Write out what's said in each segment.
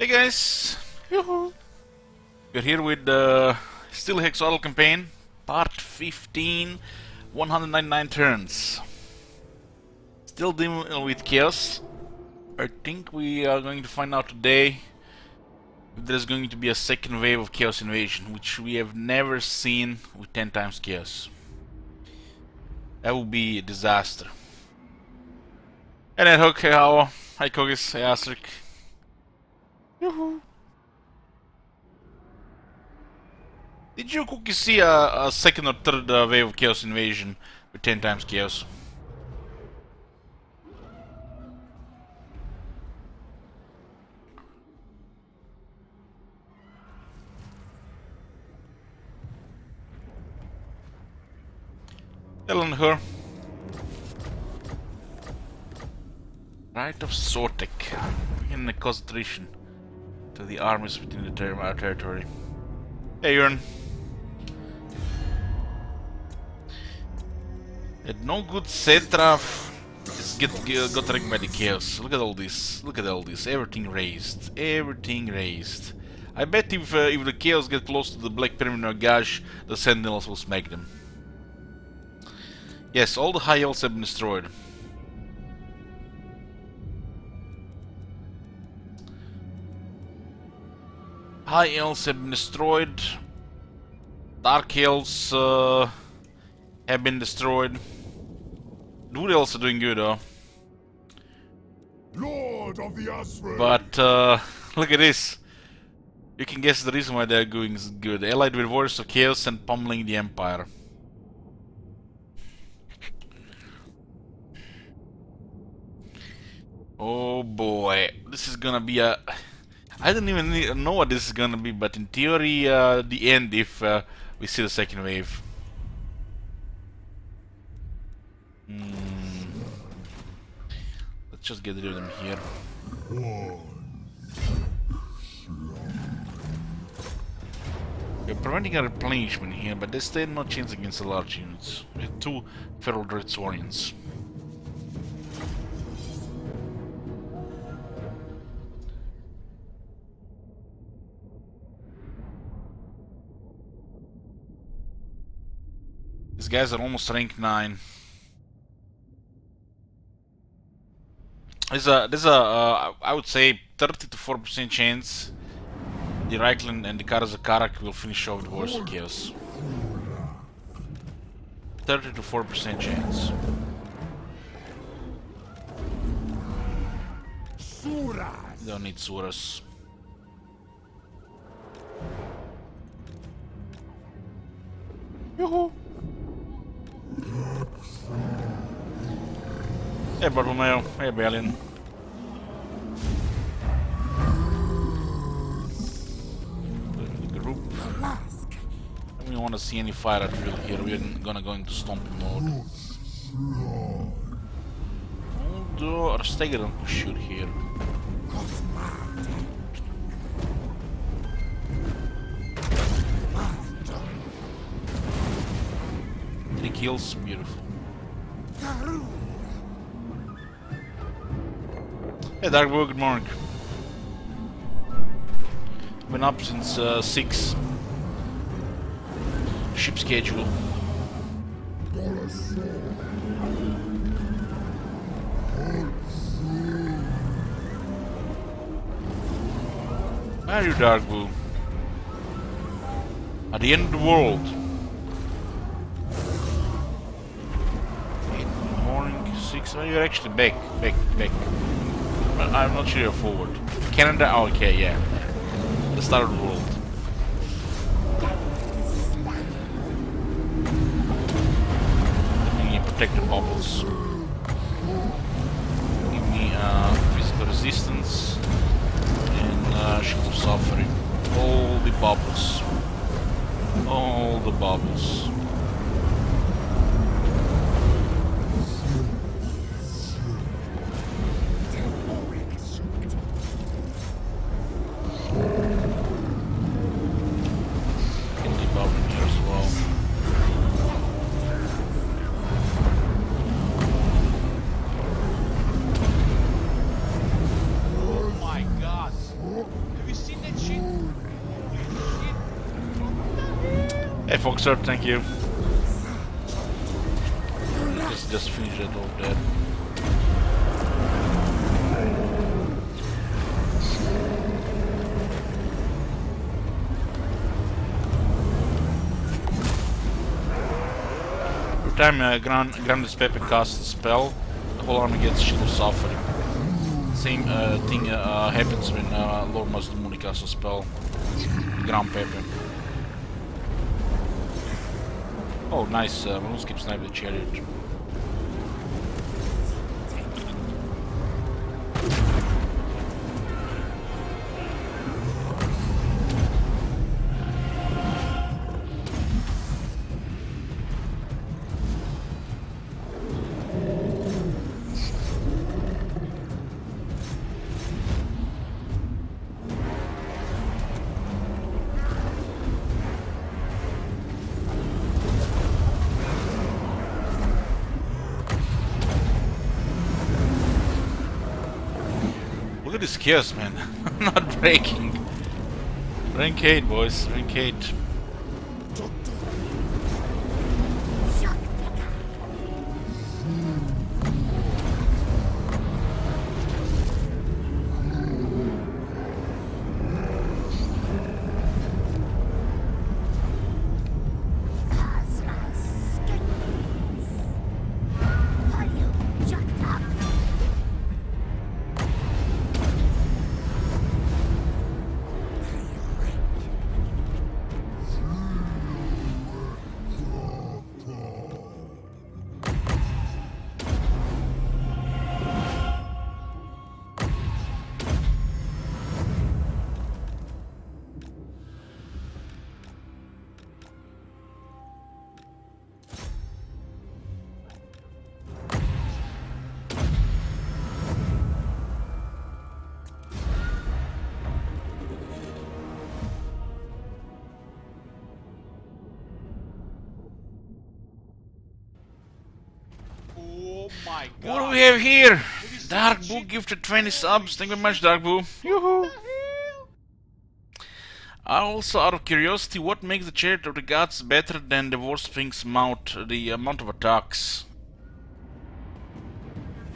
Hey guys! Yoo-hoo. We're here with the still Hexoatl campaign, part 15, 199 turns. Still dealing with chaos. I think we are going to find out today if there's going to be a second wave of chaos invasion, which we have never seen with 10 times chaos. That would be a disaster. And then Hook, hey Hao, hi Kogis, hey Astric. Yoo-hoo. Did you, Cookie, see a second or third wave of Chaos Invasion with 10 times Chaos? Telling her. Right of Sortek. In the concentration to the armies within our territory. Hey, Urn. And no good Cetra is got wrecked by the chaos. Look at all this. Look at all this. Everything raised. Everything raised. I bet if the chaos get close to the Black Pyramid or Gash, the Sentinels will smack them. Yes, all the high elves have been destroyed. High elves have been destroyed. Dark elves have been destroyed. Wood elves are doing good though. Lord of the Aspen. But look at this. You can guess the reason why they're doing good. Allied with Warriors of Chaos and pummeling the Empire. Oh boy, this is gonna be a... I don't even know what this is gonna be, but in theory, the end if we see the second wave. Let's just get rid of them here. We're preventing a replenishment here, but they still no chance against the large units. We have two Feral Dreadsworians. These guys are almost rank 9. There's a I would say 30 to 4% chance the Reichland and the Karazakarak will finish off the Wars of Chaos. 30 to 4% chance. Don't need Suras. Yoo-hoo! Hey Bartolomeo, hey Balian. The group. I don't want to see any fire at drill here, we're gonna go into stomping mode. Although Arstega don't shoot here. Three kills, beautiful. Hey Darkboy, good morning. Been up since 6. Ship schedule. Where are you, Darkboy? At the end of the world. 8 in the morning, 6. Oh, you're actually back. I'm not sure you're forward. Canada? Oh, okay, yeah. The start of the world. Give me protected bubbles. Give me physical resistance. And shield of suffering. All the bubbles. All the bubbles. Hey Foxer, thank you. Just finish it off there. Every time Grandes Pepe casts a spell, the whole army gets Shield of Suffering. Same thing happens when Lord Mazdumuni casts a spell. Grand Pepe. Oh, nice. Moonskip snipe the chariot. Look at this chaos, man. Not breaking. Rank 8, boys. Rank 8. My God. What do we have here? Dark Boo gifted 20 subs. Thank you very much, Dark Boo. Yoo-hoo! Also, out of curiosity, what makes the Chariot of the Gods better than the Warsping's mount, the amount of attacks?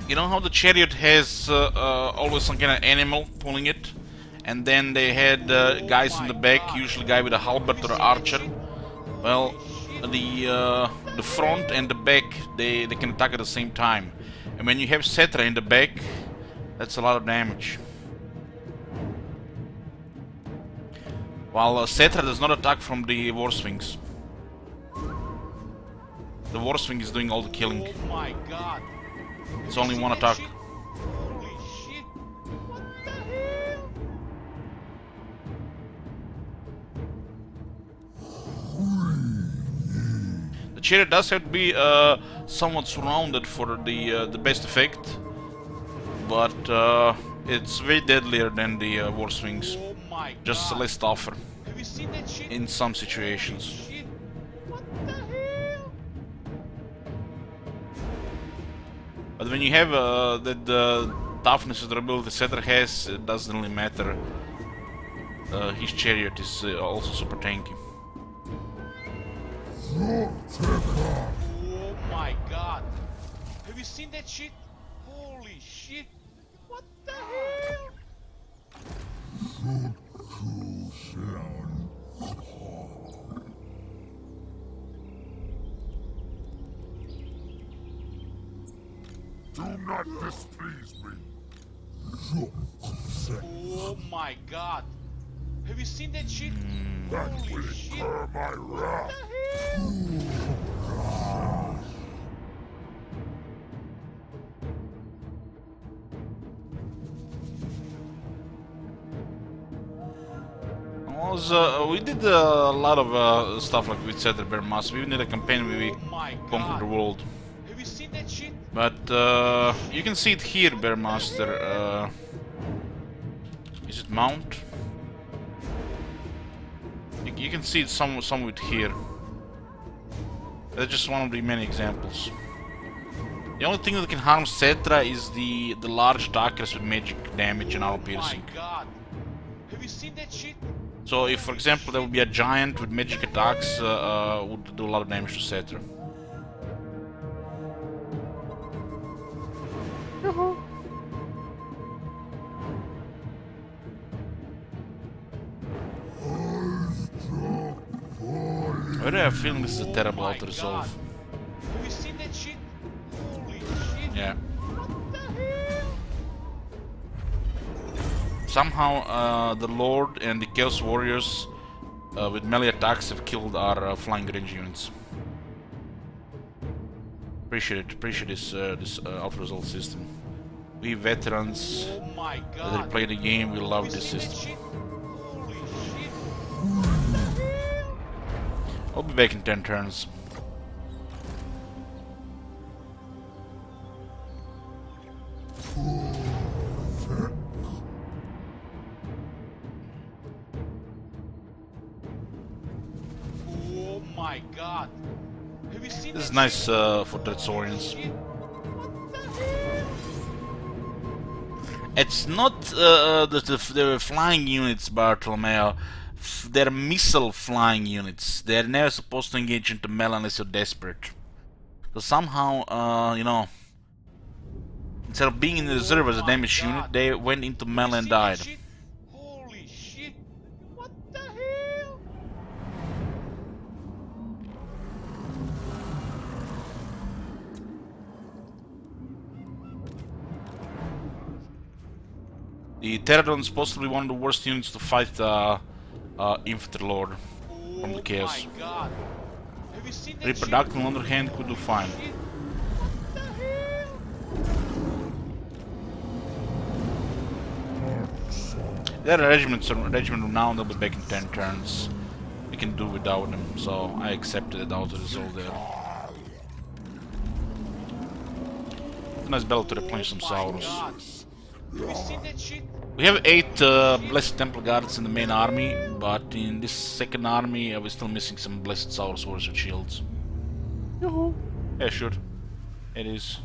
You know how the Chariot has always some kind of animal pulling it? And then they had guys in the back, usually a guy with a halberd or an archer. Well, the front and the back, they can attack at the same time. And when you have Cetra in the back, that's a lot of damage. While Cetra does not attack from the Warswings. The Warswing is doing all the killing. Oh my God. It's only one attack. Holy shit. What the hell? The Chariot does have to be somewhat surrounded for the best effect, but it's way deadlier than the Warswings. Oh my God. Just less tougher Have you seen that shit? in some situations. Shit. What the hell? But when you have that toughness and durability Cetra has, it doesn't really matter. His Chariot is also super tanky. Oh my God. Have you seen that shit? Holy shit. What the hell? Do not displease me. Oh my God. Have you seen that shit? That Holy will shit. incur my wrath. What the hell? We did a lot of stuff like with Cetra Bear Mass. We even did a campaign where we Oh my conquered the God. world. Have you seen that shit? But you can see it here, Bearmaster. Is it mount? You can see it somewhere here. That's just one of the many examples. The only thing that can harm Cetra is the large attackers with magic damage and armor Oh my piercing. God. Have you seen that shit? So if, for example, there would be a giant with magic attacks, would do a lot of damage to Setter. Why do I have a feeling this is a terrible my auto resolve? God. Have you seen that shit? Holy shit. Yeah. What the hell? Somehow the Lord and the Chaos Warriors with melee attacks have killed our flying range units. Appreciate this auto resolve system. We veterans Oh my that God. play the game, we love Have you this seen that system. shit? Holy shit. What the hell? I'll be back in 10 turns. Oh my God. Have you seen This is that nice shit? for Dreadsaurians. Shit. What the hell? It's not the flying units, Bartolomeo. They're missile flying units. They're never supposed to engage into melee unless you're desperate. So somehow, you know, instead of being in the reserve as a my damage God. unit, they went into Have you melee and seen that died. shit? Holy shit. What the hell? The Pterodon is possibly one of the worst units to fight Infantry Lord from the Oh Chaos. my God. Have you seen that Reproductive, on the other hand, could do fine. shit? What the hell? They're a regiment now, and they'll be back in 10 turns. We can do without them, so I accepted it out of the result there. Nice battle to replenish some Saurus. God. Have you seen that shit? We have 8 Blessed Temple Guards in the main army, but in this second army we're still missing some Blessed Saurus Warriors with shields. Yeah, sure. It is.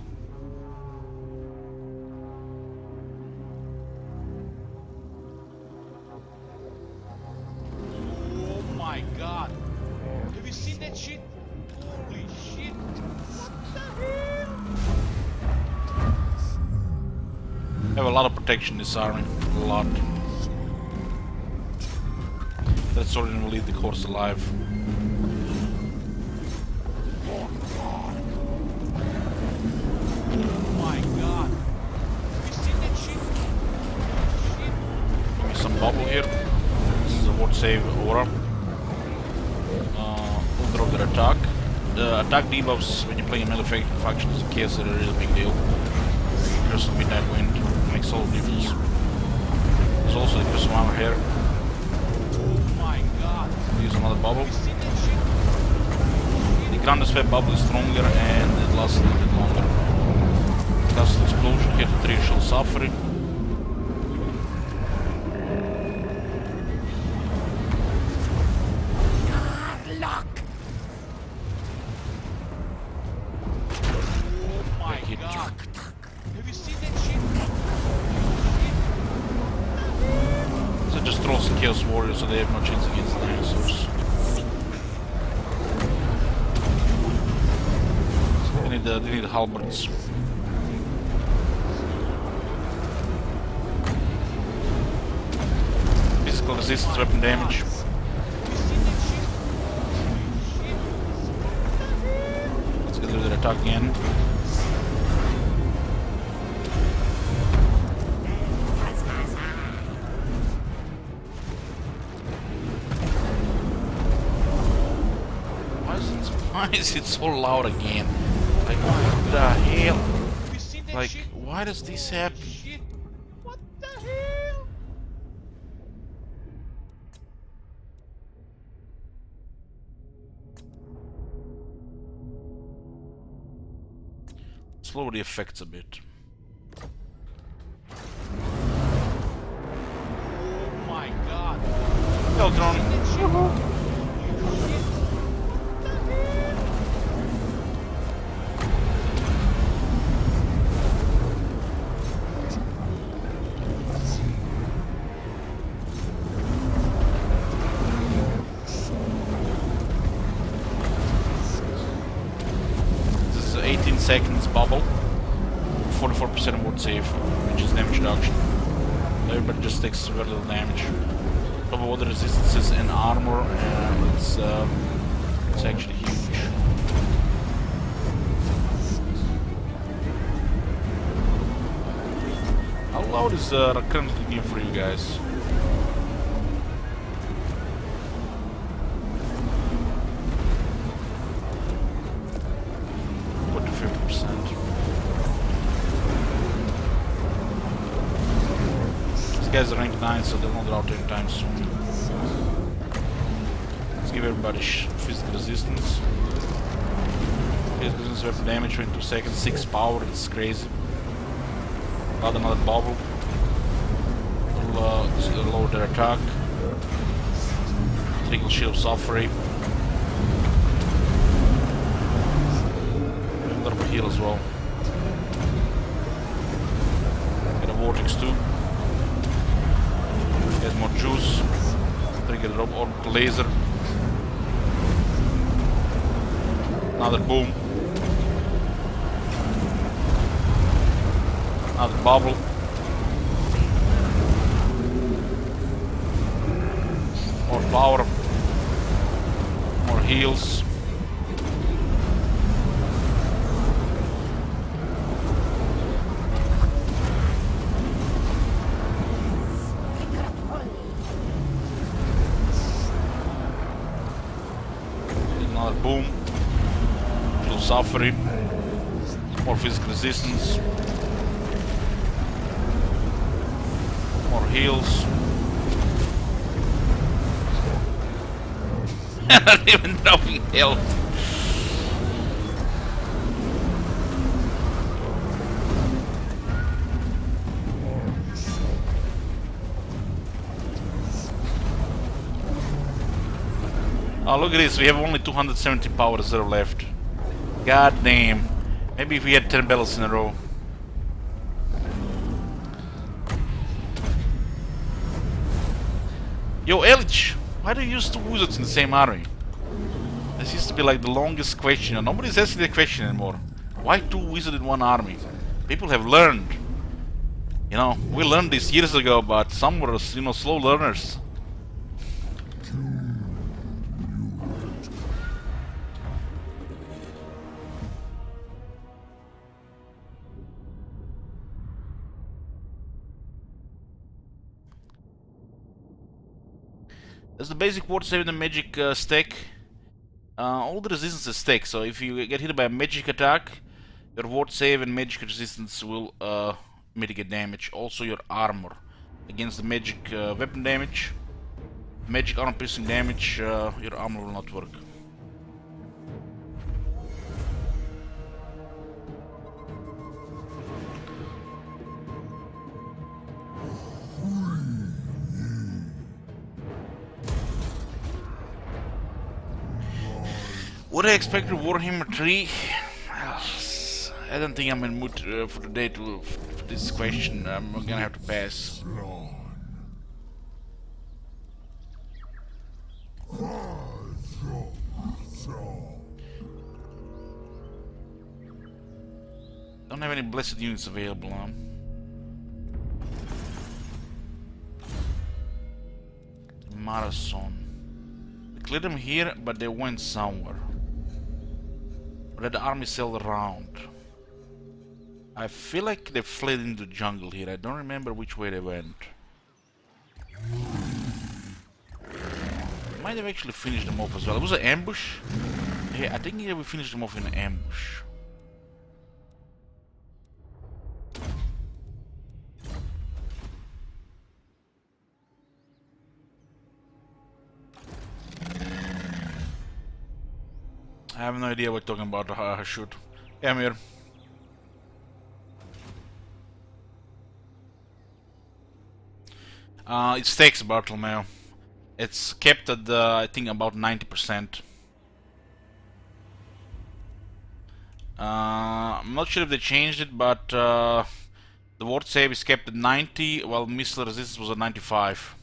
Oh my God. Have you seen that shit? Holy shit. What the hell? We have a lot of protection in this army. A lot. That Saurian will lead the course alive. Oh my God. Have you seen that shit? Shit. Give me some bubble here. This is a ward save aura. We'll drop their attack. The attack debuffs when you're playing a melee faction is a case that it is a big deal. There's some midnight wind. Makes all the difference. There's also the Crystal Armor here. Oh my God. Use another bubble. Have you seen that shit? The Grand Sphere bubble is stronger and it lasts a little bit longer. Castle explosion here, the tree shall suffer. Oh my Take it. God. Have you seen that shit? Shit. So just throw some Chaos Warriors so they have no chance against the dinosaurs. They need halberds. Physical resistance, weapon damage. Have you seen that shit? Holy shit. What the hell? Let's get rid of their attack again. Why is it so loud again? Like, what the hell? Have you seen that Like, shit? why does this happen? Shit. What the hell? Let's lower the effects a bit. Oh my God. Eltron. That shit? Holy shit. What the hell? seconds bubble, 44% ward save, which is damage reduction. Everybody just takes very little damage. Top of all the resistances and armor, and it's actually huge. How loud is currently the game for you guys? What to 50%? These guys are rank 9, so they'll not out anytime soon. Let's give everybody physical resistance. Physical resistance, weapon damage, 22 seconds, 6 power, it's crazy. Got another bubble. Will lower their attack. Trickle shield of suffering. A little bit heal as well. Get a vortex too. Get more juice. Trigger the orbital laser. Another boom. Another bubble. More power. More heals. Another boom. Little suffering. More physical resistance. More heals. Not even dropping health. Oh, look at this, we have only 270 power reserve left. God damn. Maybe if we had 10 battles in a row. Yo, Elich, why do you use 2 wizards in the same army? This used to be like the longest question, and nobody's asking that question anymore. Why 2 wizards in one army? People have learned. You know, we learned this years ago, but some were, you know, slow learners. That's the basic ward save in the magic stack. All the resistance is stack, so if you get hit by a magic attack, your ward save and magic resistance will mitigate damage. Also your armor against the magic weapon damage, magic armor piercing damage, your armor will not work. Would I expect a Warhammer 3? I don't think I'm in mood for today for this question. I'm gonna have to pass. Don't have any blessed units available, huh? Marathon. We cleared them here, but they went somewhere. Let the army sail around. I feel like they fled into the jungle here. I don't remember which way they went. Might have actually finished them off as well. It was an ambush. Yeah, I think we finished them off in an ambush. I have no idea what you're talking about, shoot. Yeah, I'm here. It stakes, Bartolomeo. It's kept at, I think, about 90%. I'm not sure if they changed it, but the ward save is kept at 90, while missile resistance was at 95.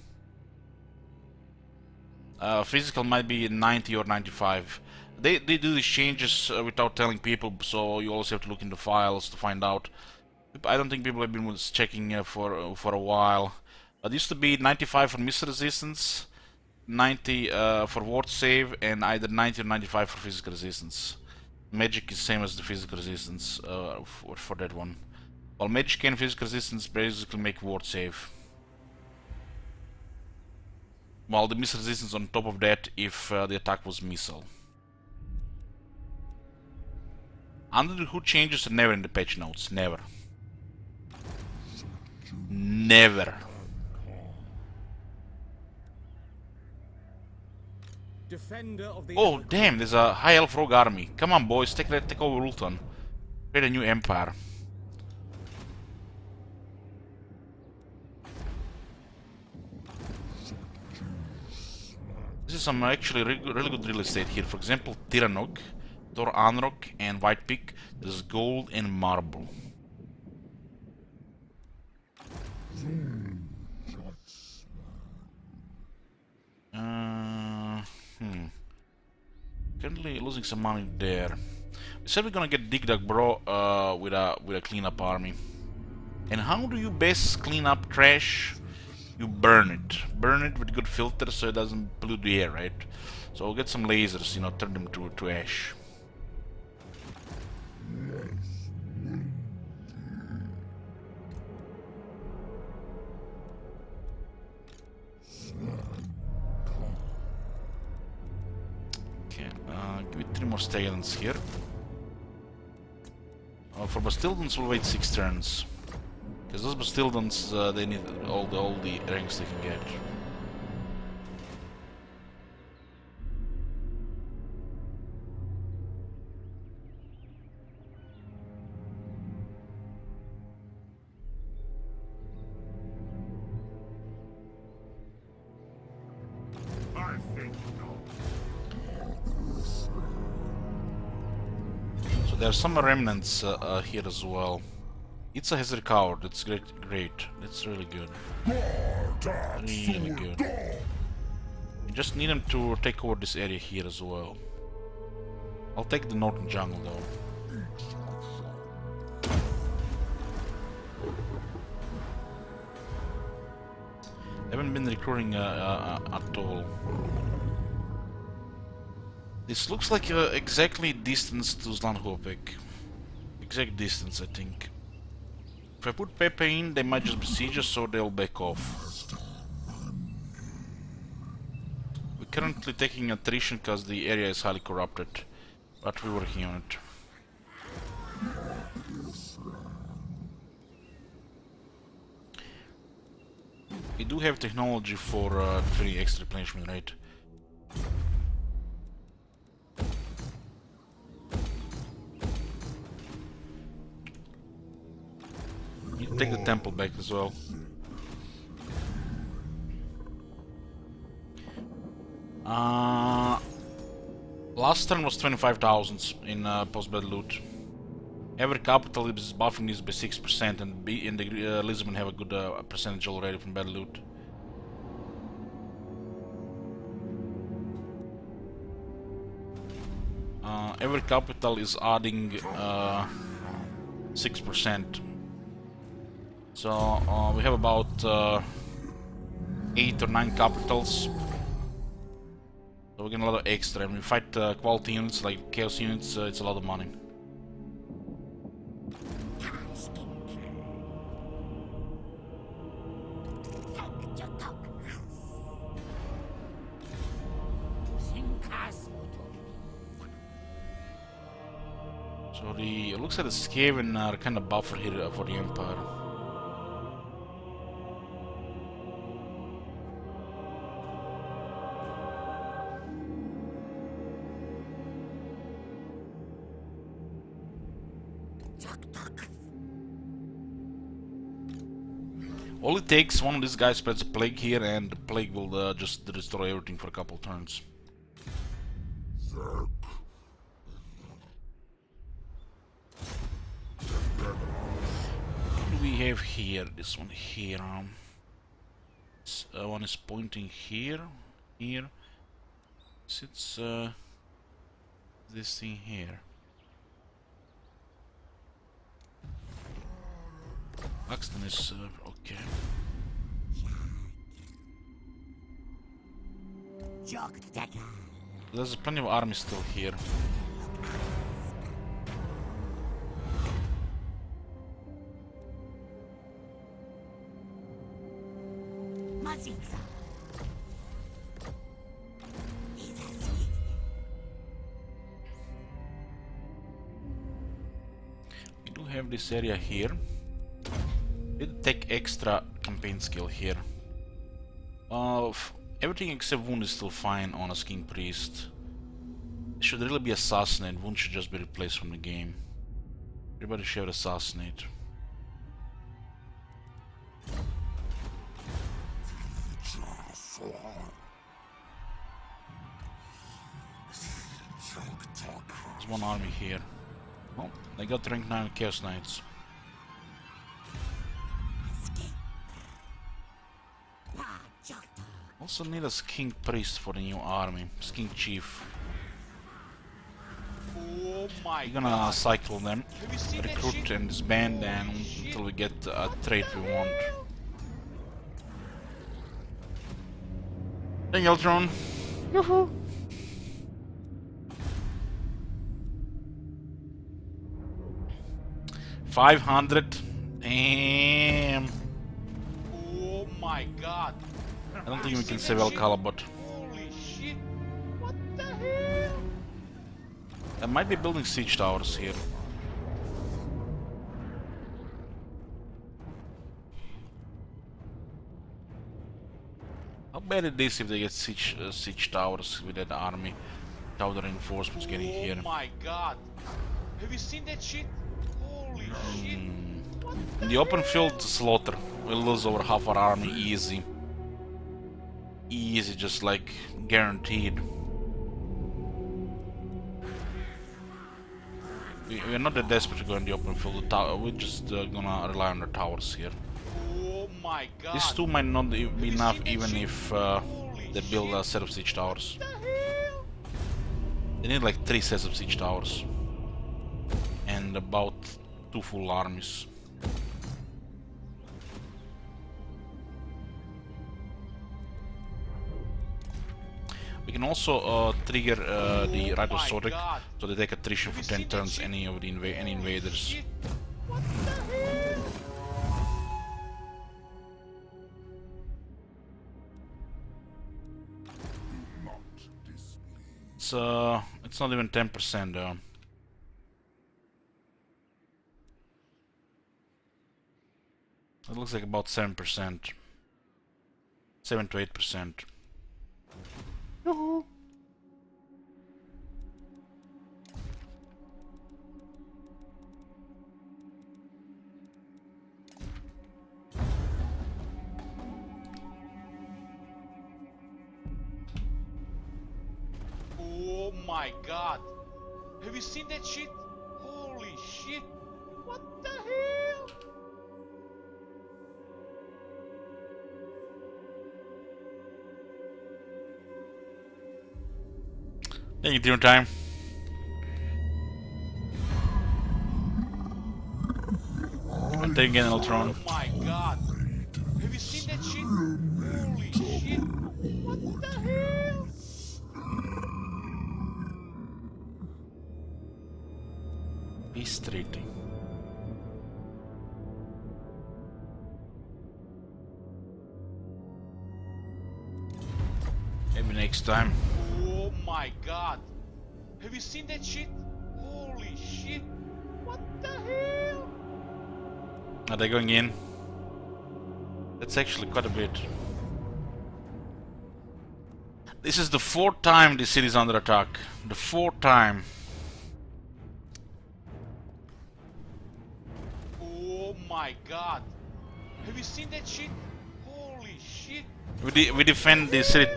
Physical might be 90 or 95. They do these changes without telling people, so you also have to look in the files to find out. I don't think people have been checking for a while. It used to be 95 for miss resistance, 90 for ward save, and either 90 or 95 for physical resistance. Magic is same as the physical resistance for that one. While magic and physical resistance basically make ward save. While the miss resistance on top of that if the attack was missile. Under the hood changes are never in the patch notes. Never. Never. Defender of the Oh damn, there's a high elf rogue army. Come on boys, take over Ulton. Create a new empire. This is some actually really good real estate here. For example, Tyrannog, Thor Anrock, and White Peak. There's gold and marble. Currently losing some money there. We said we're gonna get Dig Dug Bro with a cleanup army. And how do you best clean up trash? You burn it. Burn it with good filter so it doesn't pollute the air, right? So we'll get some lasers, you know, turn them to ash. Okay, give it 3 more stallions here. For Bastildons we'll wait 6 turns. Because those Bastildons, they need all the ranks they can get. I think not. So there are some remnants here as well. It's a Hezir Coward, that's great. That's really good. Really good. We just need him to take over this area here as well. I'll take the northern jungle though. Haven't been recruiting at all. This looks like exactly distance to Zlanhopek. Exact distance, I think. If I put Pepe in, they might just besiege us, so they'll back off. We're currently taking attrition because the area is highly corrupted, but we're working on it. We do have technology for free extra replenishment rate. You take the temple back as well. Last turn was 25,000 in post-battle loot. Every capital is buffing this by 6%, and the Lisbon have a good percentage already from battle loot. Every capital is adding 6%. So we have about 8 or 9 capitals. So we're getting a lot of extra. When we fight quality units like chaos units, it's a lot of money. So it looks like the Skaven are kind of buffer here for the Empire. All it takes, one of these guys spreads a plague here, and the plague will just destroy everything for a couple turns. What do we have here? This one here. One is pointing here. Here. It's This thing here. Buxton is okay. There's plenty of army still here. We do have this area here. Did take extra campaign skill here. Everything except wound is still fine on a king priest. It should really be assassinate. Wound should just be replaced from the game. Everybody should assassinate. There's one army here. Oh, they got rank 9 Chaos Knights. Also need a king priest for the new army. King chief. Oh my We're gonna God. cycle them, Have you seen that recruit shit? and disband and Holy shit. until we get a trait we want. Thank you, Eltron. Yoo-hoo. $500. Damn. Oh my God. I don't think You we can see save that shit? Alcalabot. Holy shit. What the hell? I might be building siege towers here. How bad it is if they get siege towers with that army? Without the reinforcements getting here. Oh my God. Have you seen that shit? Holy shit. What In the open field, slaughter. We'll lose over half our army easy. Easy, just like guaranteed. We're not that desperate to go in the open field. We're just gonna rely on the towers here. Oh my God. These two might not be enough seen that even shit? if Holy they build a shit. set of siege towers. What the hell? They need like 3 sets of siege towers. And about 2 full armies. We can also trigger the Rite of my Sodek, God. so they take attrition for Have you 10 seen that turns shit? any of the any invaders. Shit. What the hell? It's not even 10% though. It looks like about 7%. 7 to 8%. Oh my God. Have you seen that shit? Holy shit. What the hell? Thank you, dinner time. I'll take again, Eltron. Oh my God. Have you seen that shit? Holy shit. What the hell? Peace treaty. Maybe next time. Oh my God. Have you seen that shit? Holy shit. What the hell? Are they going in? That's actually quite a bit. This is the 4th time this city is under attack. The 4th time. Oh my God. Have you seen that shit? Holy shit. We defend this city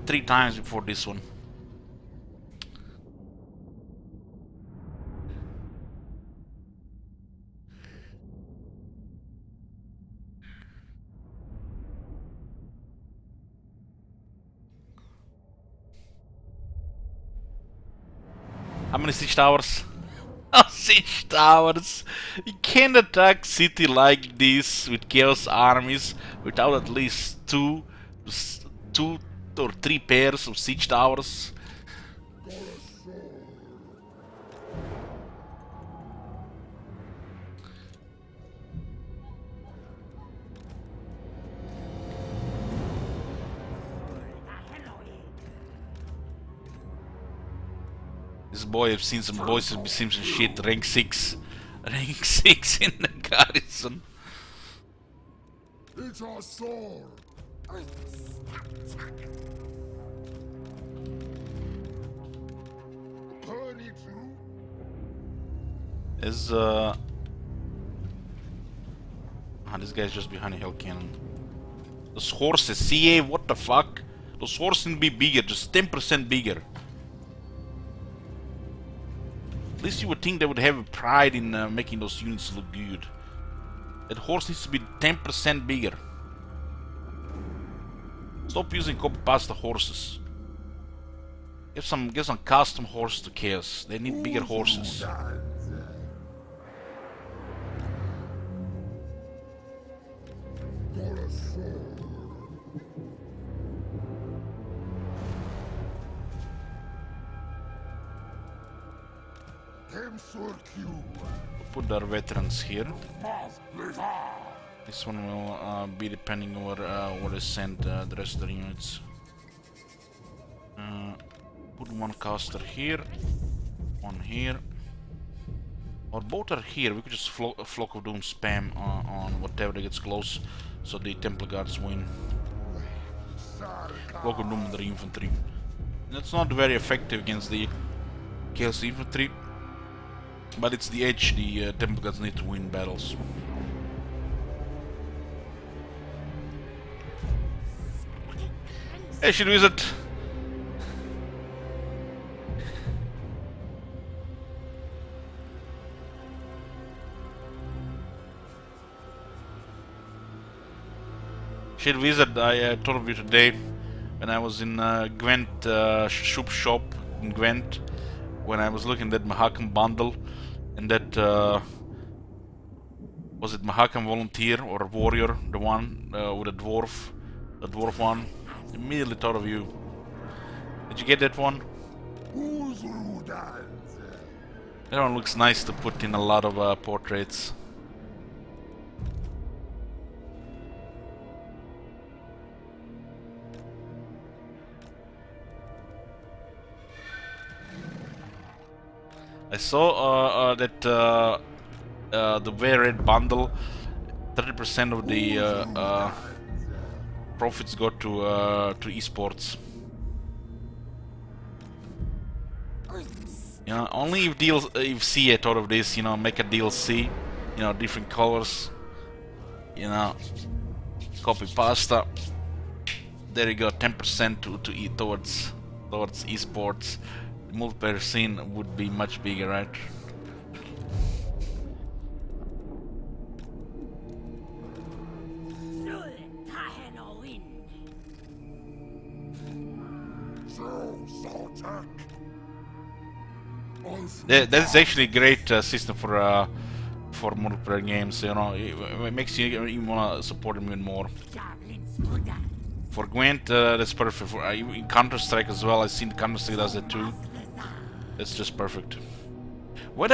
3 times before this one. How many siege towers? Oh, siege towers! You can't attack city like this with chaos armies without at least two or three pairs of siege towers. This boy, I've seen some boys have seen some shit. Rank 6. Rank 6 in the garrison. It's our sword. Is this guy's just behind a hell cannon. Those horses, CA, what the fuck? Those horses need to be bigger, just 10% bigger. At least you would think they would have pride in making those units look good. That horse needs to be 10% bigger. Stop using copy pasta horses. Give some custom horses to Chaos. They need bigger horses. Put our veterans here. This one will be depending on where they send the rest of the units. Put one caster here, one here, or both are here. We could just Flock of Doom spam on whatever that gets close, so the Templar Guards win. Flock of Doom on the infantry. That's not very effective against the Chaos infantry, but it's the edge the Templar Guards need to win battles. Hey, Shield Wizard! Shield Wizard, I told of you today when I was in Gwent Shoop Shop in Gwent, when I was looking at that Mahakam bundle and that was it Mahakam Volunteer or Warrior, the one with the dwarf one. Immediately thought of you. Did you get that one? That one looks nice to put in a lot of portraits. I saw that the Wear Red bundle, 30% of the profits go to esports. You know, only if CA thought of this, you know, make a DLC, you know, different colors, you know, copy pasta. There you go, 10% towards esports. The multiplayer scene would be much bigger, right? That is actually a great system for multiplayer games. You know, it makes you even wanna support them even more. For Gwent, that's perfect. For in Counter-Strike as well, I've seen Counter-Strike does that too. That's just perfect. Why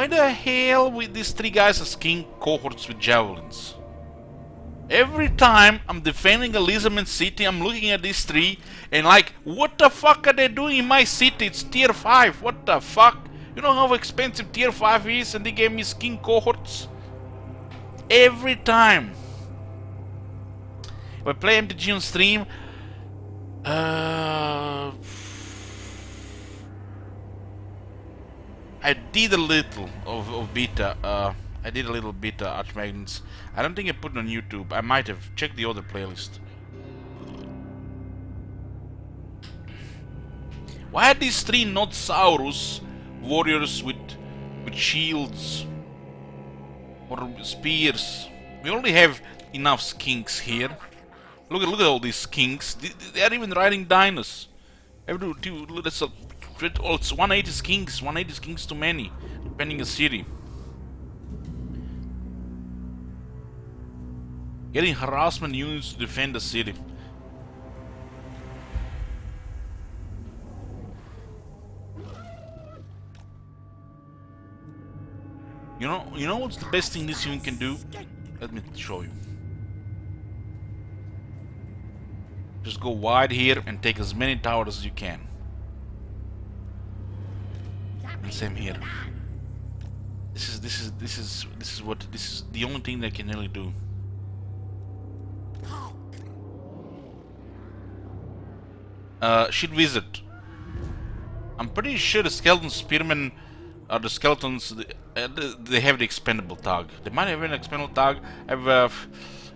the hell with these three guys as king cohorts with javelins? Every time I'm defending Elizabeth City, I'm looking at these three and like, what the fuck are they doing in my city? It's tier 5. What the fuck? You know how expensive tier 5 is, and they gave me king cohorts? Every time. If I play MTG on stream, I did a little of beta. I did a little beta Archmagnets. I don't think I put it on YouTube. I might have. Checked the other playlist. Why are these three not Saurus warriors with shields or spears? We only have enough skinks here. Look at all these skinks. They are even riding dinos. Let's Oh, it's 180 kings. 180 kings too many, depending on city. Getting harassment units to defend the city. You know what's the best thing this unit can do? Let me show you. Just go wide here and take as many towers as you can. And same here. This is the only thing they can really do. Should visit. I'm pretty sure the skeleton spearmen are the skeletons. They have the expendable tag. They might have an expendable tag. I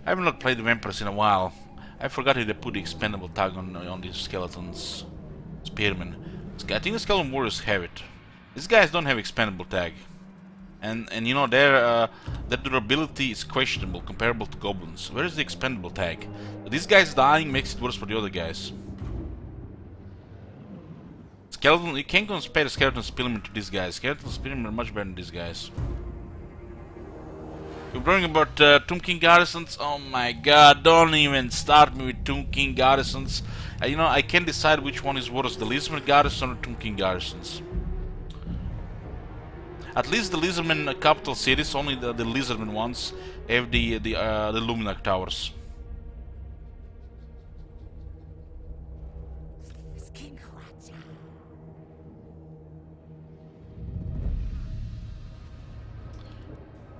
have not played the vampires in a while. I forgot if they put the expendable tag on these skeletons, spearmen. I think the skeleton warriors have it. These guys don't have expendable tag, and you know their durability is questionable, comparable to goblins. Where is the expendable tag? These guys dying makes it worse for the other guys. Skeleton, you can't compare the skeleton spearmen to these guys. Skeleton spearmen are much better than these guys. We're worrying about Tomb King garrisons. Oh my god, don't even start me with Tomb King garrisons. You know, I can't decide which one is worse, the Lizardman garrison or Tomb King garrisons. At least the Lizardman capital cities, only the Lizardman ones, have the Luminac towers.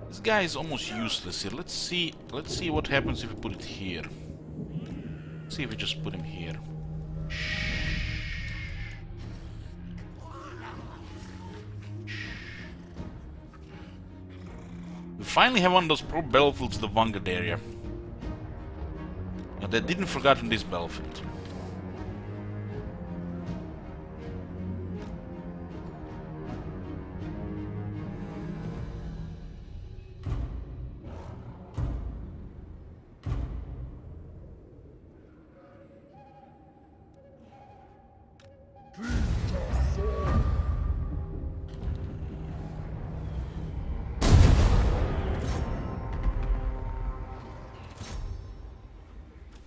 This guy is almost useless here. Let's see what happens if we put it here. Let's see if we just put him here. We finally have one of those pro battlefields in the Vanguard area. Now, they didn't forget this battlefield.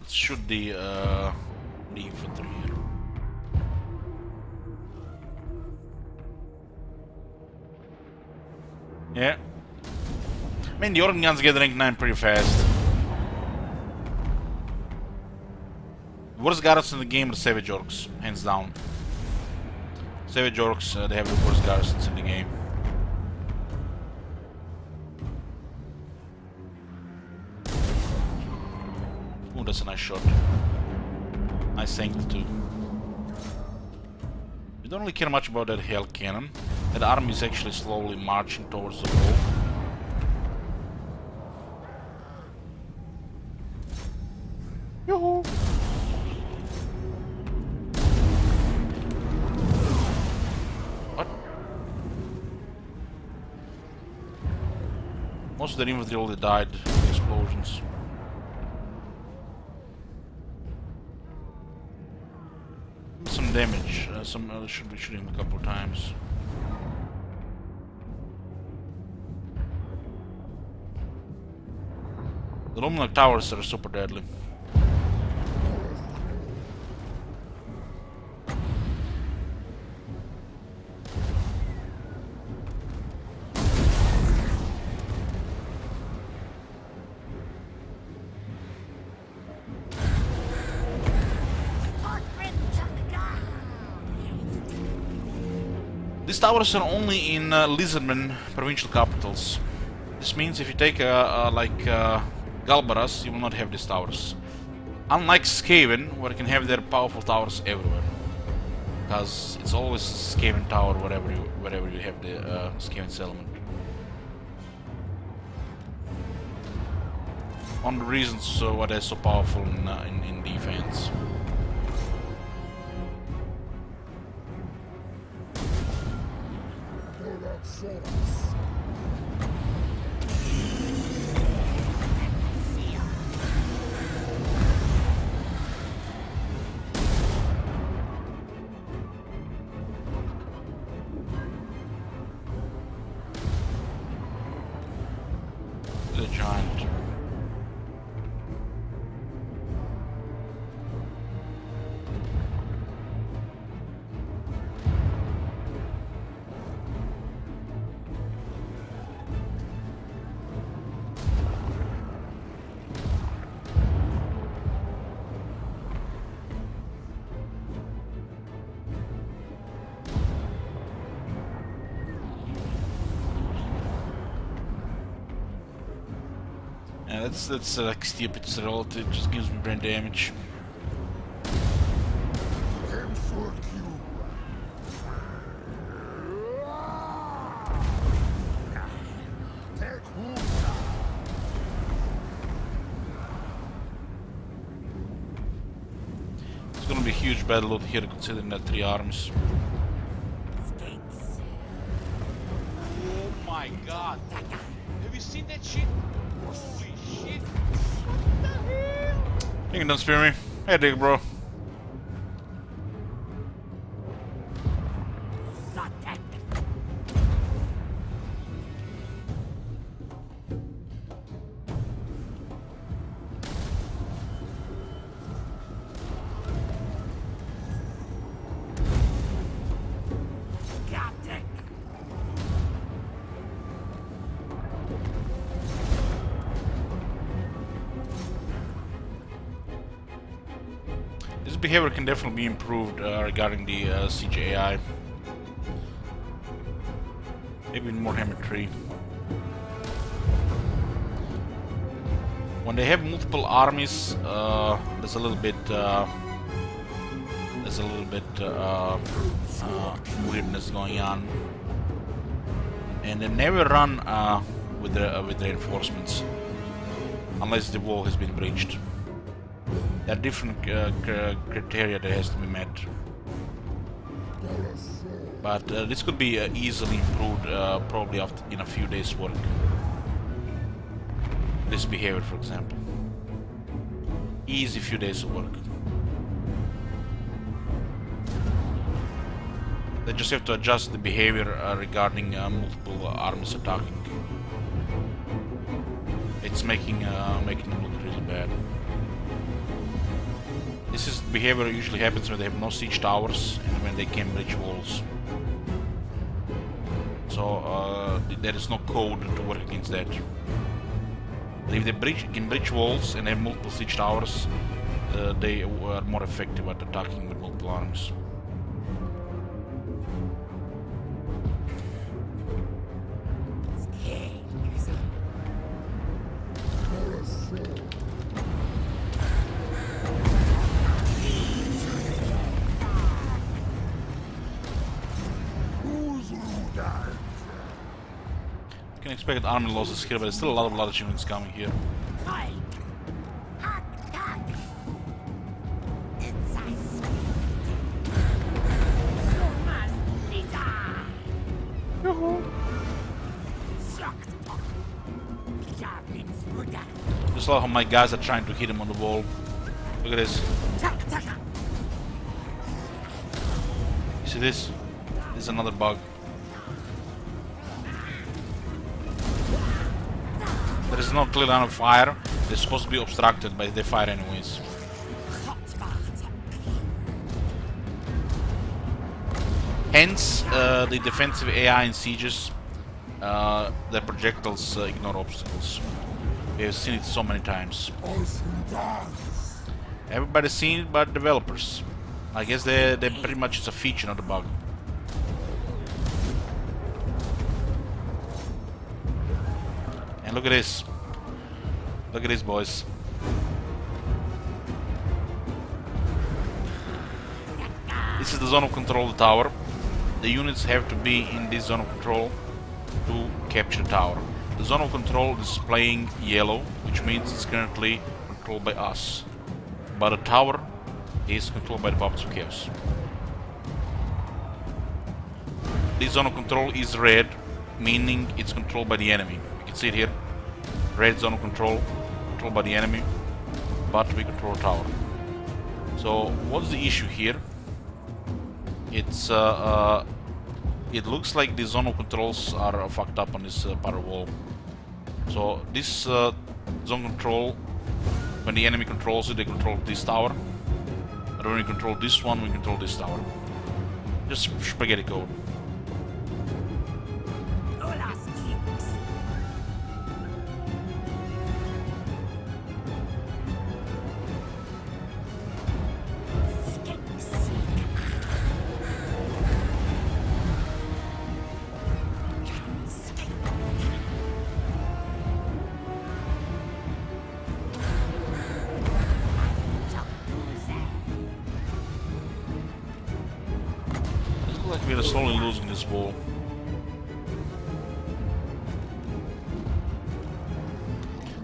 Shoot the infantry here. Yeah. I mean, the organ guns get rank 9 pretty fast. The worst garrisons in the game are Savage Orcs, hands down. Savage Orcs, they have the worst garrisons in the game. Ooh, that's a nice shot. Nice angle too. We don't really care much about that Hell Cannon. That army is actually slowly marching towards the wall. Yoo-hoo! What? Most of the infantry already died in explosions. Some damage. Should be shooting a couple of times. The Luminac towers are super deadly. These towers are only in Lizardman provincial capitals. This means if you take Galbaras, you will not have these towers. Unlike Skaven, where you can have their powerful towers everywhere, because it's always Skaven tower wherever you have the Skaven settlement. One of the reasons why they're so powerful in defense. that's like stupid roll. It just gives me brain damage. It's gonna be a huge battle out here considering that 3 armies. Oh my god! Have you seen that shit? Holy shit! What the hell? You can don't spear me. Hey, dig, bro. This behavior can definitely be improved regarding the CGAI. Maybe more Hammer-3. When they have multiple armies, there's a little bit weirdness going on, and they never run with reinforcements unless the wall has been breached. There are different criteria that has to be met, but this could be easily improved probably in a few days' work. This behavior, for example, easy few days of work. They just have to adjust the behavior regarding multiple armies attacking. It's making them look really bad. This is behavior usually happens when they have no siege towers and when they can breach walls. So there is no code to work against that. But if they can breach walls and have multiple siege towers, they are more effective at attacking with multiple armies. You can expect army losses here, but there's still a lot of achievements coming here. Just love how my guys are trying to hit him on the wall. Look at this. You see this? This is another bug. There is no clear line of fire. They're supposed to be obstructed, but they fire anyways. Hence, the defensive AI in sieges, the projectiles ignore obstacles. We have seen it so many times. Everybody's seen it but developers. I guess they pretty much it's a feature, not a bug. And look at this. Look at this, boys. This is the zone of control of the tower. The units have to be in this zone of control to capture the tower. The zone of control is displaying yellow, which means it's currently controlled by us. But the tower is controlled by the Puppets of Chaos. This zone of control is red, meaning it's controlled by the enemy. You can see it here. Red zone of control, controlled by the enemy, but we control the tower. So what's the issue here? It's it looks like the zone of controls are fucked up on this part of the wall. So this zone control, when the enemy controls it, they control this tower. And when we control this one, we control this tower. Just spaghetti code. like we are slowly losing this wall.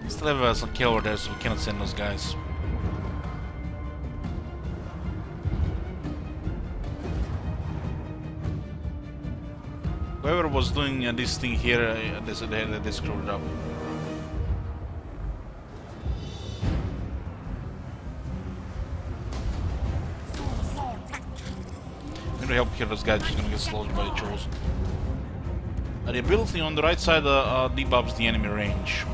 Still have some killer there, so we cannot send those guys. Whoever was doing this thing here, they screwed it up. I'm gonna help here, those guys just gonna get slaughtered by the Chosen. The ability on the right side debuffs the enemy range.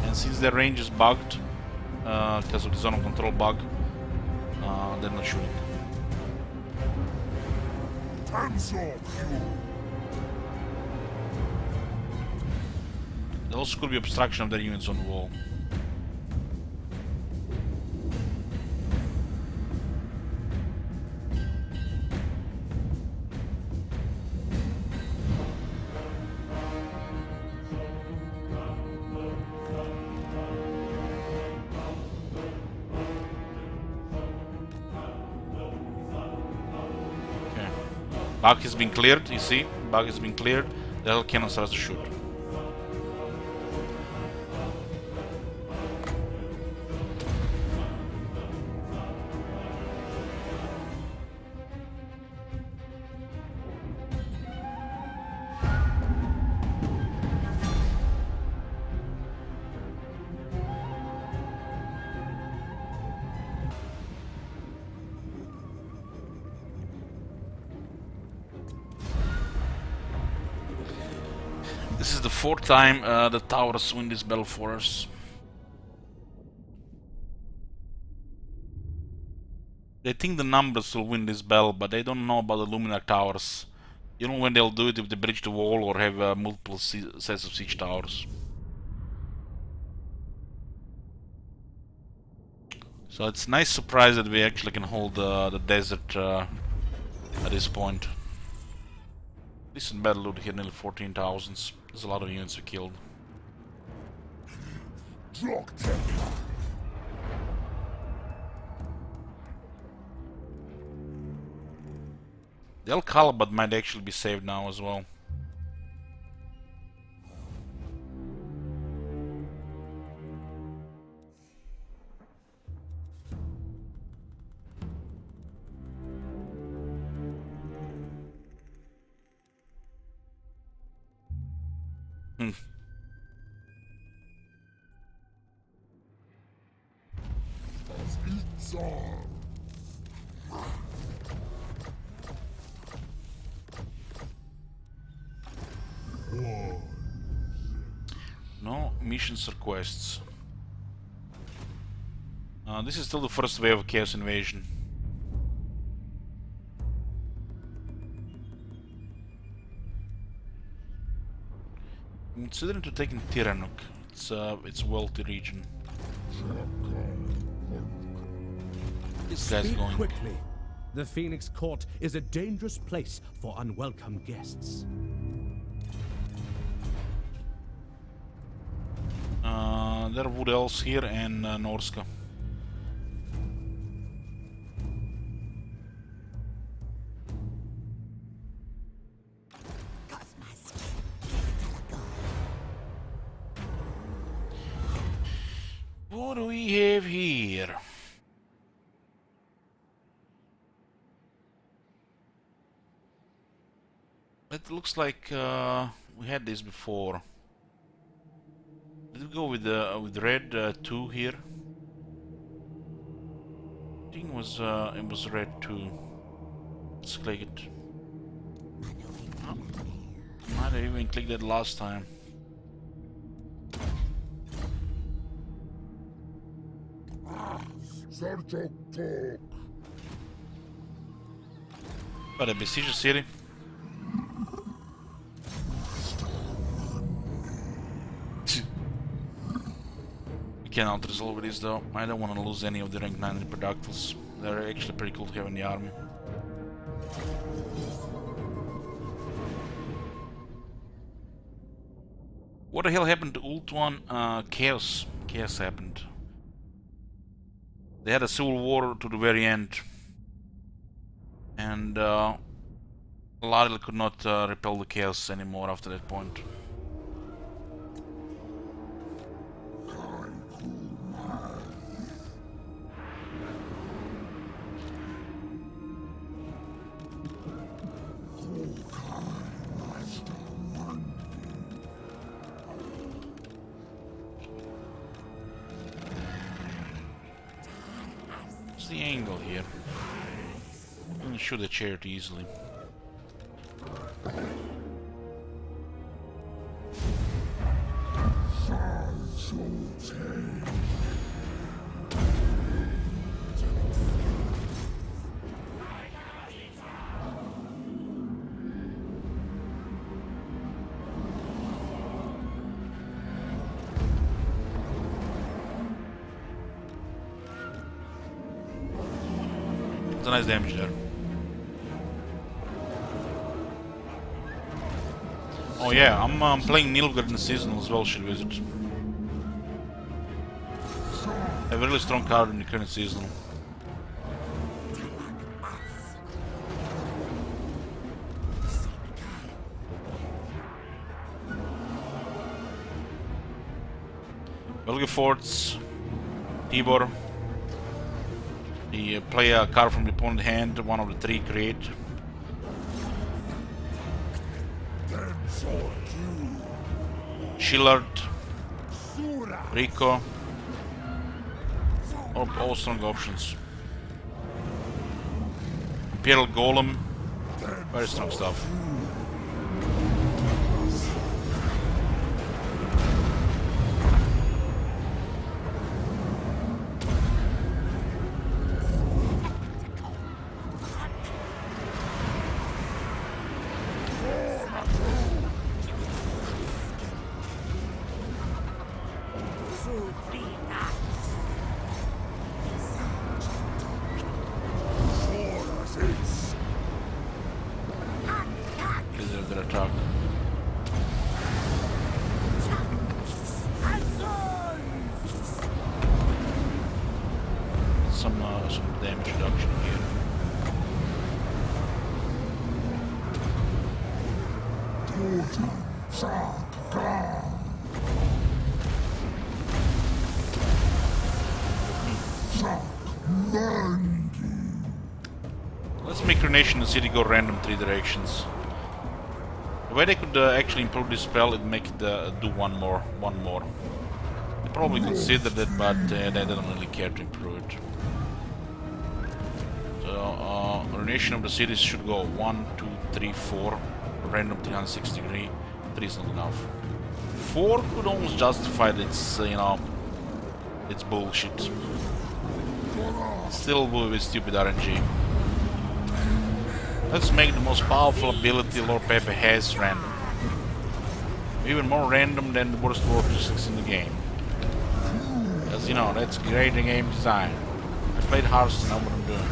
And since their range is bugged, because of the zone of control bug, they're not shooting. There also could be obstruction of their units on the wall. Bug has been cleared, you see? Bug has been cleared. The hell cannon starts to shoot. This is the fourth time the towers win this battle for us. They think the numbers will win this battle, but they don't know about the Luminar towers. You know when they'll do it if they breach the wall or have multiple sets of siege towers. So it's a nice surprise that we actually can hold the desert at this point. Decent battle loot here, nearly 14,000. There's a lot of units we killed. The El Calabad might actually be saved now as well. No missions or quests. This is still the first wave of Chaos Invasion. I'm considering to taking Tiranook. It's a wealthy region. This guy's Speak going quickly. The Phoenix Court is a dangerous place for unwelcome guests. There are Wood Elves here and Norska. What do we have here? It looks like we had this before. Did we go with red 2 here? I think it was red 2. Let's click it. Oh, might have even clicked that last time. But a besiege city. We cannot resolve this though. I don't want to lose any of the rank 9 reproductives. They're actually pretty cool to have in the army. What the hell happened to Ult 1? Chaos. Chaos happened. They had a civil war to the very end. And Ladil could not repel the chaos anymore after that point. What's the angle here? I can shoot the chair too easily. It's a nice damage there. Oh yeah, I'm playing Nilfgaard in the season as well, Shield Wizard. I have a really strong card in the current season. Belgian Forts, Tibor. You play a card from the opponent hand, one of the three create. Shillard, Rico, all strong options. Imperial Golem, very strong stuff. Their attack. Some damage reduction here. Let's make Coronation and City go random 3 directions. The way they could actually improve this spell is make it do one more. They probably considered it, but they don't really care to improve it. So, Coronation of the Cities should go 1, 2, 3, 4. Random 360 degree. 3 is not enough. 4 could almost justify its, its bullshit. Still with stupid RNG. Let's make the most powerful ability Lord Pepe has random. Even more random than the worst vortexes in the game. As you know, that's great in game design. I played Hearthstone, I know what I'm doing.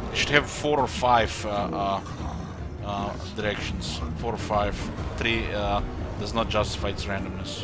You should have 4 or 5 directions. 4 or 5. 3 does not justify its randomness.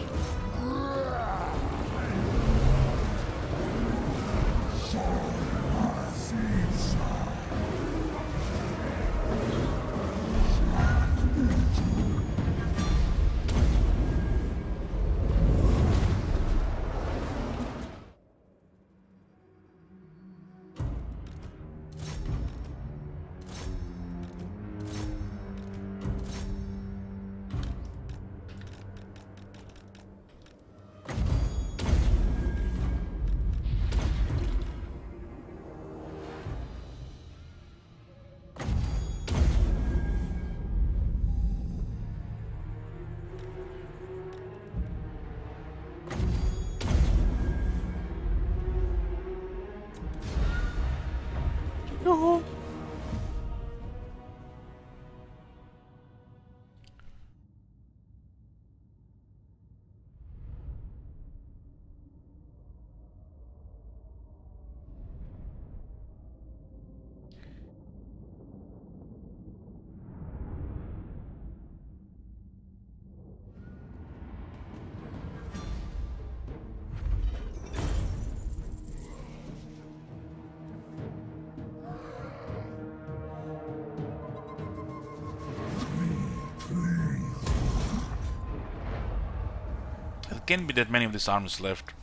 can't be that many of these armies left.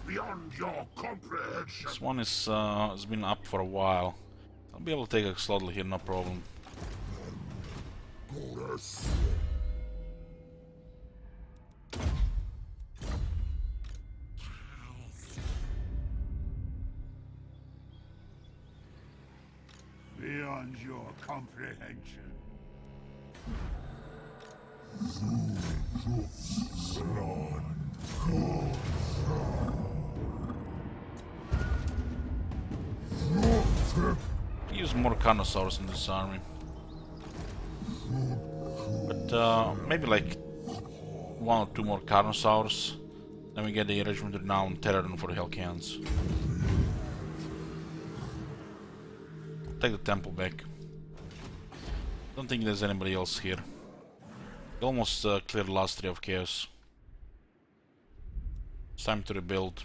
Beyond your comprehension. This one is has been up for a while. I'll be able to take a Hexoatl here, no problem. Yes. Beyond your comprehension. Use more Carnosaurus in this army. But maybe like 1 or 2 more Carnosaurus. Then we get the Regiment Renowned Terran for the Hellcans. Take the temple back. Don't think there's anybody else here. Almost cleared the last 3 of Chaos. It's time to rebuild.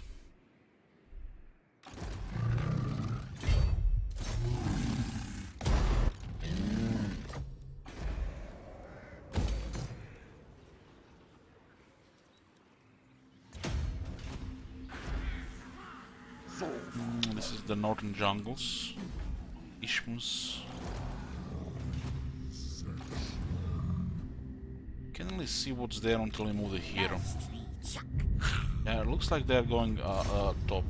This is the northern jungles. Ishmus. Can't really see what's there until we move the hero. Yeah, it looks like they're going top.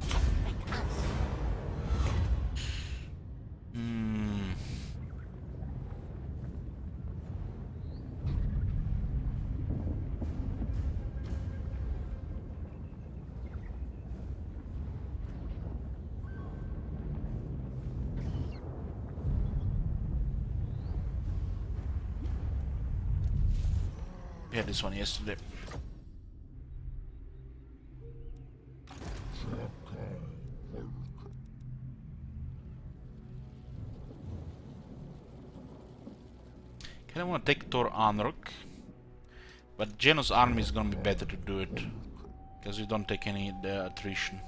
We had this one yesterday. Kinda wanna take Thor Anrok, but Genos army is gonna be better to do it, because we don't take any attrition.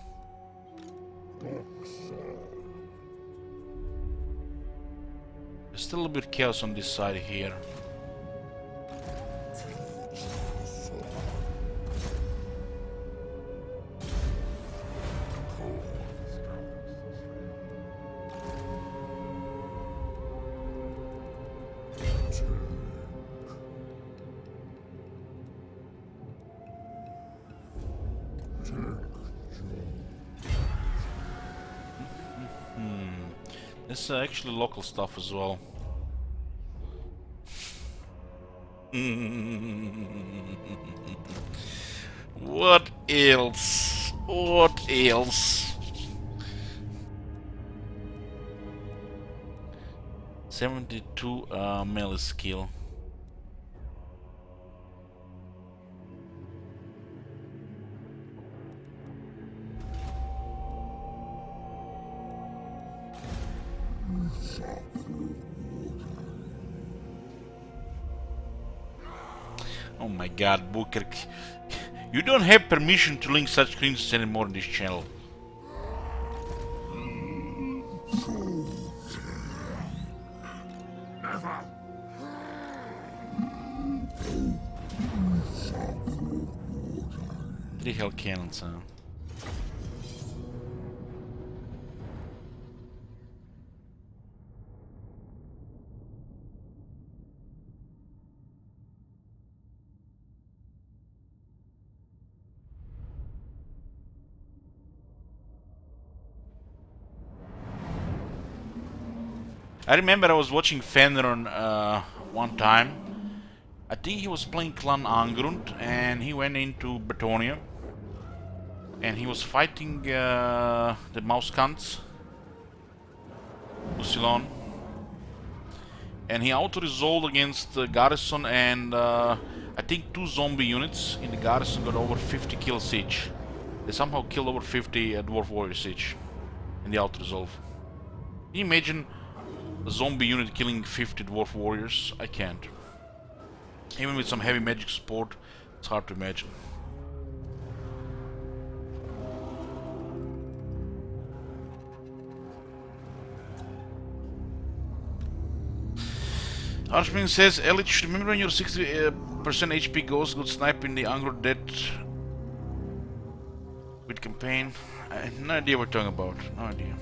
There's still a little bit of chaos on this side here. This actually local stuff as well. What else? What else? 72 melee skill. Oh my god, Booker. You don't have permission to link such screens anymore in this channel. Never. 3 hell cannons, huh? I remember I was watching Fenron one time. I think he was playing Clan Angrund and he went into Bretonia and he was fighting the mouse cunts, Usilon, and he auto-resolved against the garrison and I think 2 zombie units in the garrison got over 50 kills each. They somehow killed over 50 dwarf warriors each in the auto-resolve. Can you imagine a zombie unit killing 50 dwarf warriors? I can't. Even with some heavy magic support, it's hard to imagine. Archman says, Elich, remember when your 60% HP goes, good snipe in the Angro Dead with campaign? I have no idea what you're talking about. No idea.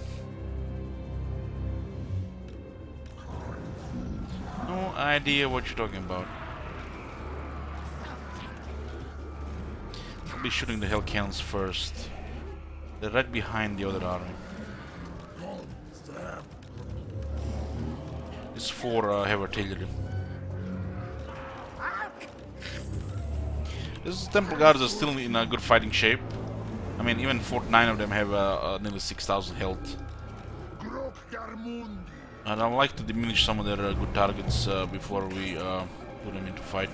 No idea what you're talking about. I'll be shooting the hell cannons first. They're right behind the other army. It's 4 heavy artillery. These Temple Guards are still in a good fighting shape. I mean, even 9 of them have nearly 6,000 health. And I'd like to diminish some of their good targets before we put them into fight.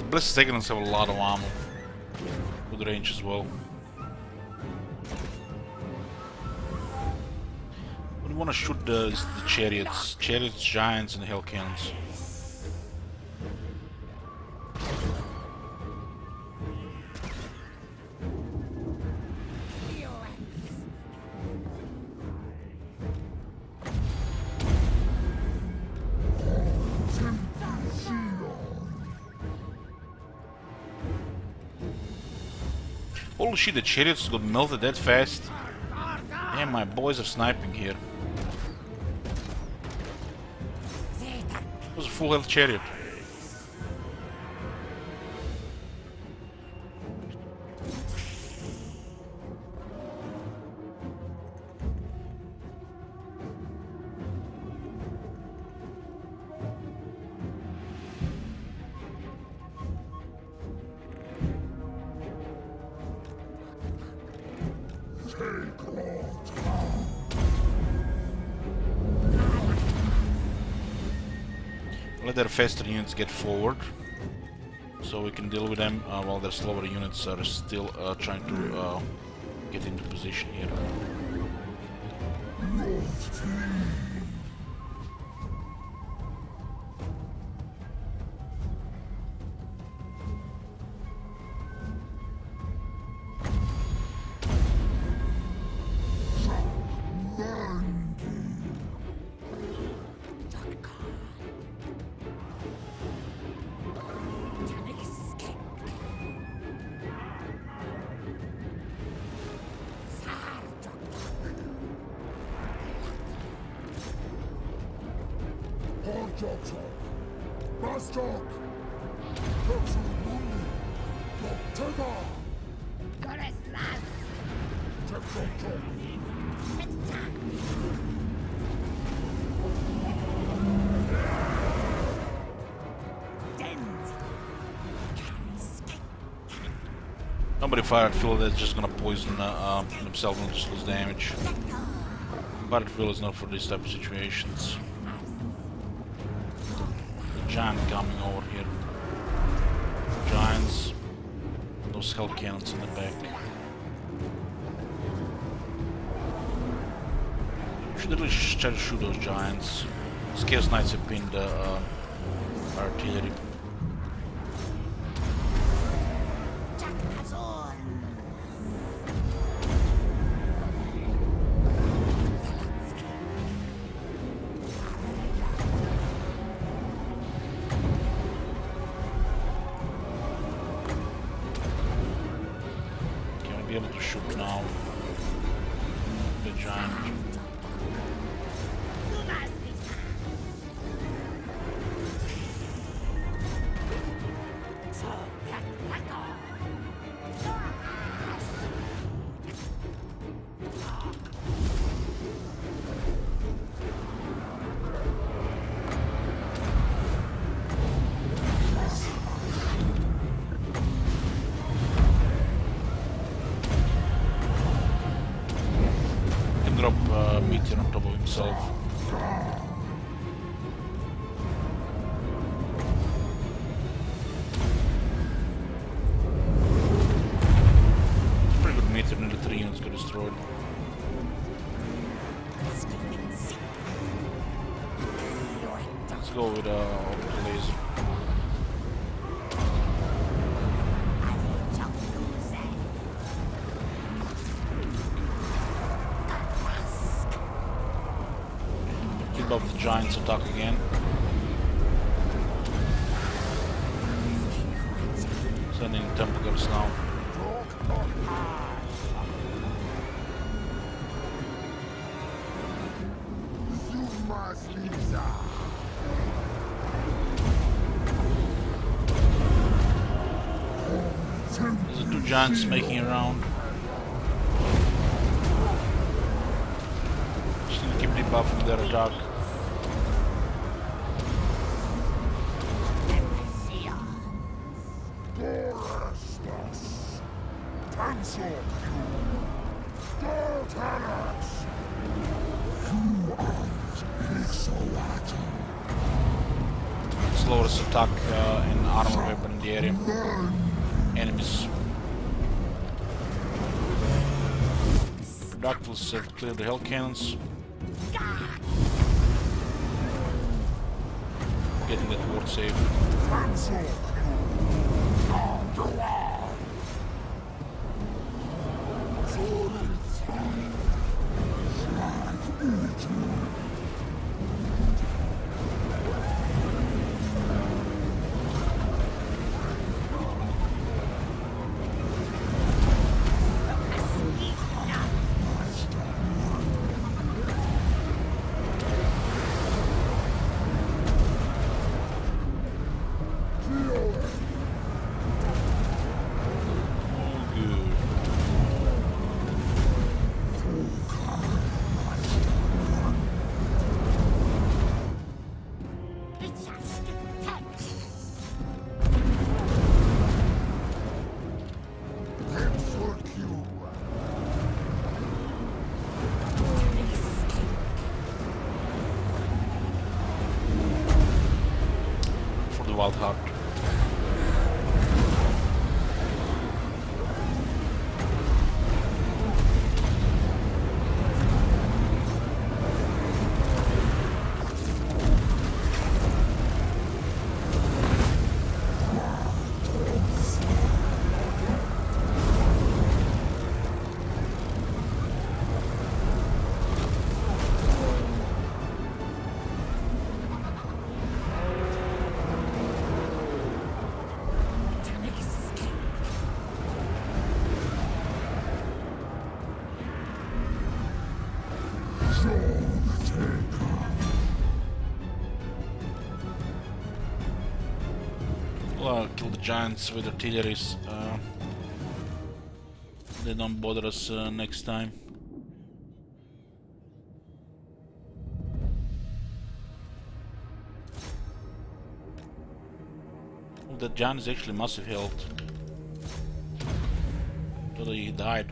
Blessed Seconds have a lot of ammo. Good range as well. We want to shoot the chariots. Chariots, giants, and hell cannons. Holy shit, the chariots got melted that fast. Damn, my boys are sniping here. It was a full health chariot. Let their faster units get forward, so we can deal with them while their slower units are still trying to get into position here. Nobody fired Phil, that's just gonna poison himself and just lose damage. Fired Phil is not for these type of situations. The giant coming over here. Giants. Those hell cannons in the back. Should really try to shoot those giants. Chaos Knights have pinned artillery. Be able to shoot now. The giant. fend off the giant's attack again. Sending Templars now. There's the two giants making around. Just gonna keep debuffing their attack. Cancel you! Don't tell us! You are Hexoatl. Slowest attack in armor weapon in the area. Enemies. Productals have cleared the hell cannons. Getting that ward safe. Cancel you! Wild Heart. Kill the giants with artilleries. They don't bother us next time. Oh, that giant is actually massive health. Totally he died.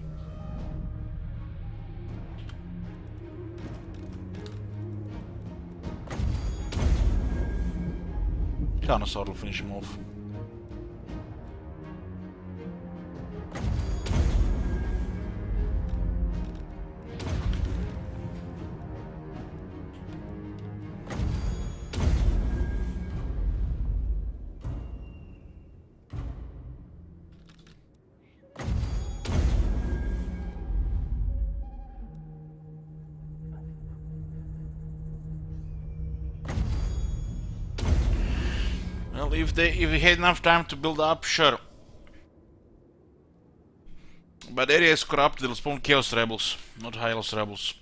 Hexoatl will finish him off. Well, if we had enough time to build up, sure. But the area is corrupt, it'll spawn Chaos Rebels, not Hylos Rebels.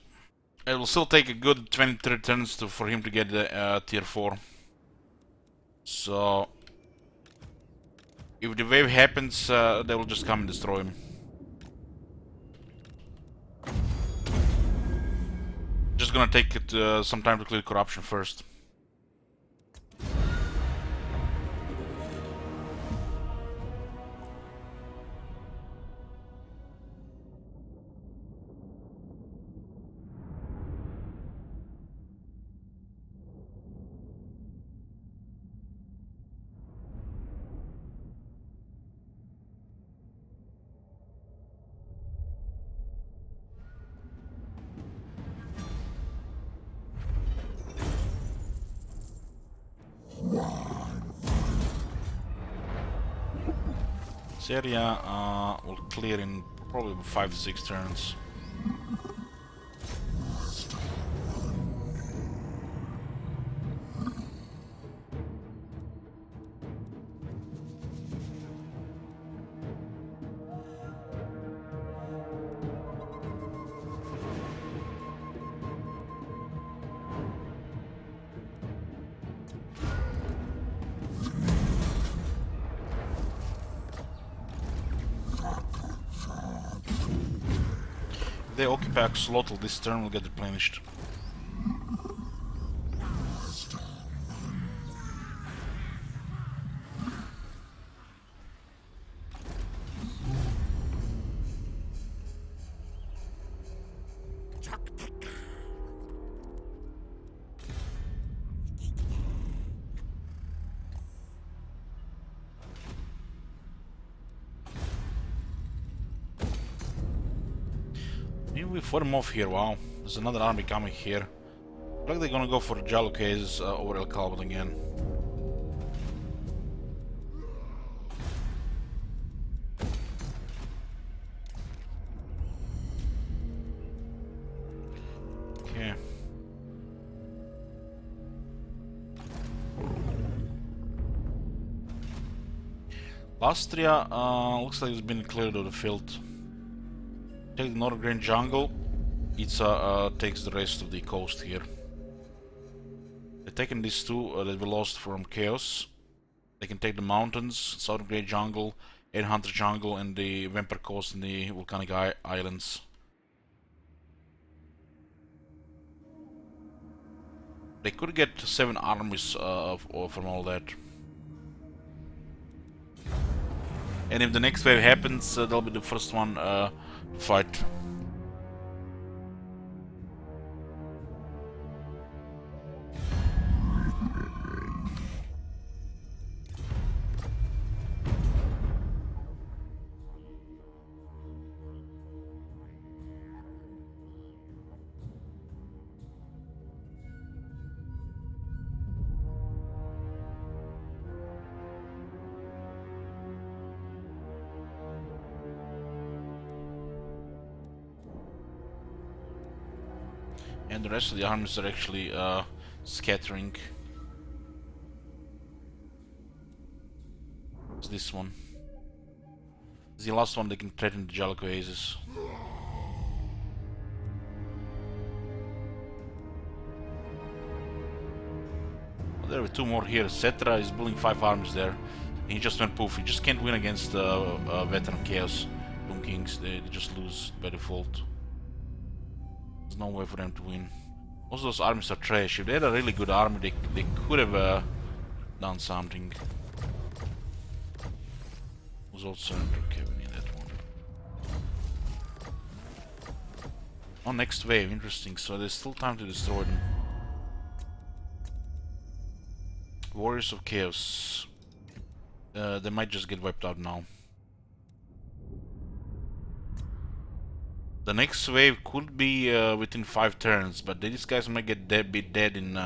It will still take a good 20-30 turns for him to get the tier 4. So if the wave happens, they will just come and destroy him. Just gonna take it some time to clear corruption first. This area will clear in probably 5 to 6 turns. If they occupy Hexoatl, this turn will get replenished. Maybe we fought them off here. Wow, there's another army coming here. Looks like they're gonna go for Jalo cases over El Calvin again. Okay. Lastria looks like it's been cleared of the field. Take the North Green Jungle. It takes the rest of the coast here. They've taken these two that we lost from Chaos. They can take the mountains, Southern Grey Jungle, Hunter Jungle, and the Vampire Coast and the Volcanic Islands. They could get 7 armies from all that. And if the next wave happens, they'll be the first one to fight. And the rest of the armies are actually scattering. It's this one. It's the last one that can threaten the Jalico Aces. Well, there are 2 more here. Cetra is building 5 armies there. And he just went poof. He just can't win against Veteran Chaos Doom Kings. They just lose by default. There's no way for them to win. Most of those armies are trash. If they had a really good army, they could have done something. Was also okay, we need that one. Oh, next wave, interesting. So there's still time to destroy them. Warriors of Chaos. They might just get wiped out now. The next wave could be within 5 turns, but these guys might get be dead in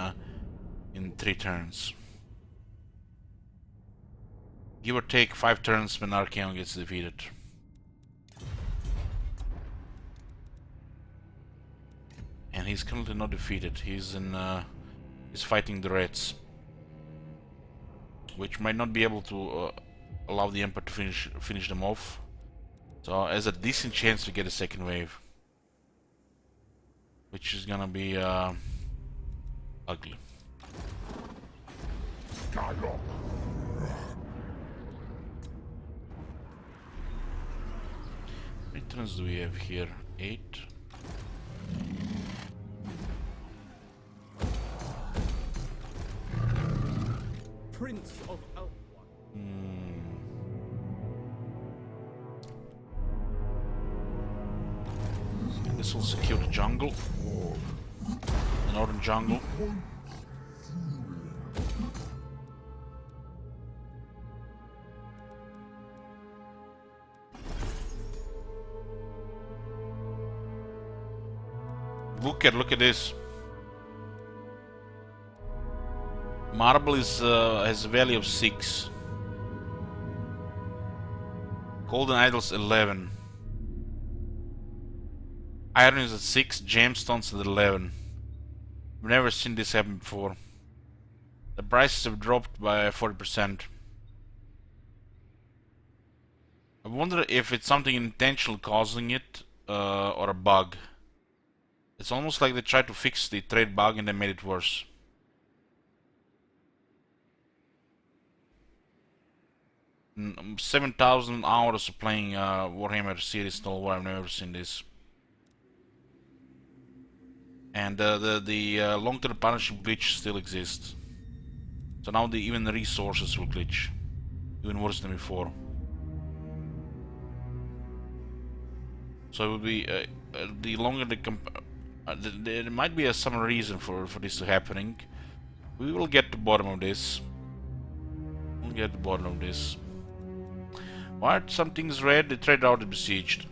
3 turns. Give or take 5 turns when Archaon gets defeated. And he's currently not defeated. He's fighting the Reds, which might not be able to allow the Emperor to finish them off. So, there's a decent chance to get a second wave, which is gonna be ugly. How many turns do we have here? 8. Prince of Elf. This will secure the jungle, the northern jungle. Booker, look at this. Marble has a value of 6. Golden Idols 11. Iron is at 6, gemstones at 11. We've never seen this happen before. The prices have dropped by 40%. I wonder if it's something intentional causing it, or a bug. It's almost like they tried to fix the trade bug and they made it worse. Mm, 7,000 hours of playing Warhammer Series Total War, I've never seen this. And the long-term partnership glitch still exists. So now even the resources will glitch, even worse than before. So it will be the longer there might be some reason for this to happening. We will get to the bottom of this. We'll get to the bottom of this. What? Something's red. The trade route is besieged.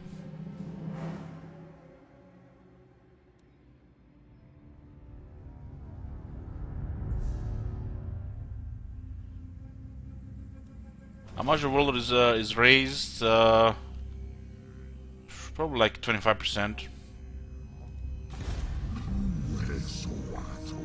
How much the world is raised? Probably like 25%. Hexoatl.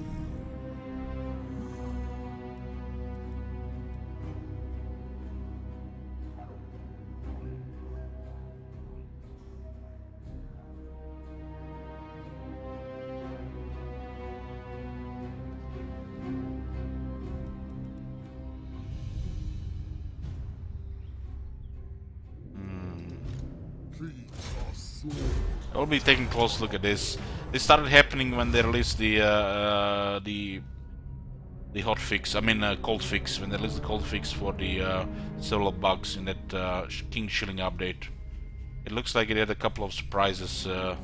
I'll be taking a close look at this. This started happening when they released the hot fix. I mean cold fix. When they released the cold fix for the several bugs in that King Shilling update. It looks like it had a couple of surprises that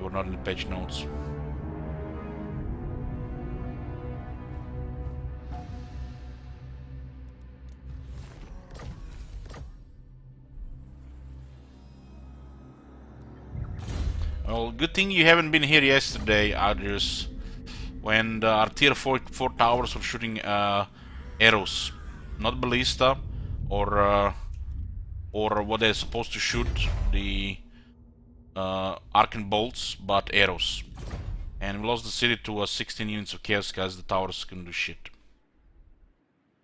were not in the patch notes. Well, good thing you haven't been here yesterday, Adrius, when our tier 4 towers were shooting arrows, not ballista or what they're supposed to shoot, the arc and bolts, but arrows. And we lost the city to 16 units of chaos because the towers couldn't do shit.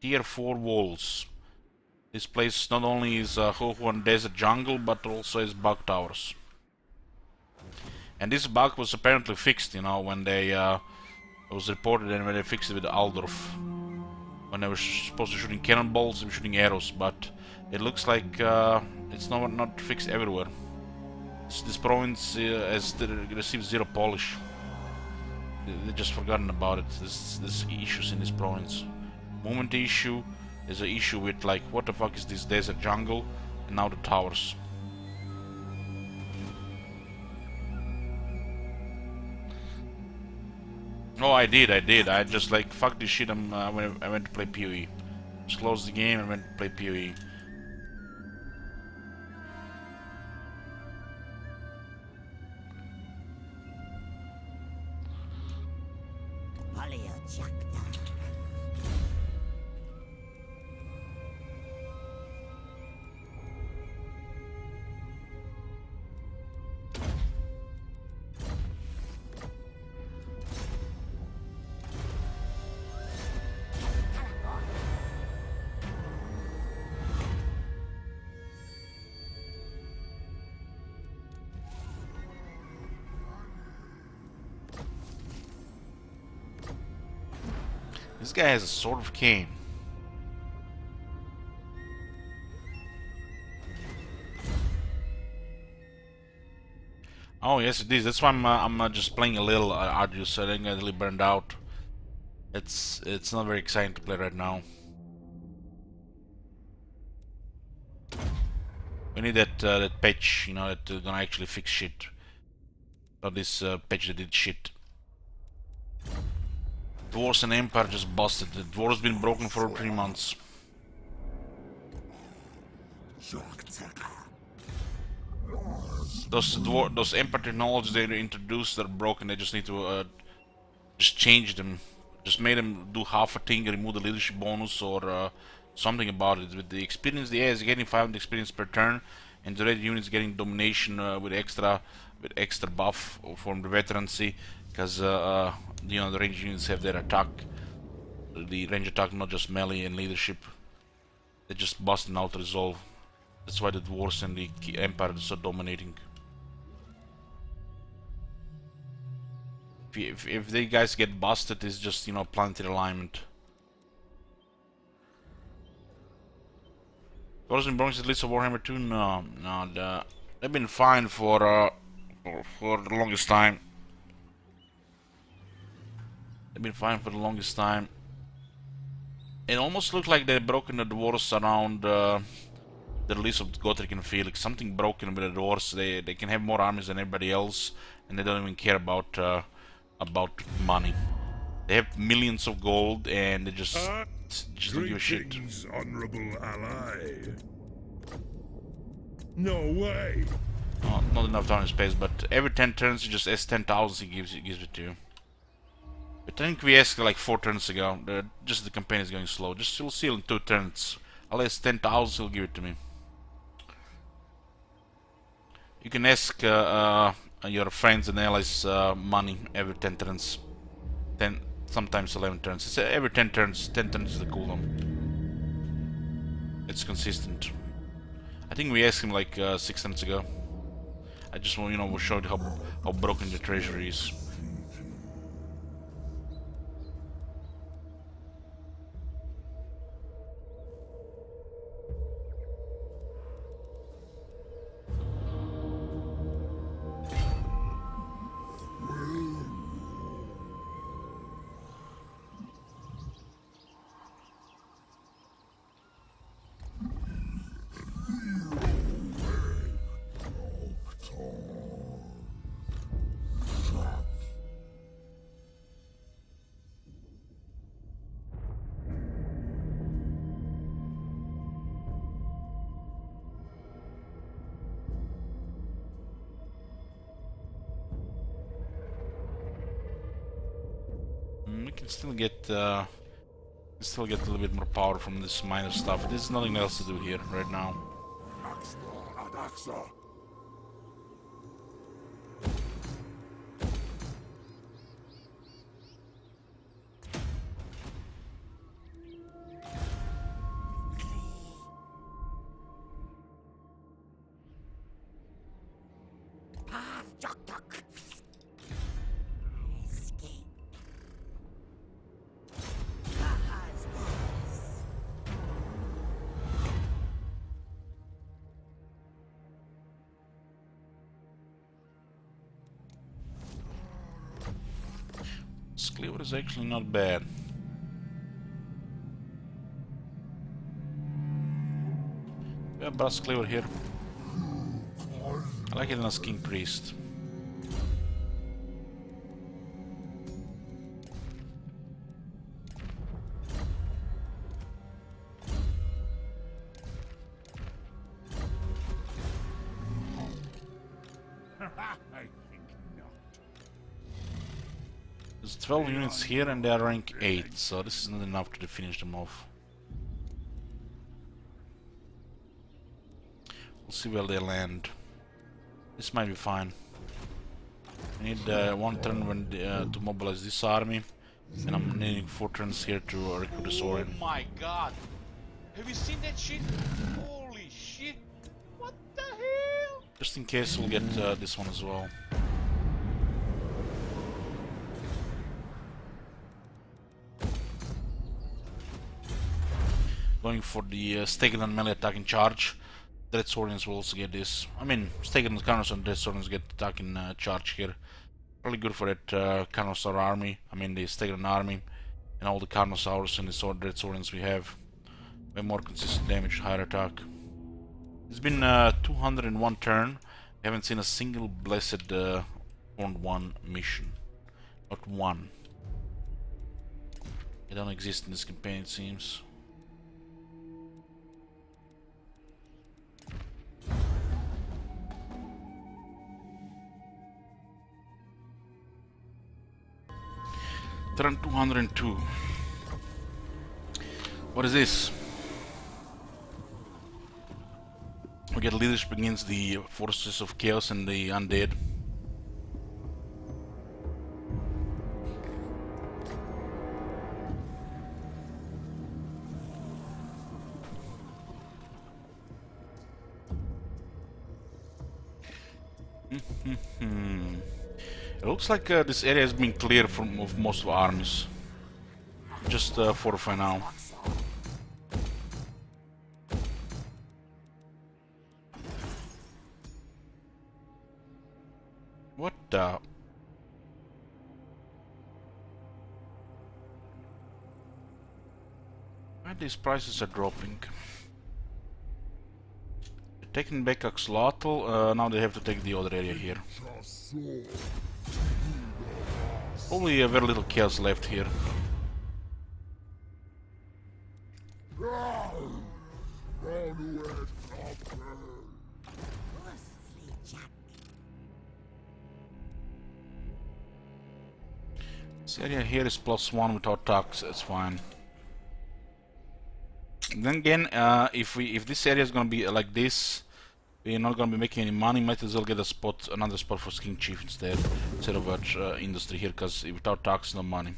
Tier 4 walls. This place not only is Ho-Huan desert jungle, but also is bug towers. And this bug was apparently fixed, you know, when they it was reported and when they fixed it with Aldorf. When they were supposed to shooting cannonballs, they were shooting arrows, but it looks like it's not fixed everywhere. This province has received zero polish. They just forgotten about it. There's issues in this province. Movement issue. There's an issue with like what the fuck is this desert jungle, and now the towers. Oh, I did. I just like fuck this shit. I went to play PoE. Just closed the game and went to play PoE. This guy has a sword of Cain. Oh yes, it is. That's why I'm just playing a little arduous, so I didn't get really burned out. It's not very exciting to play right now. We need that patch, you know, that's gonna actually fix shit. Not this patch that did shit. Dwarves and Empire just busted. The Dwarves been broken for 3 months. Those Empire technologies they introduced are broken. They just need to just change them. Just made them do half a thing, remove the leadership bonus or something about it. With the experience, the AI is getting 500 experience per turn, and the red units getting domination with extra buff from the veterancy, because you know the range units have their attack. The range attack, not just melee and leadership. They're just busting out resolve. That's why the dwarves and the Empire are so dominating. If they guys get busted, it's just, you know, planetary alignment. Dwarves and Bronx at least of Warhammer 2? No, they've been fine for the longest time. They've been fine for the longest time. It almost looked like they've broken the dwarves around the release of Gotrek and Felix. Something broken with the dwarves. They can have more armies than everybody else, and they don't even care about money. They have millions of gold, and they just don't give a shit. Greetings, honorable ally. No way. Not enough time and space, but every 10 turns you just S10,000 he gives it to you. But I think we asked like 4 turns ago. Just the campaign is going slow. Just you'll see in 2 turns. I'll ask 10,000, he'll give it to me. You can ask your friends and allies money every 10 turns. 10, sometimes 11 turns. It's every 10 turns. 10 turns is the cooldown. It's consistent. I think we asked him like 6 turns ago. I just want, we showed how broken the treasury is. We can still get a little bit more power from this minor stuff. There's nothing else to do here right now. This cleaver is actually not bad. We have brass cleaver here. I like it as King Priest. There's 12 units here and they are rank 8, so this is not enough to finish them off. We'll see where they land. This might be fine. I need 1 turn when to mobilize this army, and I'm needing 4 turns here to recruit the Saurian. Oh my god! Have you seen that shit? Holy shit! What the hell? Just in case we'll get this one as well. Going for the Stegedan melee attack in charge. Dread Saurians will also get this. I mean, Stegedan Carnosaur and Dread Saurians get attack in charge here. Really good for that Carnosaur army. I mean, the Stegedan army. And all the Carnosaurs and the Dread Saurians we have. Way more consistent damage, higher attack. It's been 201 turn. I haven't seen a single blessed Horned One mission. Not one. They don't exist in this campaign, it seems. Turn 202. What is this? We get leadership against the forces of chaos and the undead. It looks like this area has been cleared of most of our armies. Just fortify now. What the? these prices are dropping. Taking back Hexoatl, now they have to take the other area here. Only very little chaos left here. This area here is +1 without tax, that's fine. Then again, if this area is gonna be like this, we're not gonna be making any money. Might as well get a spot, another spot for King Chief instead of industry here, because without tax, no money.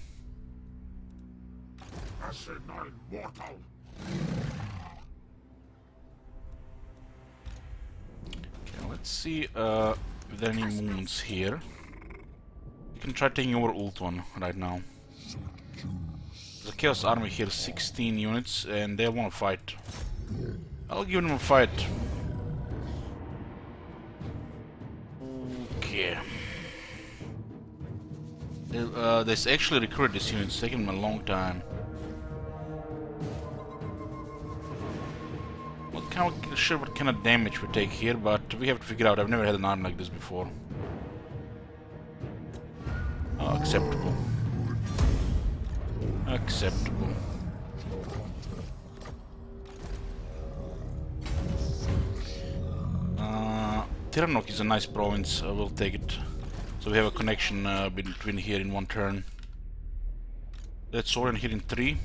Okay, let's see if there are any movements here. You can try taking over Ult one right now. The Chaos Army here, 16 units, and they want to fight. I'll give them a fight. Okay. They actually recruited these units, it's taken them a long time. Not sure what kind of damage we take here, but we have to figure out. I've never had an army like this before. Acceptable. Acceptable. Tiranoc is a nice province, we'll take it. So we have a connection between here in one turn. That's Soren here in 3.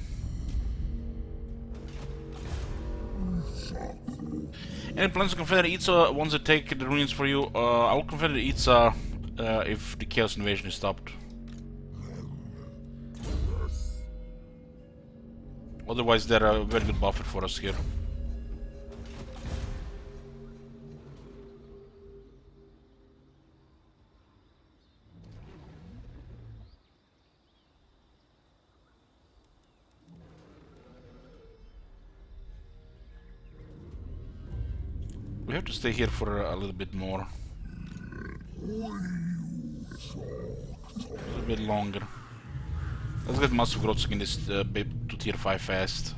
Any plans to Confederate Itza once they take the ruins for you? I will Confederate Itza if the Chaos Invasion is stopped. Otherwise, they're a very good buffer for us here. We have to stay here for a little bit more. A bit longer. Let's get massive growth in this bit to tier 5 fast.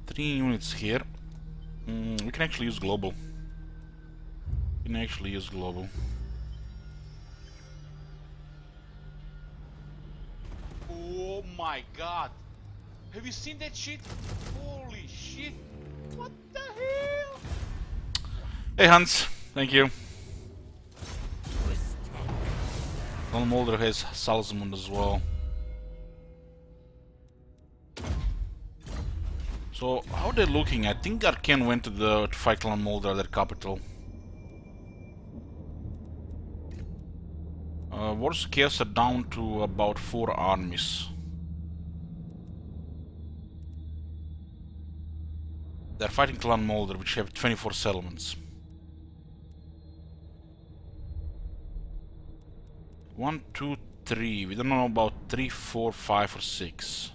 Three units here. We can actually use global. Oh my god! Have you seen that shit? Holy shit! What the hell? Hey Hans, thank you. Clan Molder has Salzmund as well. So how are they looking? I think Arcane went to fight Clan Molder, their capital. Wars Chaos are down to about 4 armies. They're fighting Clan Molder, which have 24 settlements. 1, 2, 3. We don't know about 3, 4, 5, or 6.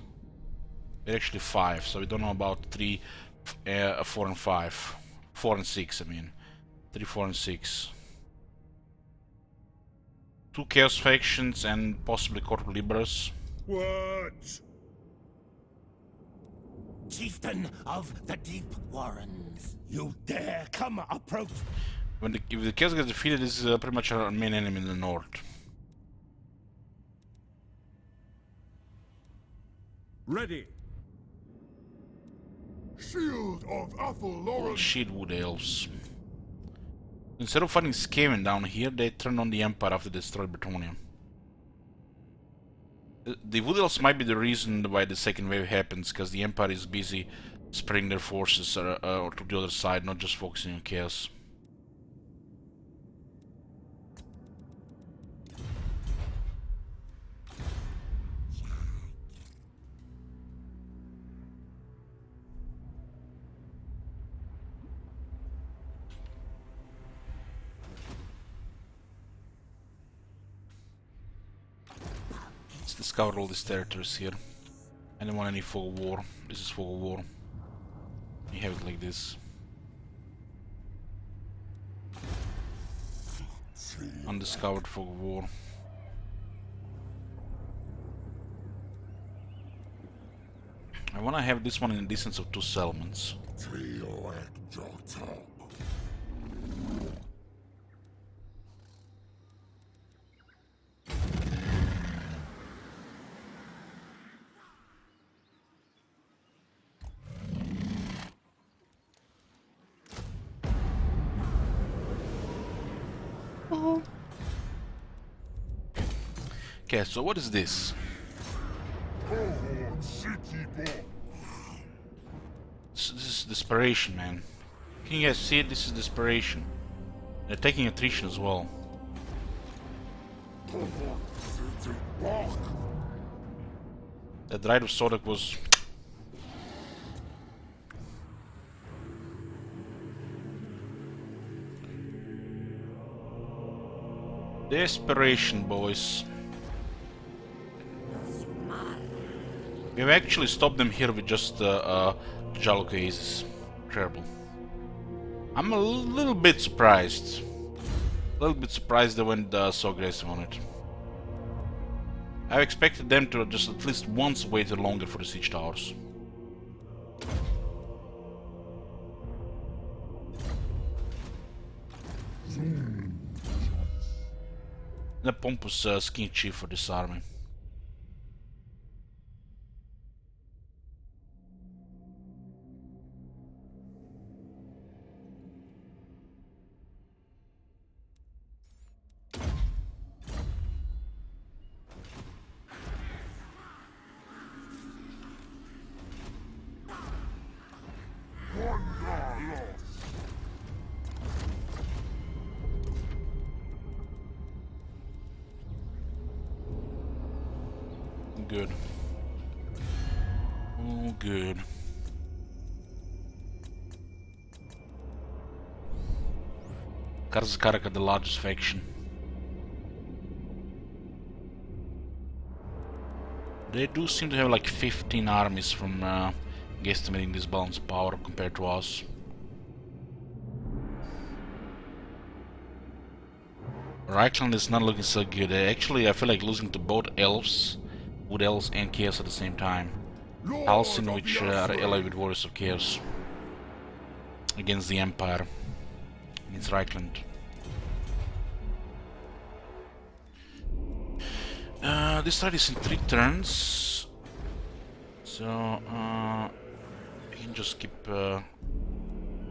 We're actually 5, so we don't know about 3, 4, and 5. 4 and 6, I mean. 3, 4, and 6. 2 Chaos factions and possibly Corp Liberas. What? Chieftain of the Deep Warrens, you dare come approach? If the Chaos gets defeated, this is pretty much our main enemy in the north. Ready. Shield of Athelloren. Sheetwood Elves. Instead of fighting Skaven down here, they turned on the Empire after they destroyed Bretonnia. The Wood Elves might be the reason why the second wave happens, because the Empire is busy spreading their forces to the other side, not just focusing on Chaos. Let's discover all these territories here. I don't want any fog of war. This is fog of war. You have it like this. Undiscovered fog of war. I wanna have this one in a distance of 2 settlements. Okay, so what is this? This is desperation, man. Can you guys see it? This is desperation. They're taking attrition as well. That ride of Sodak was... desperation, boys. We've actually stopped them here with just Jalo cases. Terrible. I'm a little bit surprised. A little bit surprised they went so aggressive on it. I expected them to just at least once wait longer for the siege towers. The pompous skin chief for this army. Good. Oh, good. Karzakaraka, the largest faction. They do seem to have like 15 armies from guesstimating this balance of power compared to us. Reichland is not looking so good. Actually, I feel like losing to both elves, Wood Elves and Chaos at the same time. Halcyon, which are allied with Warriors of Chaos against the Empire, against Reichland. This side is in 3 turns, so I can just keep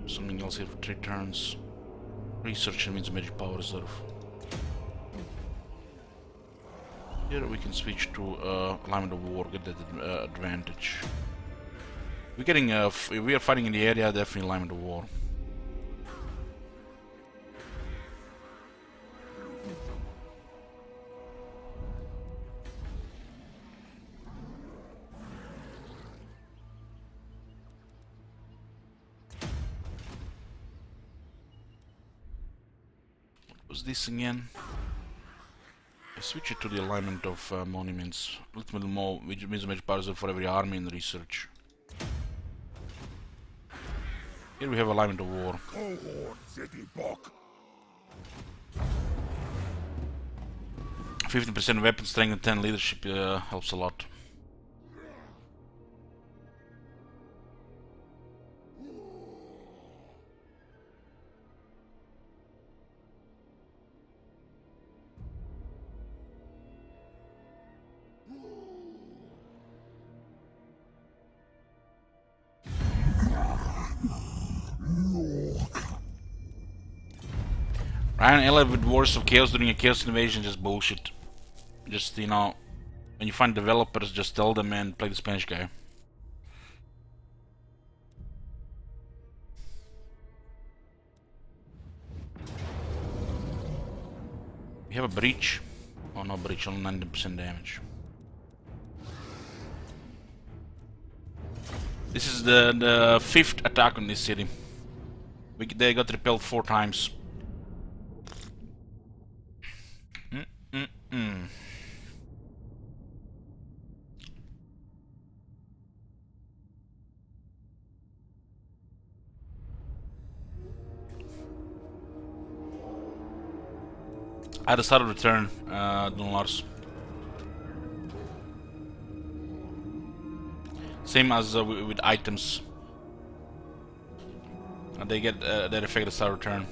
something else here for 3 turns. Research means magic power reserve. Here we can switch to Alignment of War, get that advantage. We're getting if we are fighting in the area, definitely Alignment of War. What was this again? I switch it to the alignment of monuments. A little bit more, which means magic powers for every army in research. Here we have alignment of war. 15% weapon strength and 10 leadership helps a lot. Ryan allied with Wars of Chaos during a Chaos invasion, just bullshit. Just, you know, when you find developers, just tell them and play the Spanish guy. We have a breach. Oh, no breach, only 90% damage. This is the 5th attack on this city. They got repelled 4 times. At the start of the turn, Don Lars. Same as with items. They get that effect at the start of the turn.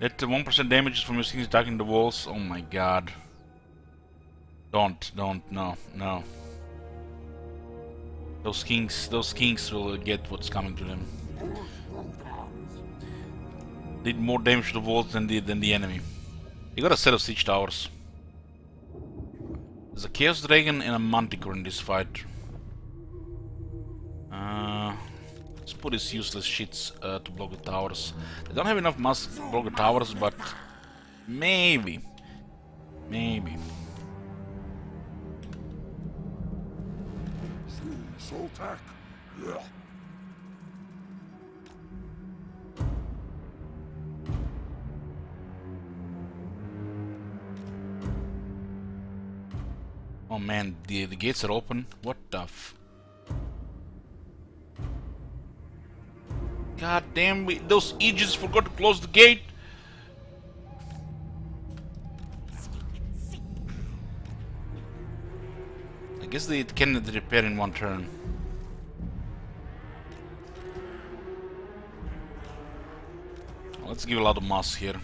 That 1% damage from your skins attacking the walls. Oh my god. Don't, no. Those kings will get what's coming to them. Did more damage to the walls than the enemy. You got a set of siege towers. There's a Chaos Dragon and a Manticore in this fight. Let's put these useless shits to block the towers. They don't have enough mass to block the towers, but maybe. Soltak. Yeah. Oh man, the gates are open. What the f... God damn, those Aegis forgot to close the gate! I guess they can repair in one turn. Let's give a lot of mass here.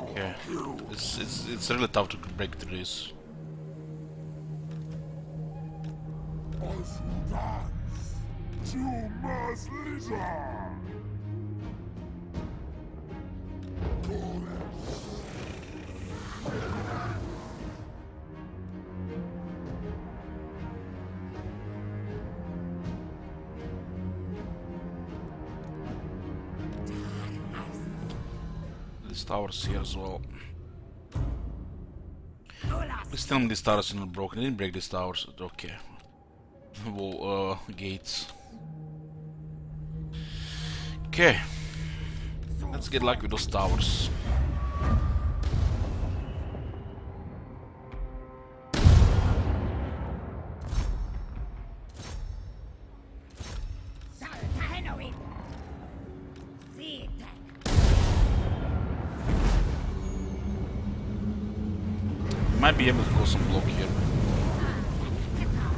Okay, it's really tough to break through this. These towers here as well. Please tell me these towers are not broken. I didn't break these towers. Okay. Wall gates. Okay. Let's get lucky with those towers. Might be able to go some block here.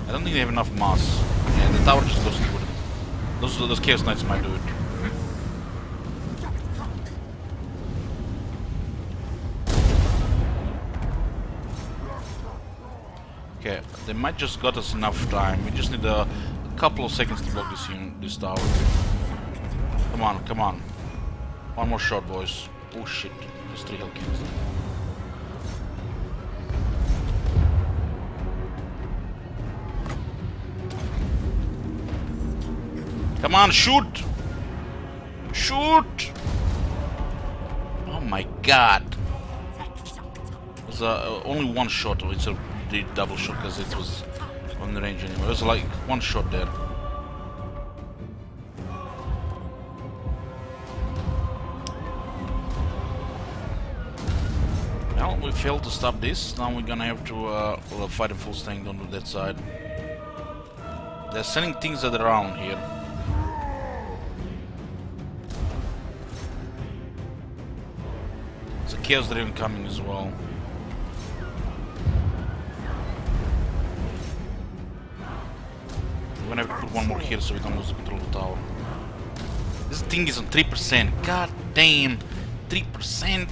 I don't think they have enough mass. Yeah, the tower just doesn't do it. Those Chaos Knights might do it. Okay, they might just got us enough time. We just need a couple of seconds to block this tower. Come on. One more shot, boys. Oh shit, there's 3 health kills. Come on, shoot! Shoot! Oh my god. It was only one shot instead of the double shot because it was on the range anyway. It was like one shot there. Well, we failed to stop this. Now we're gonna have to fight in full strength on that side. They're sending things that are around here. Chaos Dragon coming as well. We're gonna have to put one more here so we don't lose the control of the tower. This thing is on 3%. God damn, 3%.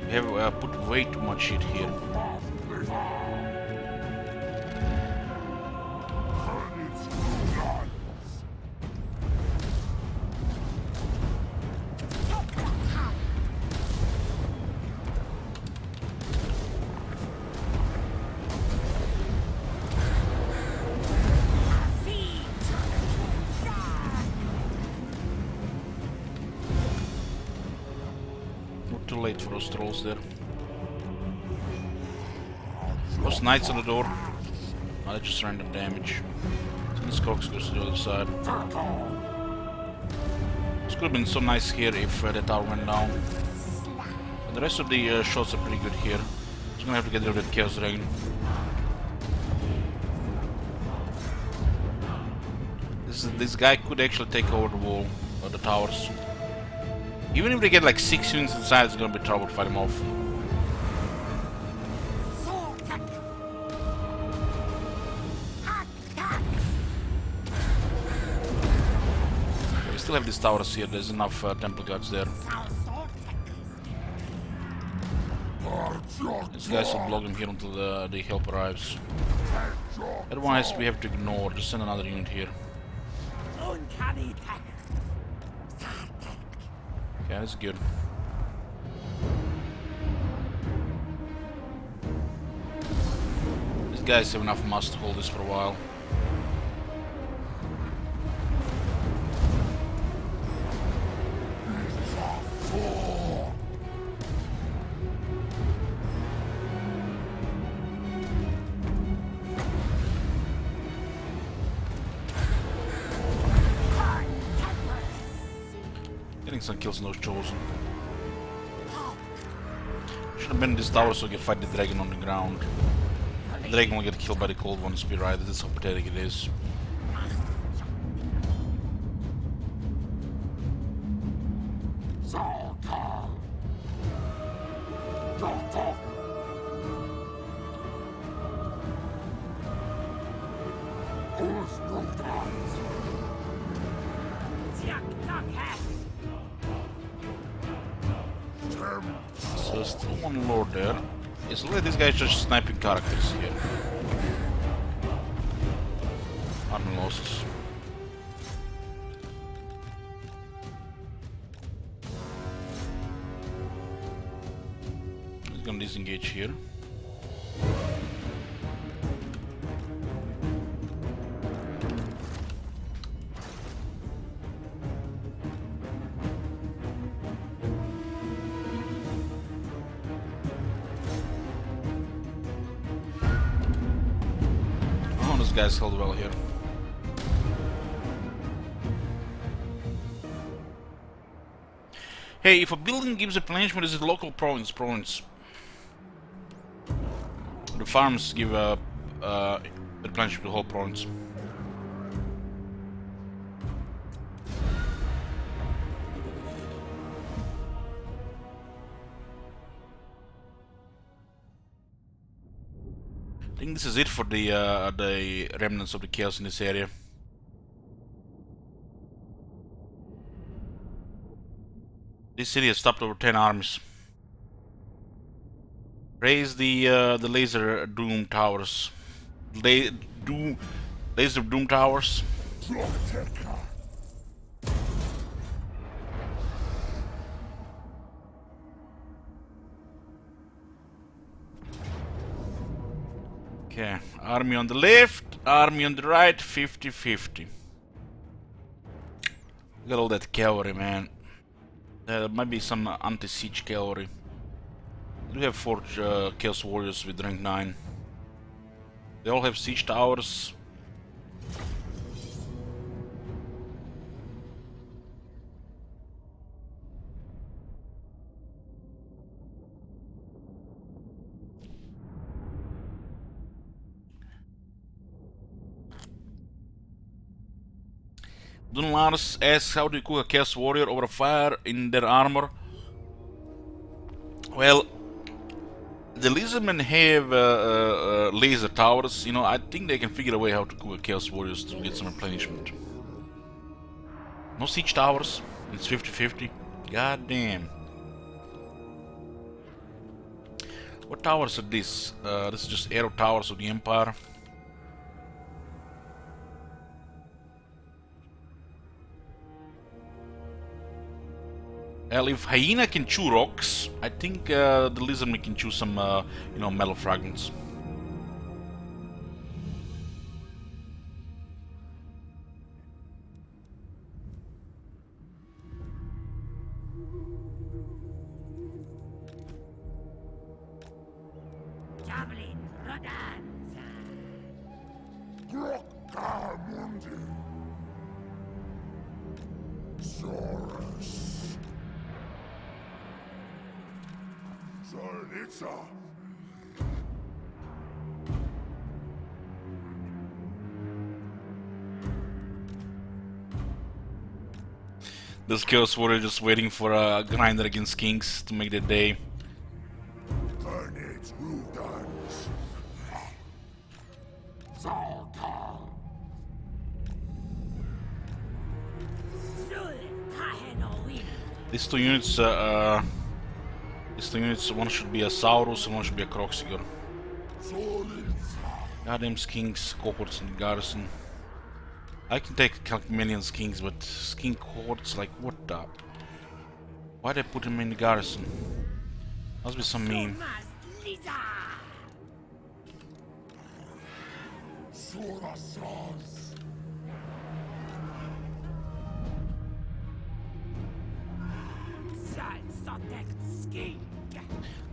We have put way too much shit here. Too late for those trolls there. Those knights on the door. Oh, that's just random damage. So this Cox goes to the other side. This could have been so nice here if the tower went down. But the rest of the shots are pretty good here. Just gonna have to get rid of that Chaos Dragon. This guy could actually take over the wall or the towers. Even if they get like 6 units inside, it's gonna be trouble to fight him off. We still have these towers here. There's enough temple guards there. These guys will block him here until the help arrives. Otherwise, we have to ignore. Just send another unit here. Yeah, that's good. These guys have enough mass to hold this for a while. Getting some kills on those chosen. Should have been in this tower so we can fight the dragon on the ground. The dragon will get killed by the cold one spear, right? That's how pathetic it is. So there's still one lord there. It's like this guy's just sniping characters here. Army losses. He's gonna disengage here. This guy's held well here. Hey, if a building gives replenishment, is it local province? The farms give replenishment to the whole province. I think this is it for the remnants of the chaos in this area. This city has stopped over 10 armies. Raise the laser doom towers. Laser doom towers. Okay, army on the left, army on the right, 50-50. Look at all that cavalry, man. There might be some anti-siege cavalry. We do have 4 Chaos Warriors with rank 9. They all have siege towers. Dunlars asks, how do you cook a Chaos Warrior over a fire in their armor? Well, the Lizardmen have laser towers. You know, I think they can figure a way how to cook a Chaos Warriors to get some replenishment. No siege towers. It's 50-50. God damn. What towers are this? This is just arrow towers of the Empire. Well, if Hyena can chew rocks, I think the Lizardman can chew some, you know, metal fragments. Zornitsa. This Chaos Warrior just waiting for a grinder against Kings to make their day. Carnage Rudans. Zaltal. These two units, one should be a Saurus and one should be a Kroxigor. Goddamn Kings, cohorts in the garrison. I can take minions Kings, but King cohorts, like what the? Why they put him in the garrison? Must be some meme.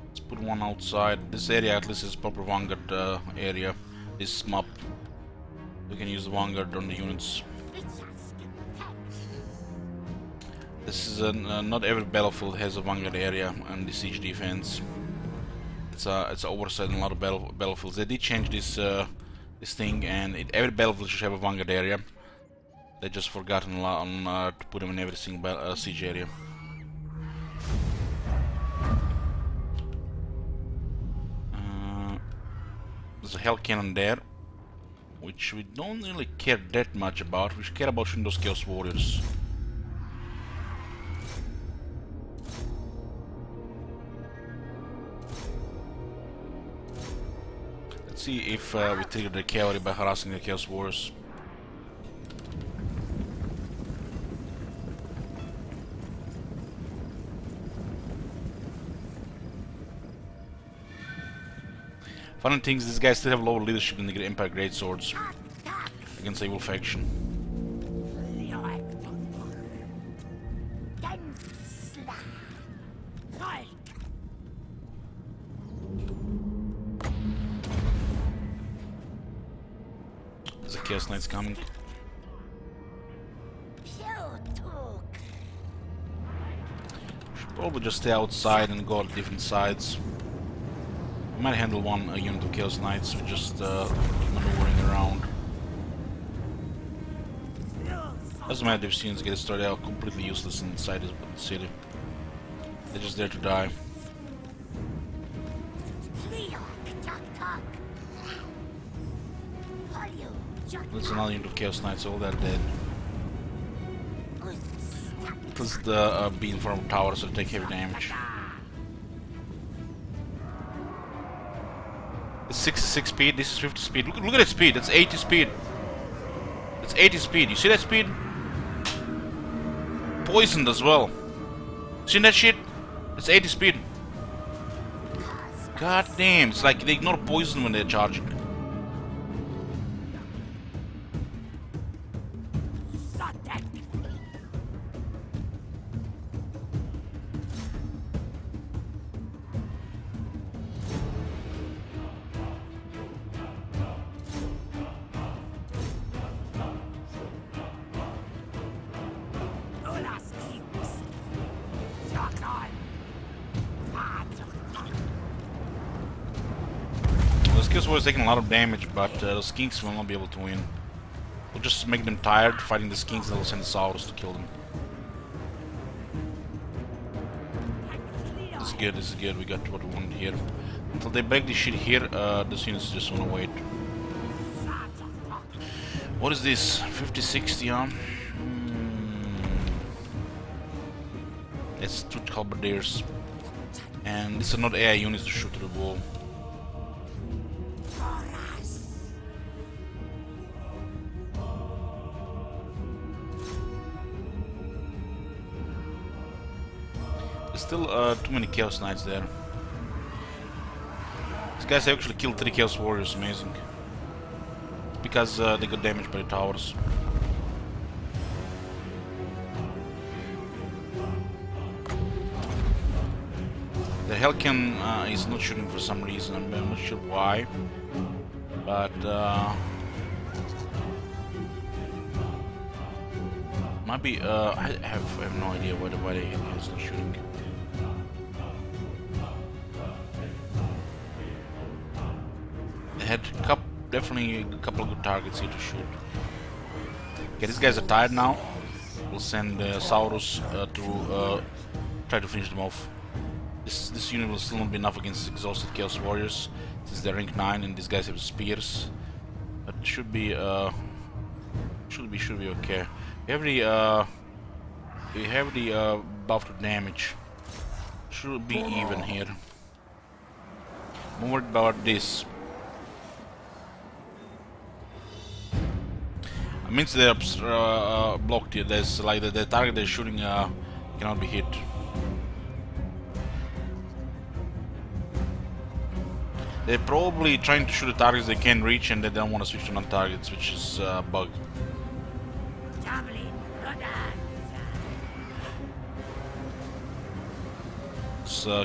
Let's put one outside. This area at least is proper vanguard area. This map. We can use the vanguard on the units. This is not every battlefield has a vanguard area and the siege defense. It's an oversight in a lot of battlefields. They did change this this thing, and every battlefield should have a vanguard area. They just forgotten to put them in every single siege area. There's a hell cannon there, which we don't really care that much about. We care about shooting those Chaos Warriors. Let's see if we trigger the cavalry by harassing the Chaos Warriors. Funny thing is, these guys still have lower leadership than the Empire Greatswords against the evil faction. There's a Chaos Knights coming. Should probably just stay outside and go to different sides. We might handle one unit of Chaos Knights with just maneuvering around. Doesn't matter if students get started out completely useless inside the city. They're just there to die. That's another unit of Chaos Knights, all that dead. Plus the beam from towers that take heavy damage. It's 66 speed, this is 50 speed. Look at that speed, that's 80 speed. That's 80 speed, you see that speed? Poisoned as well. See that shit? It's 80 speed. God damn, it's like they ignore poison when they're charging. Chaos Warriors taking a lot of damage, but the Skinks will not be able to win. We'll just make them tired fighting the Skinks, and we'll send the Saurus to kill them. This is good, we got what we wanted here. Until they break this shit here, the units just wanna wait. What is this? 50-60, huh? It's 2 halberdiers. And these are not AI units to shoot to the wall. There's still too many Chaos Knights there. These guys actually killed 3 Chaos Warriors, amazing. Because they got damaged by the towers. The Hellcan is not shooting for some reason, I'm not sure why. But maybe I have no idea why he's not shooting. had definitely a couple of good targets here to shoot. Okay, these guys are tired now. We'll send Saurus to try to finish them off. This unit will still not be enough against exhausted Chaos Warriors, since they're rank 9 and these guys have spears. But should be okay. We have the buff to damage. Should be even here. I'm worried about this. I mean, they're blocked here. There's like the target they're shooting cannot be hit. They're probably trying to shoot the targets they can reach, and they don't want to switch to non-targets, which is a bug.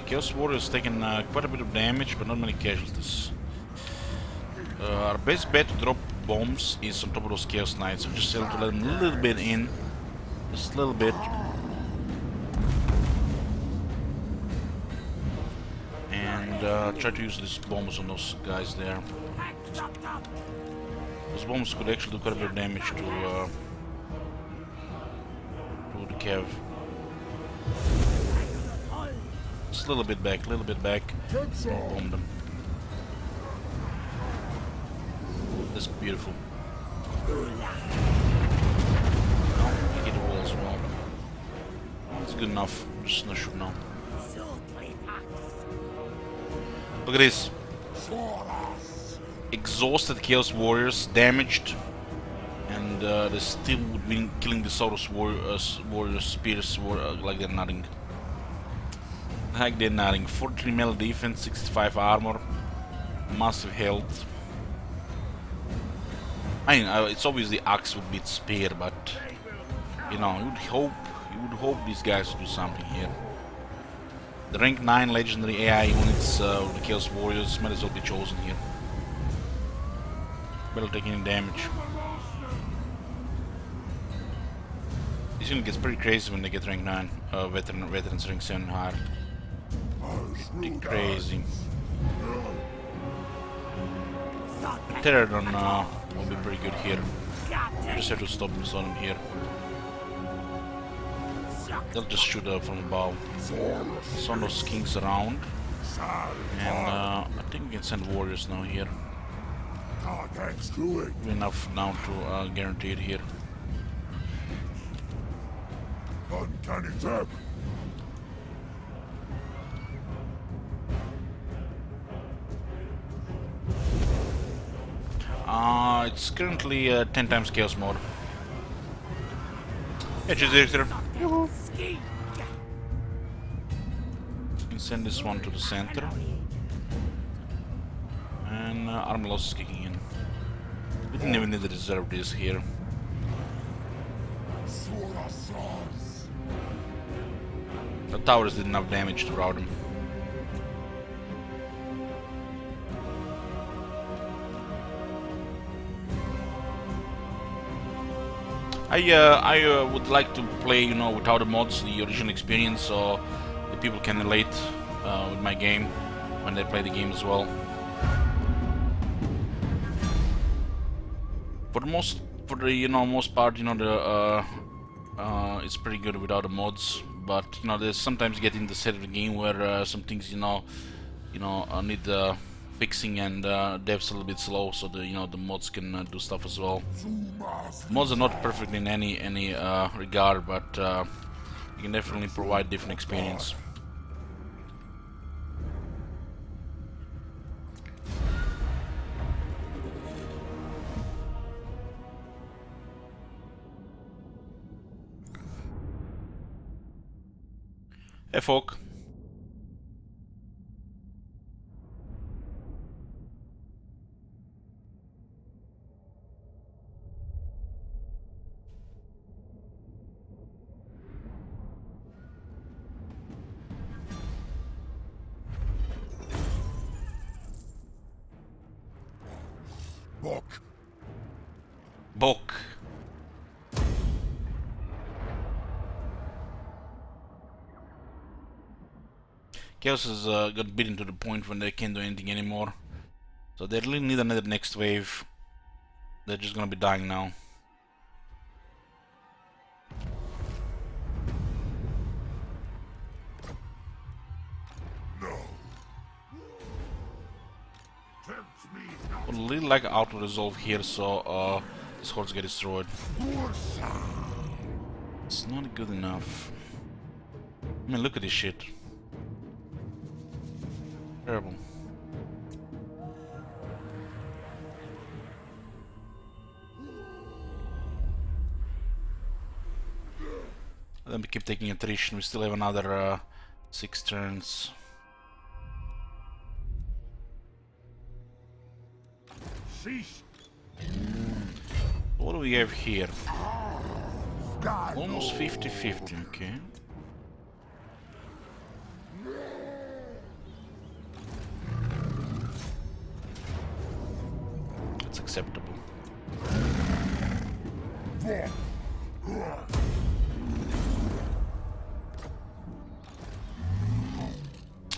Chaos Warriors taking quite a bit of damage, but not many casualties. Our best bet to drop bombs is on top of those Chaos Knights. So just have to let them a little bit in, just a little bit, and try to use these bombs on those guys there. Those bombs could actually do quite a bit of damage to the Cav. Just a little bit back, a little bit back. Bomb them. That's beautiful. No, you get a wall as well. It's good enough. Just not shoot now. Look at this. Exhausted Chaos Warriors, damaged, and they still would be killing the Saurus Warriors spears like they're nothing. Like they're nothing. 43 melee defense, 65 armor, massive health. I mean, it's obviously Axe would beat Spear, but you know, you would hope these guys would do something here. The rank 9 legendary AI units of the Chaos Warriors might as well be chosen here. Better take any damage. This unit gets pretty crazy when they get rank 9. Veterans rank 7 and higher. Pretty crazy. Pterodon will be pretty good here. Just have to stop and stun him here. They'll just shoot from above. Send those kings around. And I think we can send warriors now here. Enough now to guarantee it here. Uncanny tap. It's currently 10 times chaos mode. Edges Director. You can send this one to the center. And armor loss is kicking in. We didn't even need to reserve this here. The towers did enough damage to rout him. I would like to play, you know, without the mods, the original experience, so the people can relate with my game when they play the game as well. For the most part, you know, it's pretty good without the mods. But you know, there's sometimes get in the set of the game where some things, you know, need fixing, and dev's a little bit slow, so the mods can do stuff as well. Mods are not perfect in any regard, but you can definitely provide different experience. Hey, folk. Bok. Chaos has got beaten to the point when they can't do anything anymore. So they really need another next wave. They're just gonna be dying now. No. Tempt me not. Would really like auto resolve here, so this hordes get destroyed. It's not good enough. I mean, look at this shit. Terrible. And then we keep taking attrition. We still have another 6 turns. Cease. What do we have here? Sky Almost 50-50, okay. That's acceptable.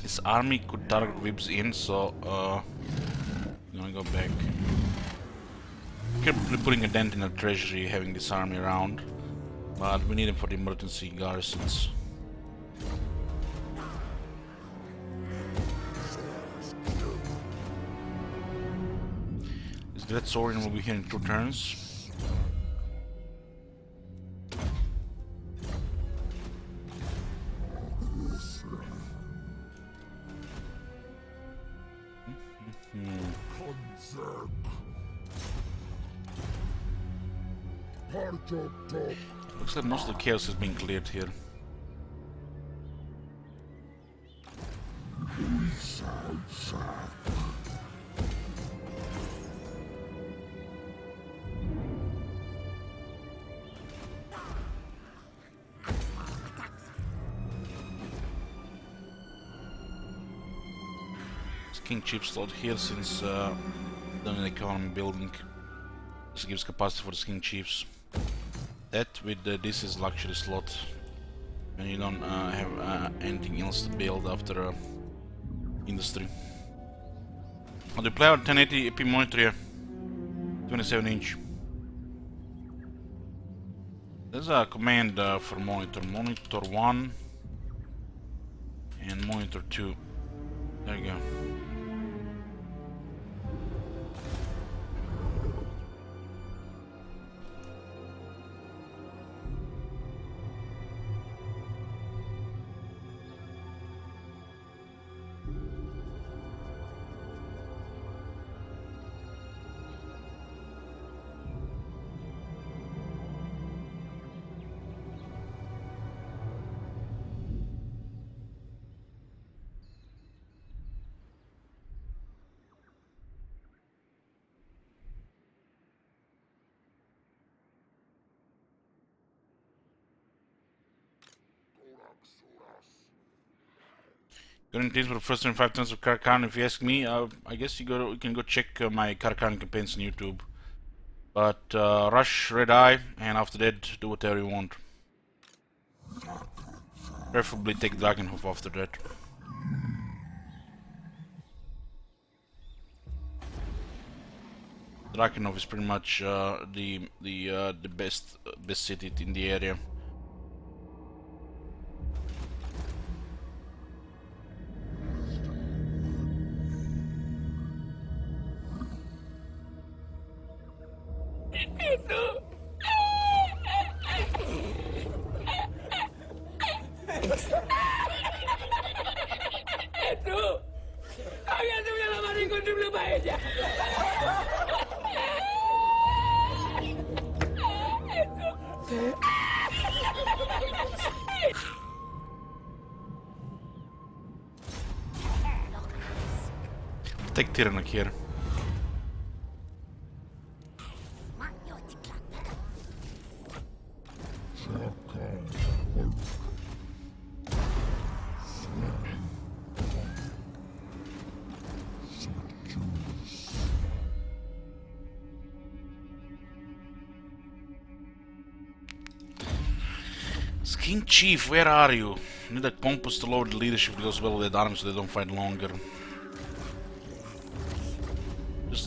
This army could target whips in, so I'm gonna go back. Kept putting a dent in the treasury having this army around, but we need them for the emergency garrisons. This Dread Saurian will be here in 2 turns. Looks like most of the chaos has been cleared here. King chip slot here since done an economy building. This gives capacity for the king chiefs. That with this is luxury slot when you don't have anything else to build after industry. On the player 1080 EP monitor here, 27 inch. There's a command for monitor, monitor 1 and monitor 2. There you go. Going to for the first 25 turns of Karkan. If you ask me, I guess you can go check my Karkan campaigns on YouTube. But rush Red Eye, and after that, do whatever you want. Preferably take Drakenhof after that. Drakenhof is pretty much the best city in the area. Take Tyrannoc here. King Chief, where are you? Need a compass to lower the leadership that goes well with that army so they don't fight longer.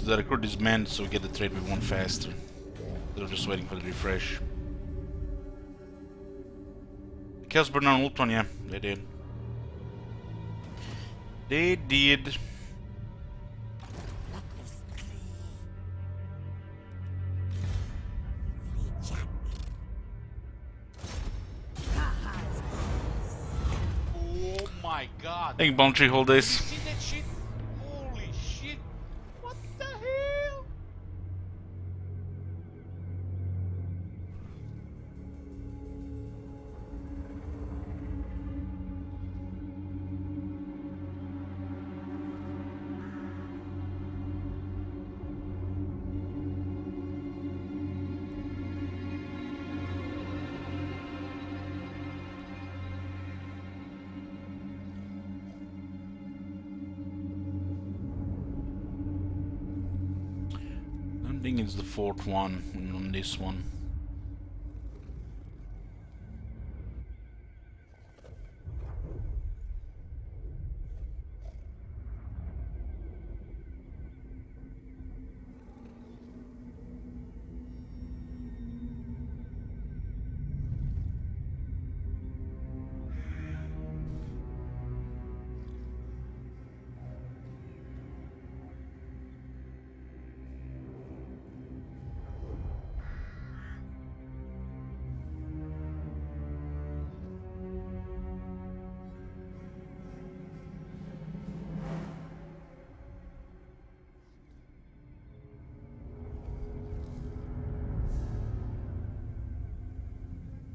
the recruit is meant so we get the trade we want faster. Instead of just waiting for the refresh. Chaos Burn on ult one, yeah, they did. They did. Oh my god. I think Boundary hold this. See that shit? Holy shit. What the hell? I think it's the fourth one on this one.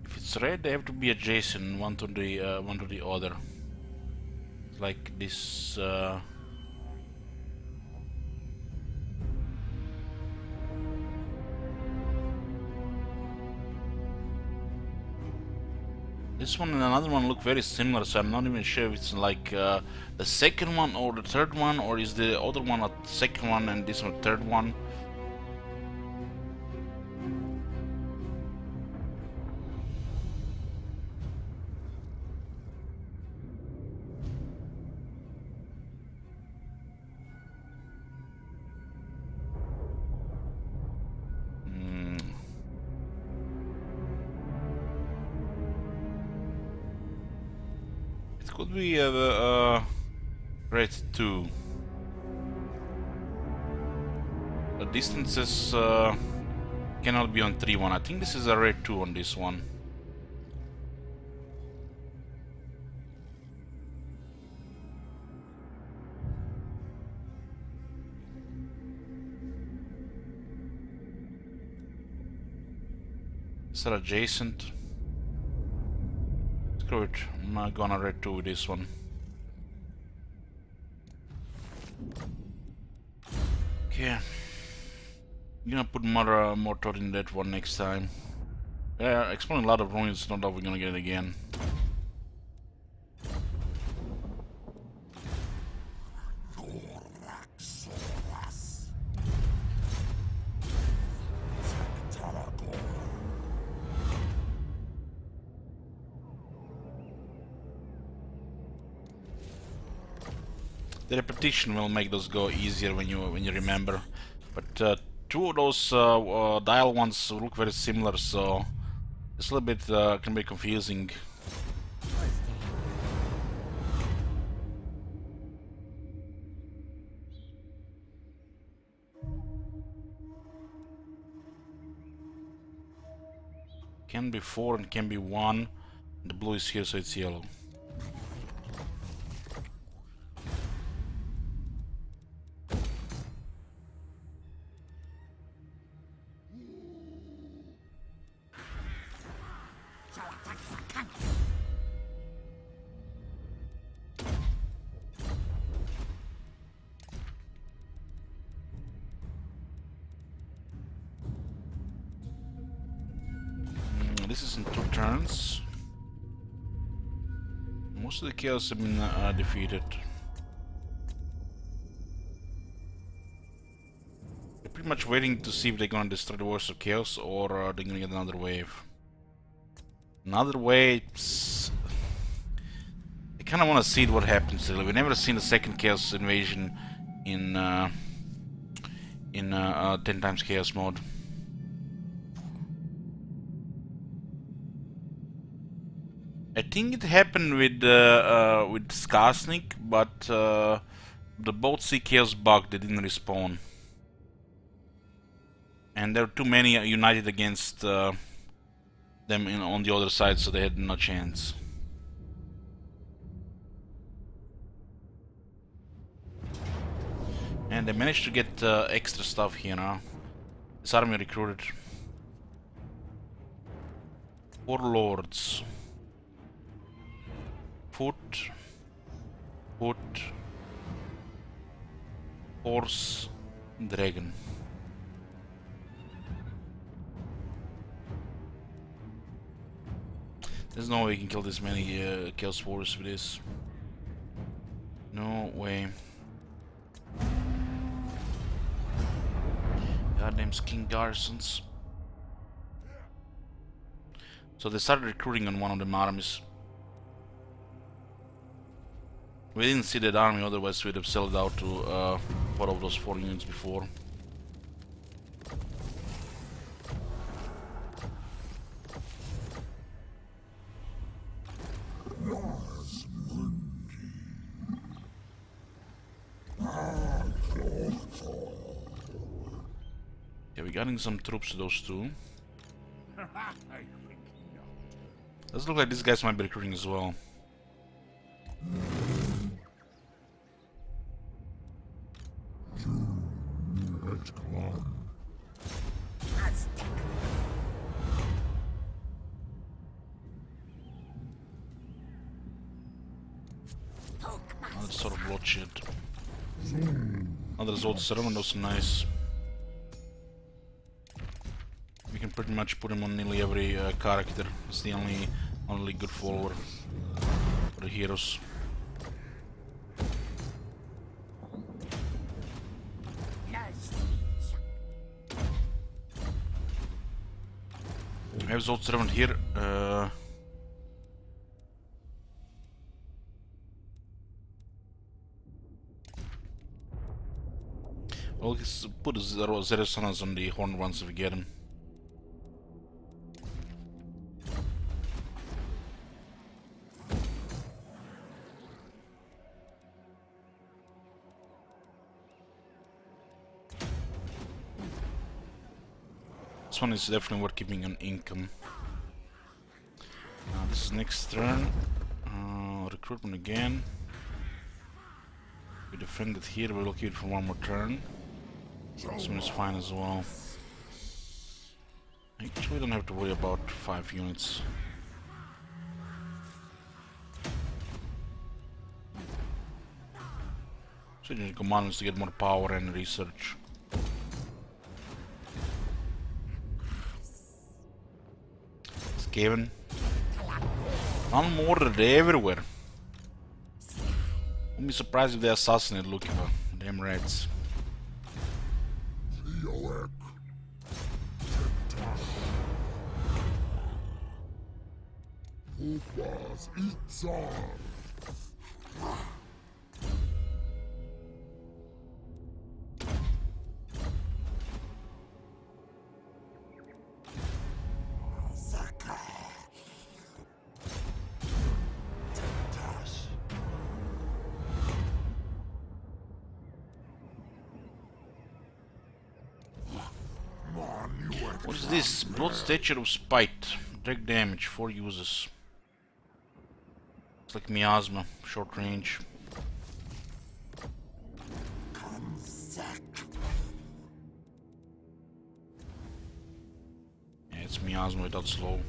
If it's red, they have to be adjacent one to the other. Like this. This one and another one look very similar, so I'm not even sure if it's like the second one or the third one, or is the other one a second one and this one a third one. Could be red 2. The distances cannot be on 3-1. I think this is a red 2 on this one. Is that adjacent? Screw it, I'm gonna red 2 with this one. Okay. I'm gonna put more thought in that one next time. Yeah, exploring a lot of ruins, not that we're gonna get it again. The repetition will make those go easier when you remember, but two of those dial ones look very similar, so it's a little bit can be confusing. Can be 4 and can be 1. The blue is here, so it's yellow. This is in 2 turns. Most of the chaos have been defeated. They're pretty much waiting to see if they're gonna destroy the Wars of Chaos or they're gonna get another wave. Another wave. I kind of want to see what happens. Really, we've never seen a second Chaos invasion in in 10 times chaos mode. I think it happened with Skarsnik, but the both sea chaos bug, they didn't respawn, and there were too many united against them on the other side, so they had no chance. And they managed to get extra stuff here now. This army recruited 4 lords. Foot, horse, dragon. There's no way we can kill this many chaos warriors with this. No way. Goddamn King Garrisons. So they started recruiting on one of the armies. We didn't see that army, otherwise we'd have sold out to one of those 4 units before. Yeah, we're getting some troops to those two. Does look like these guys might be recruiting as well. Another sort of bloodshed. Another Zod Serum, those are nice. We can pretty much put him on nearly every character. It's the only good follower for the heroes. I have Zod Servant here. Well, let's put Zero Sunners on the horn ones if we get him. This one is definitely worth keeping an income. This is next turn. Recruitment again. We defended here, we'll keep it for one more turn. This one is fine as well. Actually, we don't have to worry about 5 units. So you need commanders to get more power and research. Skaven. One more, they're everywhere. Wouldn't be surprised if they assassinate Lucifer. Damn rats. What is this? Blood Stature of Spite. Direct damage, 4 uses. It's like Miasma, short range. Yeah, it's Miasma without slow.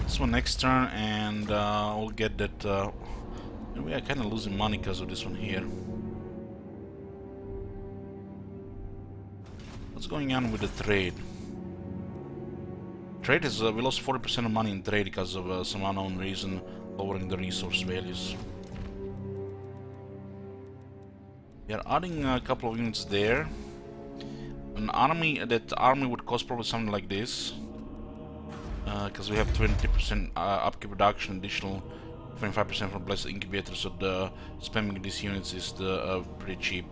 This one next turn, and we'll get that. We are kind of losing money because of this one here. What's going on with the trade? Trade is we lost 40% of money in trade because of some unknown reason, lowering the resource values. We are adding a couple of units there. An army, that army would cost probably something like this. Because we have 20% upkeep reduction, additional 25% from blessed incubator, so the spamming these units is pretty cheap.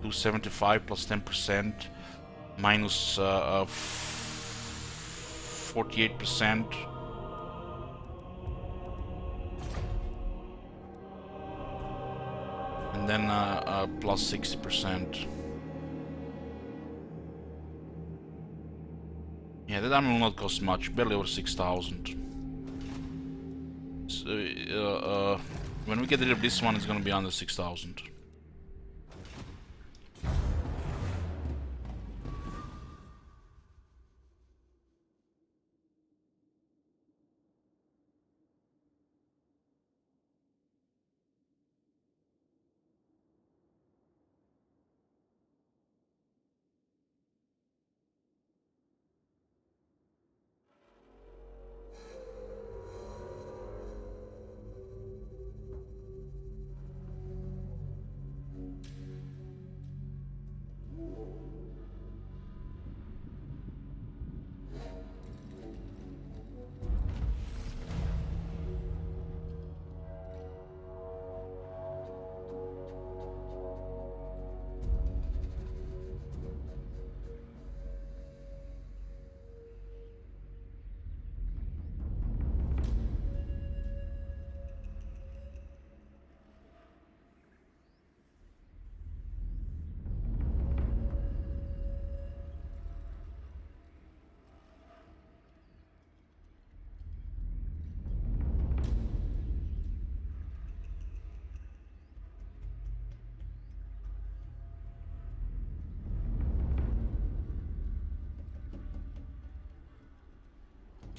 275 plus 10% minus 48%. And then plus 60%. Yeah, that army will not cost much, barely over 6,000. So, when we get rid of this one, it's gonna be under 6,000.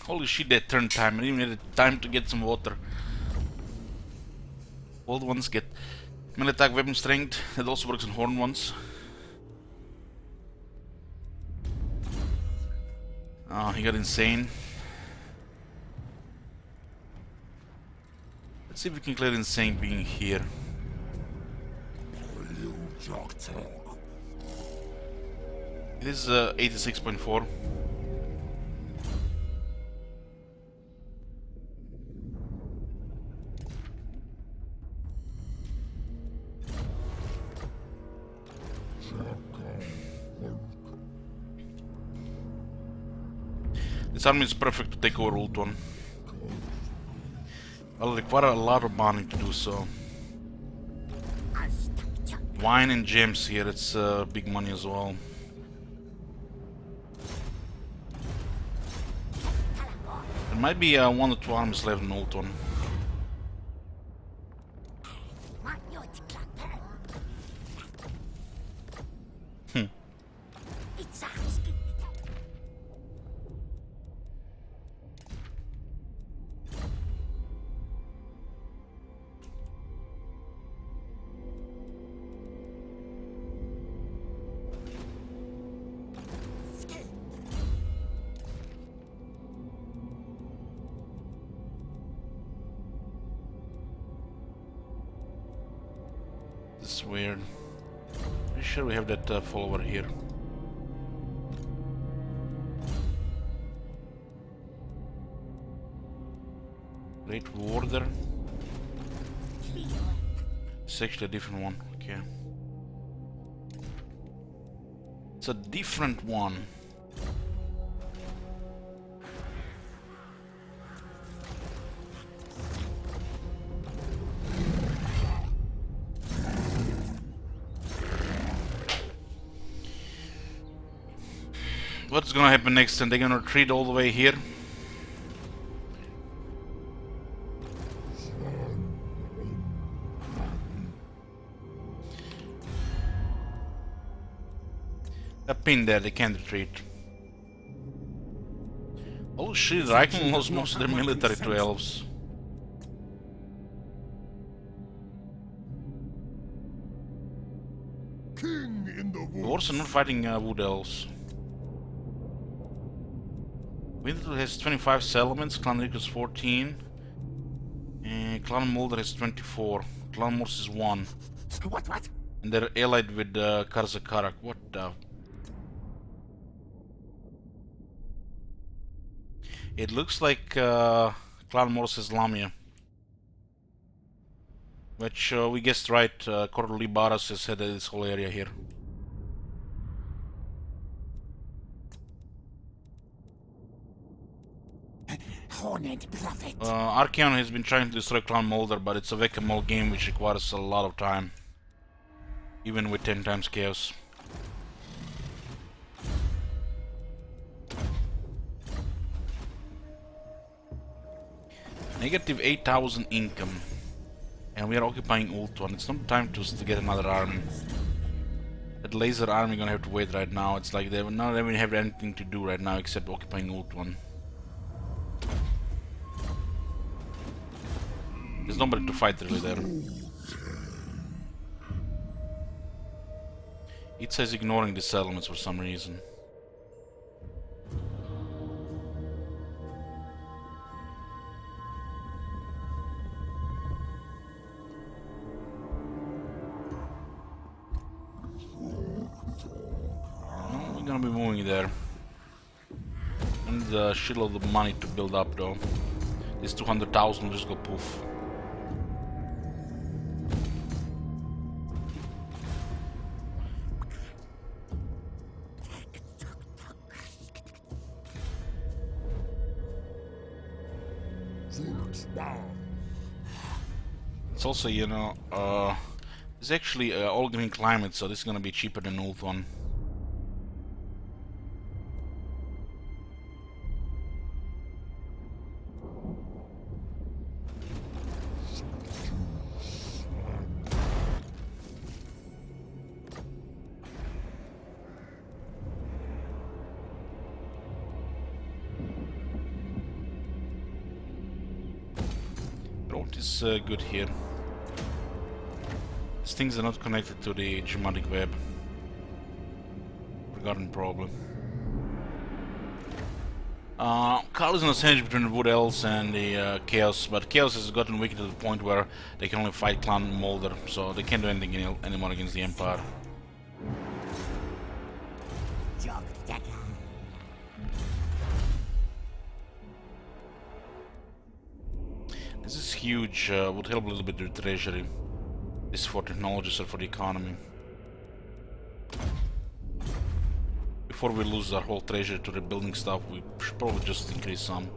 Holy shit, that turn time. I didn't even had time to get some water. Old ones get melee attack weapon strength. That also works on horn ones. Oh, he got insane. Let's see if we can clear insane being here. You talk. It is 86.4. This army is perfect to take over Ultron. I'll require a lot of money to do so. Wine and gems here, it's big money as well. There might be 1 or 2 armies left in Ultron. This is weird. Pretty sure we have that follower here. Great Warder. It's actually a different one. Okay. It's a different one. What's gonna happen next? And they're gonna retreat all the way here? A pin there, they can't retreat. Oh shit, Reichen lost most of their military to elves. King in the The woods. Wars are not fighting wood elves. Winter has 25 settlements, Clan Rick has 14. And Clan Mulder has 24. Clan Morse is 1. What? And they're allied with Karzakarak. What the... It looks like Clan Morses Lamia. Which we guessed right, Corley Barras has headed this whole area here. Horned prophet. Archeon has been trying to destroy Clan Molder, but it's a whack-a-mole game which requires a lot of time. Even with 10 times chaos. Negative 8,000 income. And we are occupying Ult 1. It's not time to get another army. That laser army gonna have to wait right now. It's like they don't even have anything to do right now except occupying Ult 1. There's nobody to fight really there. It says ignoring the settlements for some reason. No, we're gonna be moving there. And a shitload of money to build up though. This 200,000 will just go poof. It's also, you know, it's actually all green climate, so this is gonna be cheaper than Ult 1. Road is good here. These things are not connected to the geomatic web. Forgotten problem. Carl is on a sandwich between the Wood Elves and the Chaos, but Chaos has gotten wicked to the point where they can only fight Clan Molder, so they can't do anything anymore against the Empire. This is huge, would help a little bit with the treasury. This is for technologies or for the economy. Before we lose our whole treasury to rebuilding stuff, we should probably just increase some.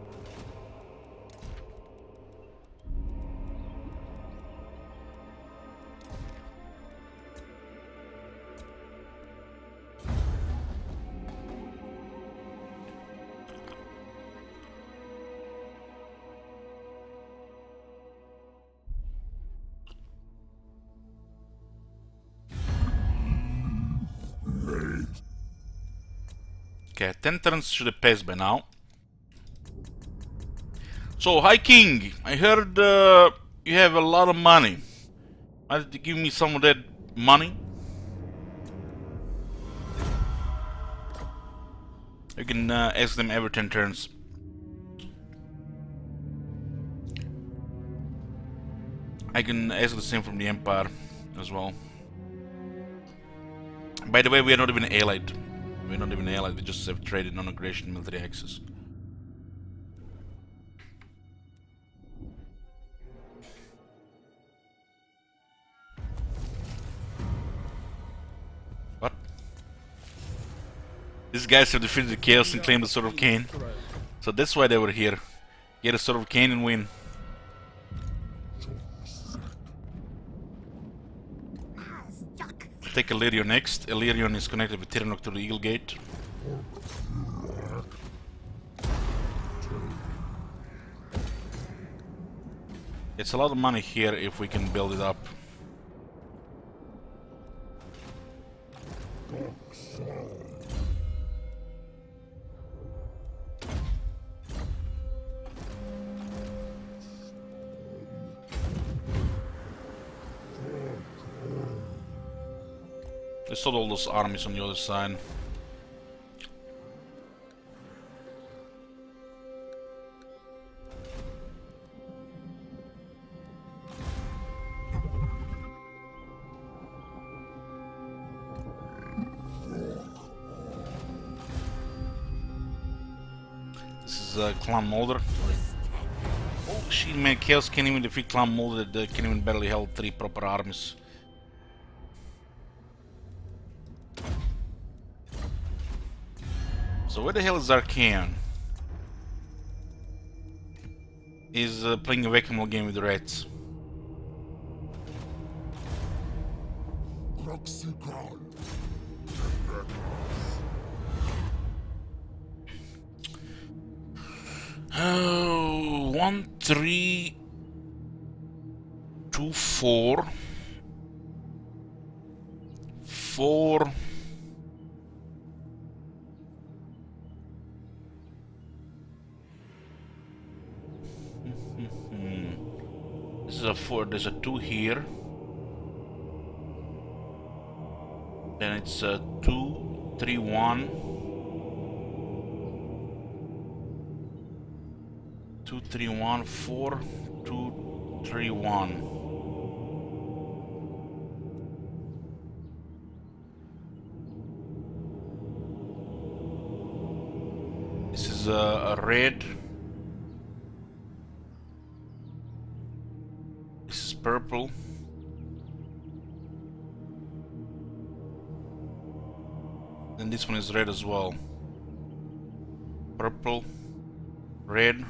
Okay, 10 turns should have passed by now. So, High King, I heard you have a lot of money. Why did you give me some of that money? You can ask them every 10 turns. I can ask the same from the Empire as well. By the way, we are not even allied. We're not even allied, we just have traded non-aggression military access. What? These guys have defeated the Chaos and claimed the Sword of Cain. So that's why they were here. Get a Sword of Cain and win. Take Illyrion next. Illyrion is connected with Tiranoc to the Eagle Gate. It's a lot of money here if we can build it up. They saw all those armies on the other side. This is Clan Molder. Holy shit, man, Chaos can't even defeat Clan Molder, they can even barely hold 3 proper armies. So where the hell is Archaeon? He's playing a whack-a-mole game with the rats. Oh, 1, 3, 2, 4, 4. This is a 4. There's a 2 here. Then it's a 2, 3, 1. 2, 3, 1, 4, 2, 3, 1. This is a red. This is purple. And this one is red as well. Purple, red.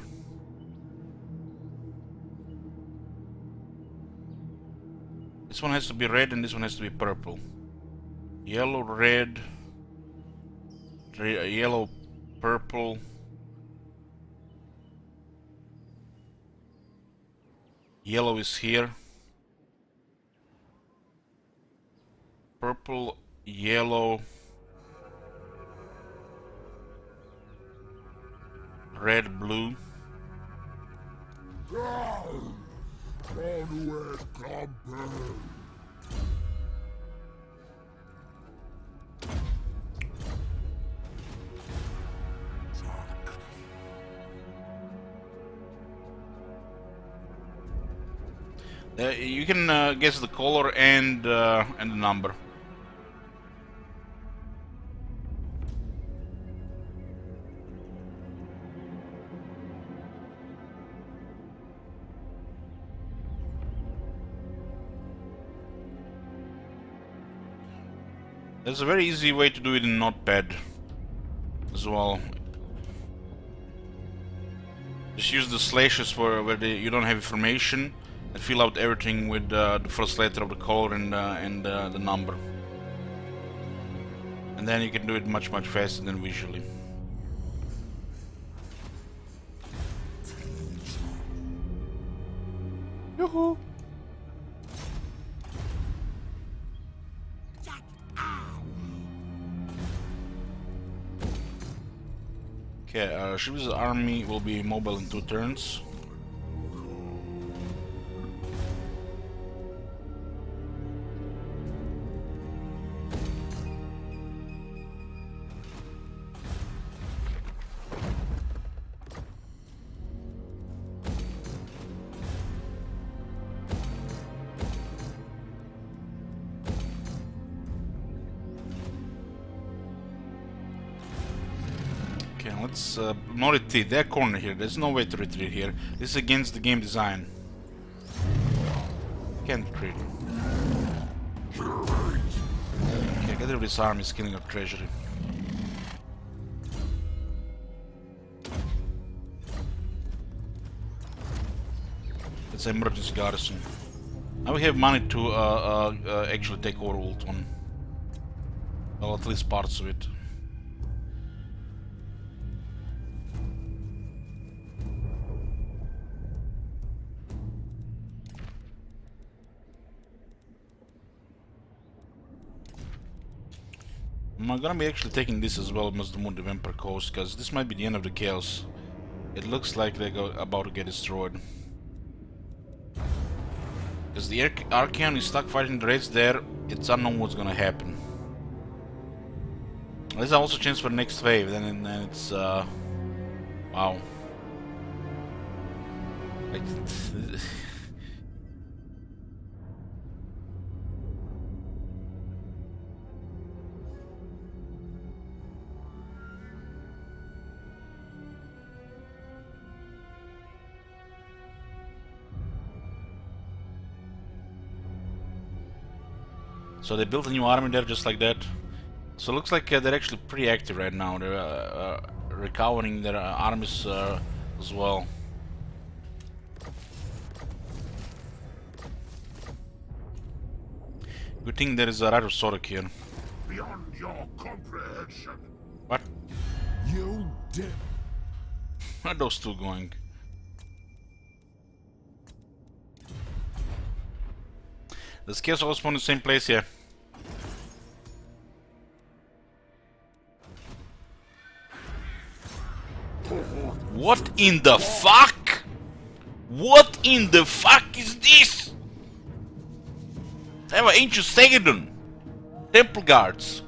This one has to be red and this one has to be purple. Yellow, red, yellow, purple. Yellow is here. Purple, yellow, red, blue. You can guess the color and the number. There's a very easy way to do it in Notepad as well. Just use the slashes where you don't have information and fill out everything with the first letter of the color and the number. And then you can do it much faster than visually. Yoo-hoo! Okay, Shiva's army will be mobile in 2 turns. Okay, let's not retreat. They're cornered here. There's no way to retreat here. This is against the game design. Can't retreat. Okay, get rid of this army, is killing our treasury. It's an emergency garrison. Now we have money to actually take over Ultron. Well, at least parts of it. I'm gonna be actually taking this as well as the Moon of Emperor Coast, because this might be the end of the chaos. It looks like they're about to get destroyed. Because the Archaeon is stuck fighting the raids there, it's unknown what's gonna happen. There's also a chance for the next wave, then it's wow. Like, So they built a new army there just like that. So it looks like they're actually pretty active right now. They're recovering their armies as well. Good thing there is a Rider Sorok here. Beyond your comprehension. What? You did. Where are those two going? The scales all spawn in the same place here. What in the fuck? What in the fuck is this? They have an ancient Sagadon. Temple guards.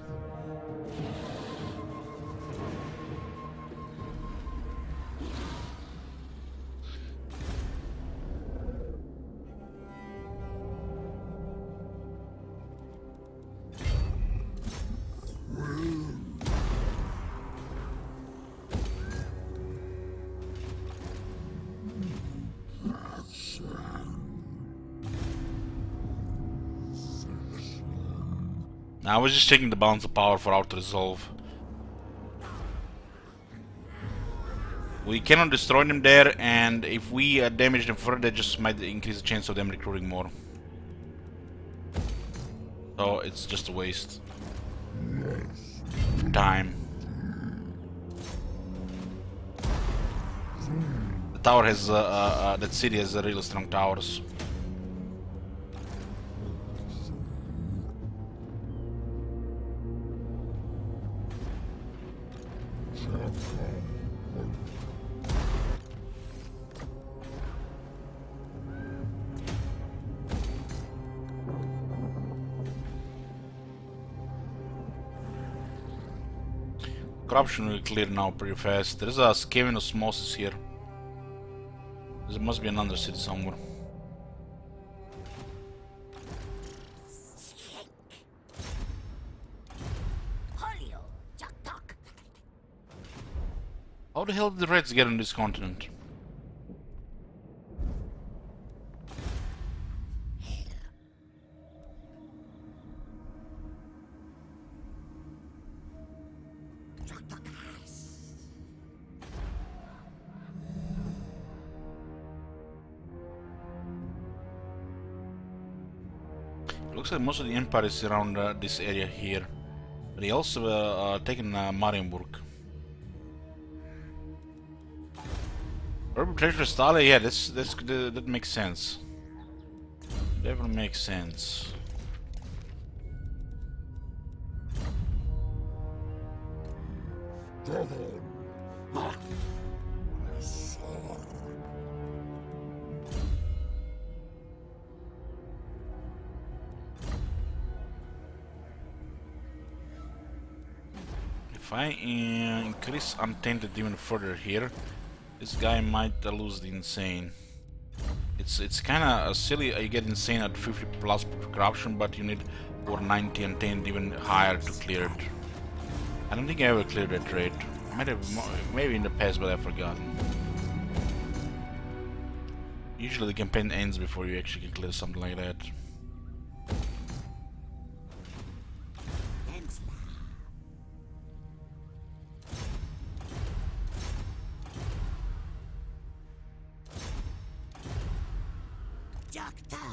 I was just checking the balance of power for auto resolve. We cannot destroy them there, and if we damage them further, that just might increase the chance of them recruiting more. So it's just a waste of time. The tower has that city has really strong towers. Corruption will clear now pretty fast. There is a Skaven Osmosis here. There must be another city somewhere. How the hell did the Reds get on this continent? Looks like most of the empire is around this area here. But they also taken Marienburg. Urban treasure Stale, yeah, that makes sense. Definitely makes sense. If I increase Untainted even further here, this guy might lose the Insane. It's kind of silly. You get Insane at 50 plus corruption, but you need over 90 Untainted even higher to clear it. I don't think I ever cleared that rate. I might have, maybe in the past, but I've forgotten. Usually the campaign ends before you actually can clear something like that.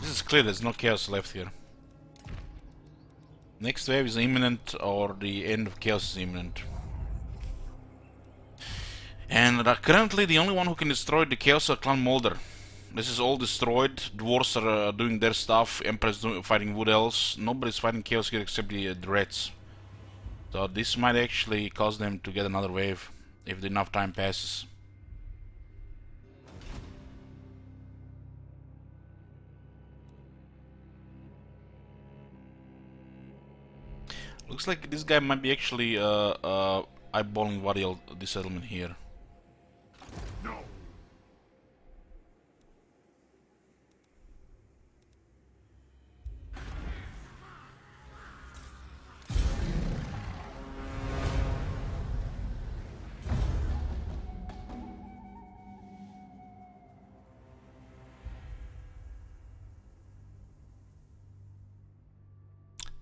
This is clear, there's no chaos left here. Next wave is imminent, or the end of chaos is imminent. And currently the only one who can destroy the chaos is Clan Molder. This is all destroyed, dwarves are doing their stuff, Emperor's fighting Wood Elves, nobody's fighting chaos here except the Reds. So this might actually cause them to get another wave, if enough time passes. Looks like this guy might be actually eyeballing Varial, the settlement here. No.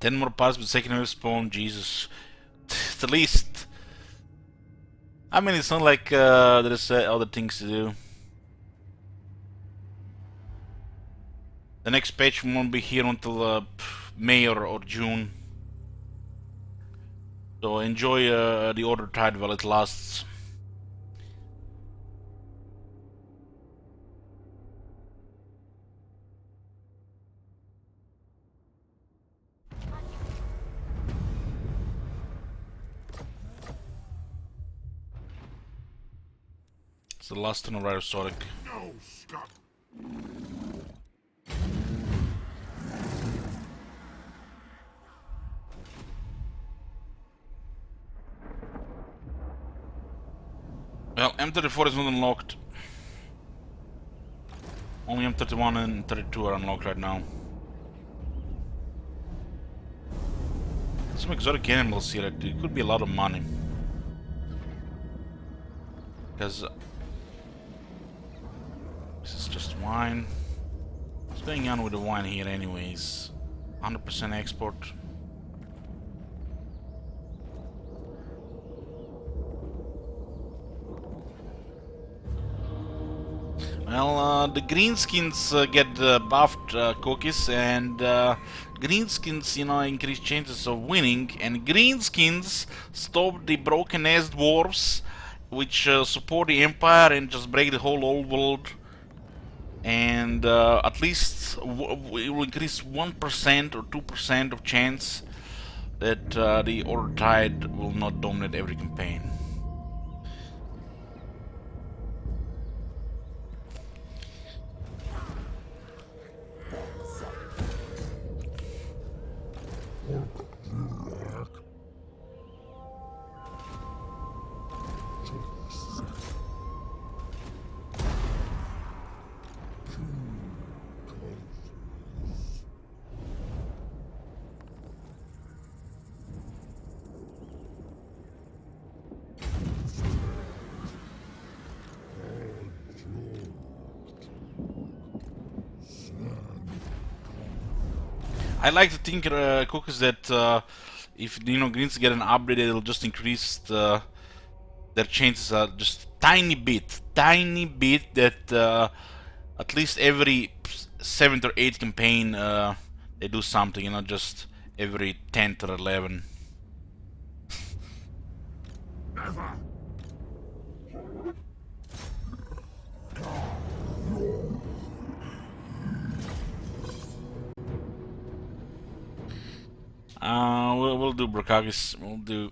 10 more parts with second wave spawn, Jesus. It's the least. I mean, it's not like there's other things to do. The next patch won't be here until May or June. So enjoy the Order Tide while it lasts. It's the last turn of Rhinosauric. No, scum! Well, M34 is not unlocked. Only M31 and 32 are unlocked right now. Some exotic animals here, it could be a lot of money. Because this is just wine. What's going on with the wine here anyways? 100% export. Well, the greenskins get buffed cookies, and greenskins, increase chances of winning, and greenskins stop the broken-ass dwarves, which support the Empire and just break the whole old world. And at least it will increase 1% or 2% of chance that the Order Tide will not dominate every campaign. I like to think, cookies, that if greens get an upgrade, it'll just increase their chances just tiny bit that at least every 7th or 8th campaign they do something, just every 10th or 11th. Never! We'll do Brokagis. We'll do.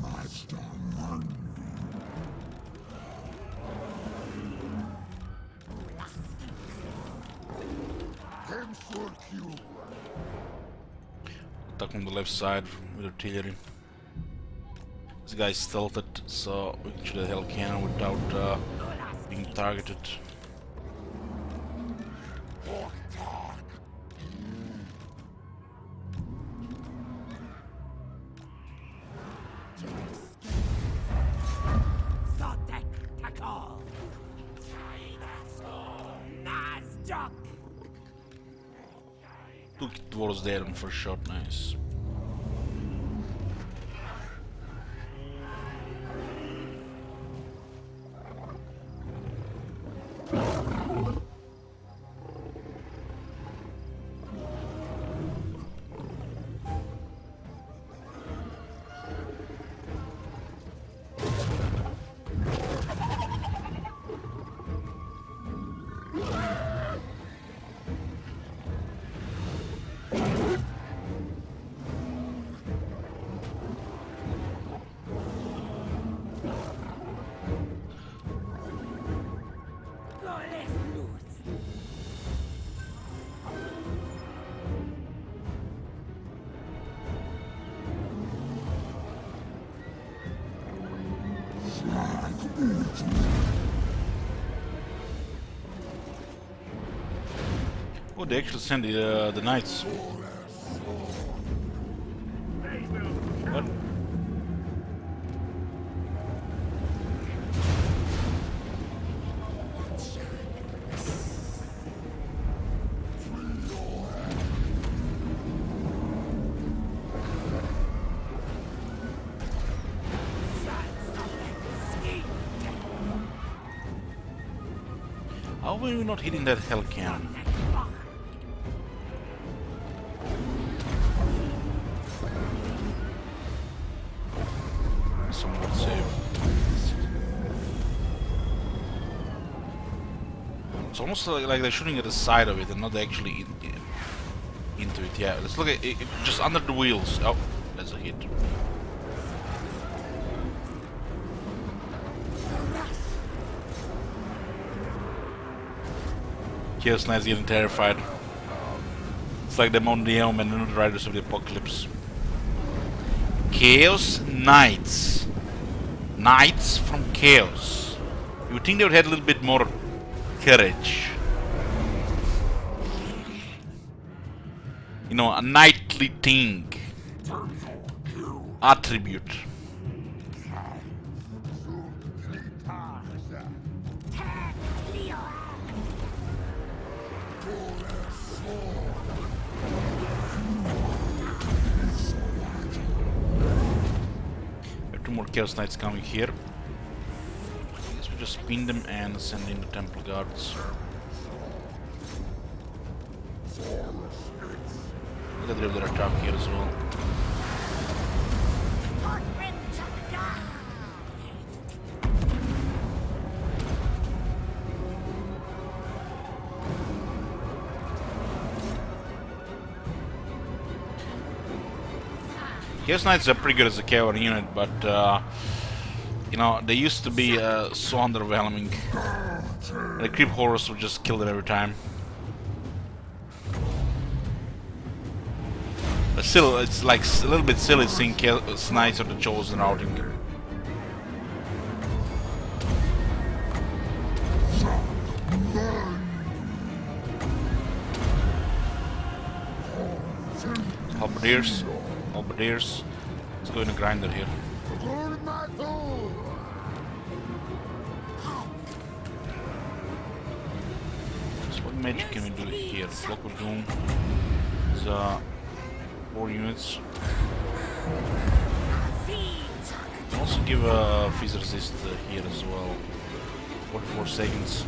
Master Mundi. Attack on the left side with artillery. This guy's stealthed, so we can shoot a hell cannon without being targeted. Two dwarves there on first shot, nice. Oh, they actually send the knights. What? How are we not hitting that hell cannon? Somewhat safe. It's almost like they're shooting at the side of it and not actually into it. Yeah, let's look at it, just under the wheels. Oh, that's a hit. Chaos Knight's getting terrified. It's like the Mondium and the Riders of the Apocalypse. Chaos Knights. Knights from Chaos. You would think they would have a little bit more courage. You know, a knightly thing. Attribute. Two more Chaos Knights coming here. I guess we just spin them and send in the Temple Guards. Let them their attack here as well. Chaos Knights are pretty good as a cavalry unit, but you know, they used to be so underwhelming. The creep horrors would just kill them every time. But still, it's like a little bit silly seeing Chaos Knights of the Chosen routing. Halberdiers. Halberdiers. Let's go in a grinder here. So what magic can we do here? Flock of Doom. It's 4 units. Also give a freeze resist here as well. 44 seconds.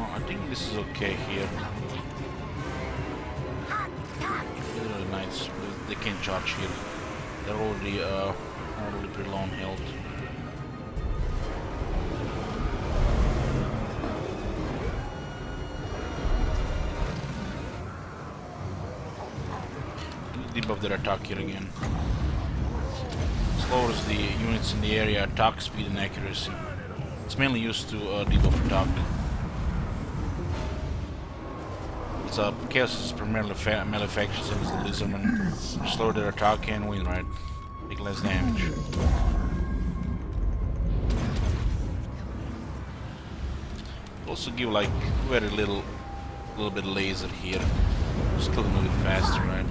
I think this is okay here. The knights, they can't charge here. They're already pretty low on health. Debuff their attack here again. Lowers the units in the area attack speed and accuracy. It's mainly used to debuff attack. It's Chaos is primarily melee factions and the Lizardmen. Slow their attack and win, right? Take less damage. Also give like very little bit of laser here. Just kill them a bit faster, right?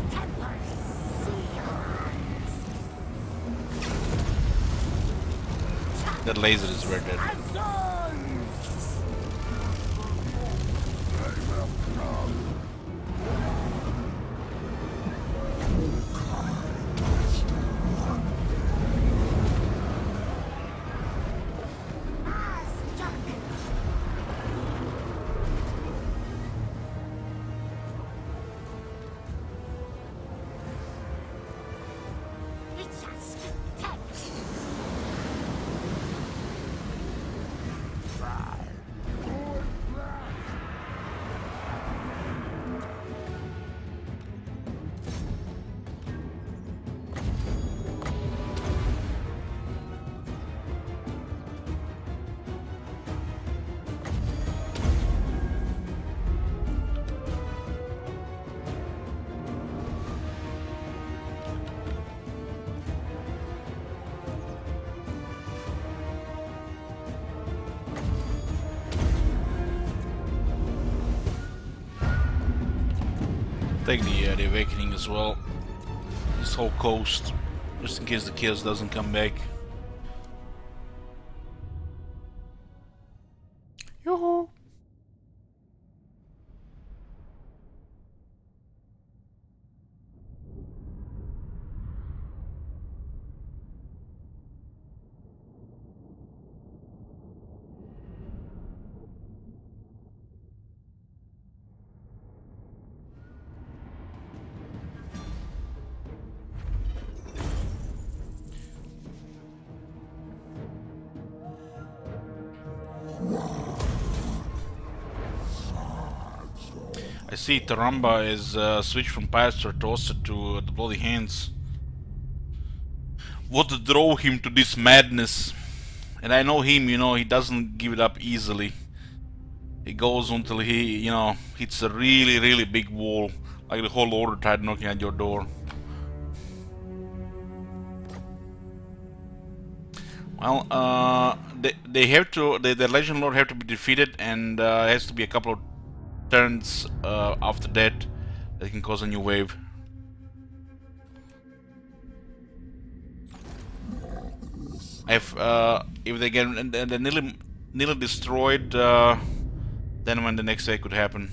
That laser is very deadly. take the awakening as well. This whole coast, just in case the chaos doesn't come back. Yoo-hoo! I see Taramba is switched from Pastor Toasted to the Bloody Hands. What drove him to this madness? And I know him, you know, he doesn't give it up easily. He goes until he, you know, hits a really, really big wall. Like the whole order tried knocking at your door. Well, they have to, the Legend Lord have to be defeated, and it has to be a couple of turns after that can cause a new wave. If they get nearly destroyed, then when the next wave could happen.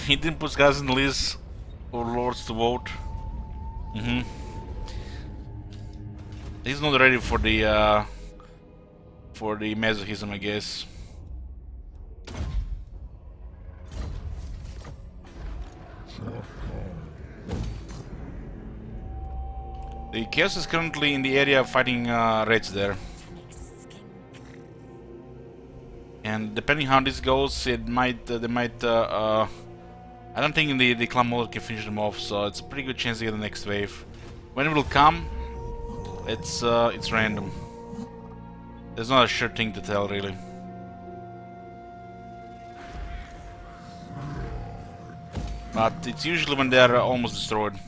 He didn't put guys in the list or lords to vote. He's not ready for the masochism, I guess. The Chaos is currently in the area fighting Reds there. And depending how this goes, it might, they might, I don't think the clan mother can finish them off, so it's a pretty good chance to get the next wave. When it will come, it's random. There's not a sure thing to tell, really. But it's usually when they are almost destroyed.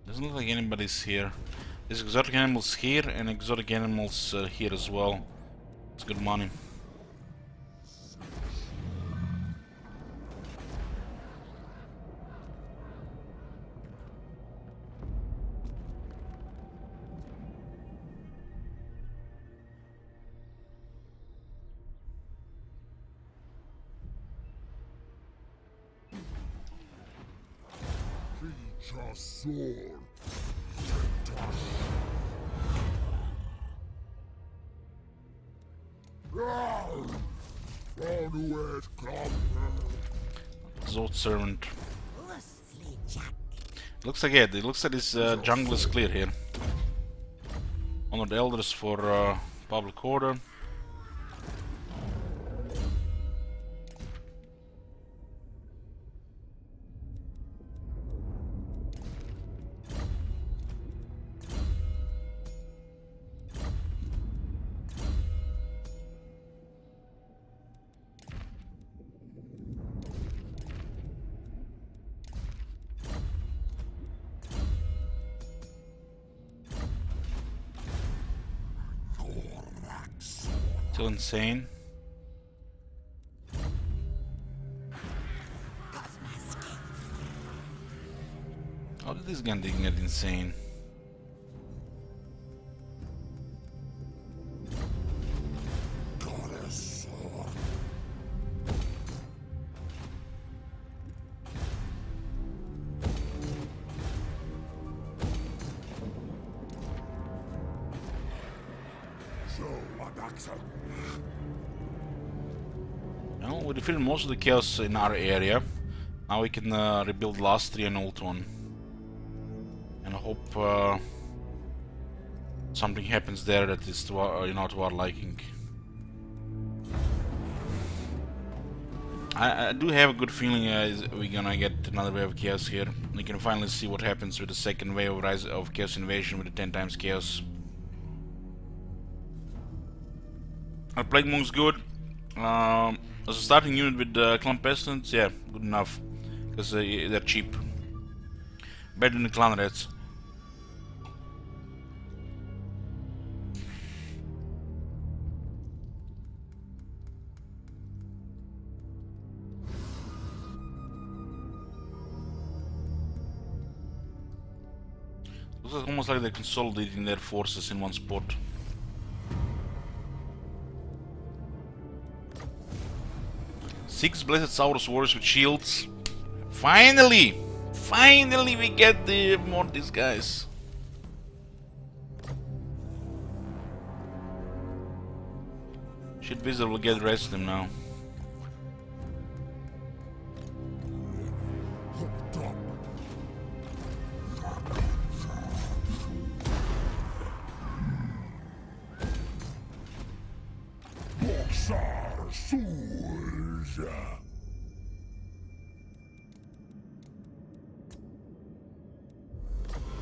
Doesn't look like anybody's here. There's exotic animals here and exotic animals here as well. It's good money. Sword. Zod servant. Looks like it. It looks like this jungle is clear here. Honor the elders for public order. Still insane. How did this gun get insane? Well, we defeated most of the chaos in our area. Now we can rebuild last 3 and ult one. And hope something happens there that is to our, to our liking. I do have a good feeling we're gonna get another wave of chaos here. We can finally see what happens with the second wave of rise of chaos invasion with the 10 times chaos. Our plague monk's good. As a starting unit with clan pestilence, yeah, good enough, because they're cheap. Better than the clan rats. Looks almost like they're consolidating their forces in one spot. Six Blessed Saurus Warriors with shields. Finally! Finally we get the Mortis guys. Shit Wizard will get the rest of them now.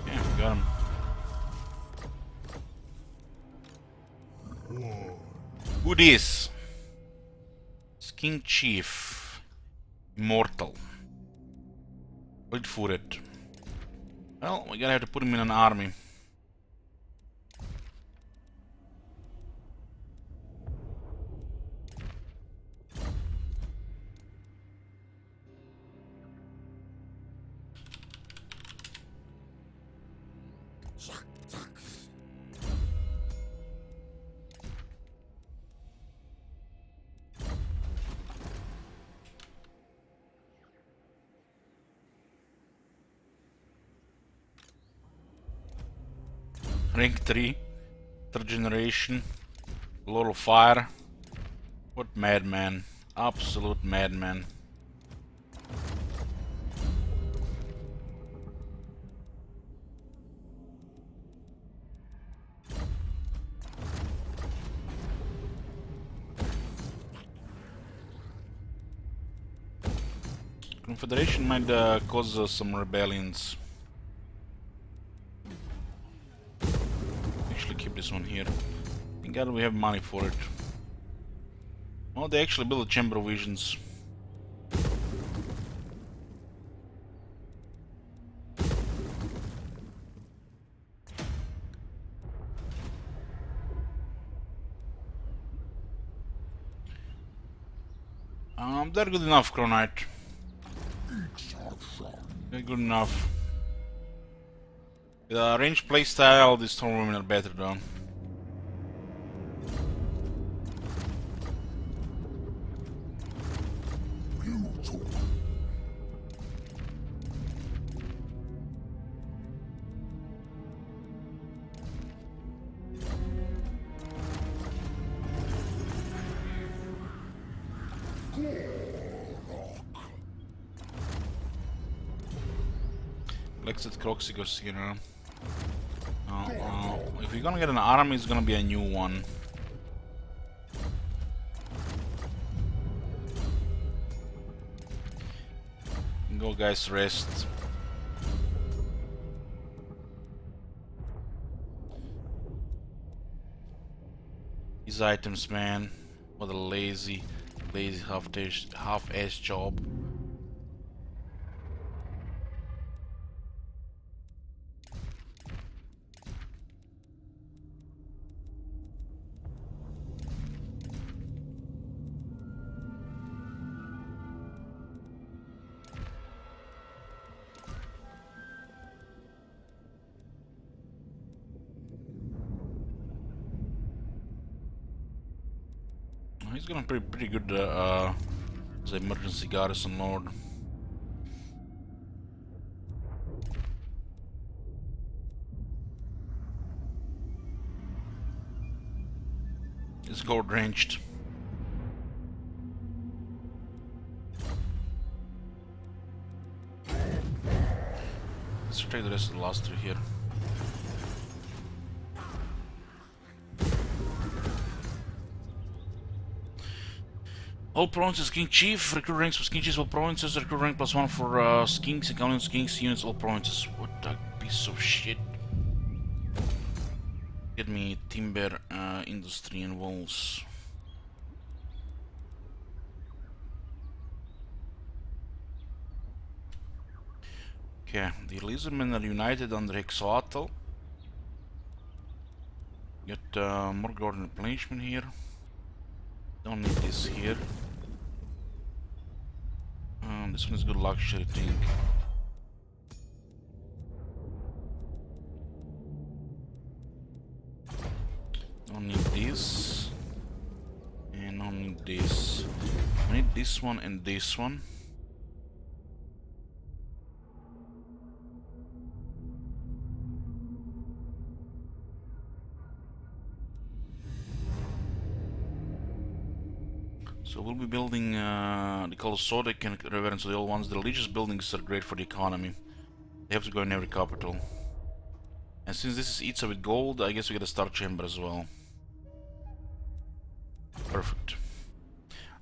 Yeah, we got him. Who this? King Chief. Immortal. Wait for it. Well, we're gonna have to put him in an army. Rank 3, 3rd generation, Lord of Fire. What madman, absolute madman. Confederation might cause some rebellions. Keep this one here. Thank God we have money for it. Oh, they actually built a Chamber of Visions. They're good enough, Chronite. They're good enough. The range playstyle, these Stormwomen are better though. Lexit Croxicus, you know. If you're gonna get an army, it's gonna be a new one. Go guys, rest. These items, man. What a lazy half-ass job. He's gonna be pretty good as an emergency garrison lord. It's gold ranged. Let's take the rest of the last three here. All provinces King Chief, recruit ranks for King Chiefs, all provinces, recruit rank +1 for Kings and Counties, Kings units, all provinces. What a piece of shit. Get me timber, industry and walls. Okay, the lizardmen are united under Hexoatl. Get more garden replenishment here. Don't need this here. This one is good luxury thing. Don't need this. And don't need this. I need this one and this one. So we'll be building the Colosodic and Reverence of the old ones. The religious buildings are great for the economy. They have to go in every capital. And since this is Itza with gold, I guess we get a Star Chamber as well. Perfect.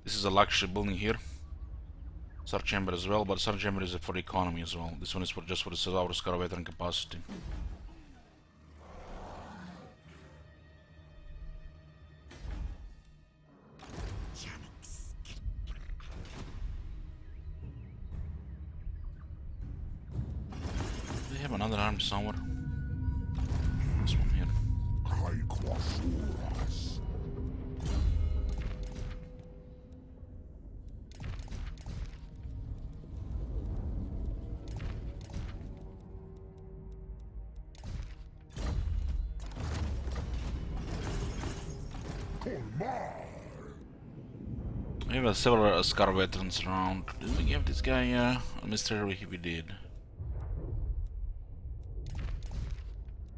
This is a luxury building here. Star Chamber as well, but Star Chamber is for the economy as well. This one is just for the Scar veteran capacity. They have another arm somewhere. This one here. We have several Scar veterans around. Did we give this guy a mystery? We did.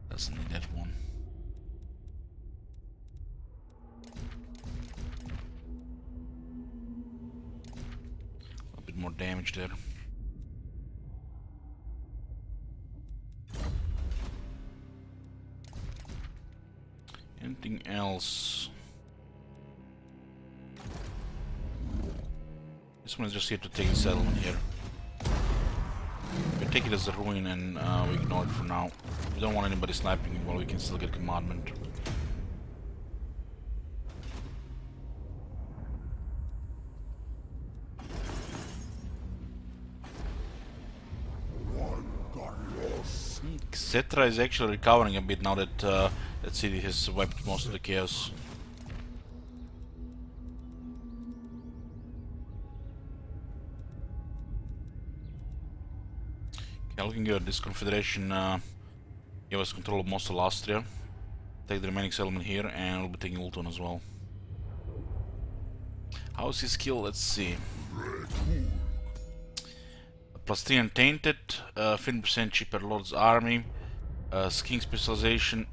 Doesn't need that one. A bit more damage there. Anything else? This one is just here to take the settlement here. We take it as a ruin and we ignore it for now. We don't want anybody sniping it while we can still get commandment. Cetra is actually recovering a bit now that that city has wiped most of the chaos. Okay, looking good. This confederation give us control of most of Austria. Take the remaining settlement here, and we'll be taking Ulton as well. How is his skill? Let's see. +3 Untainted, 15% cheaper Lord's Army, skiing specialization.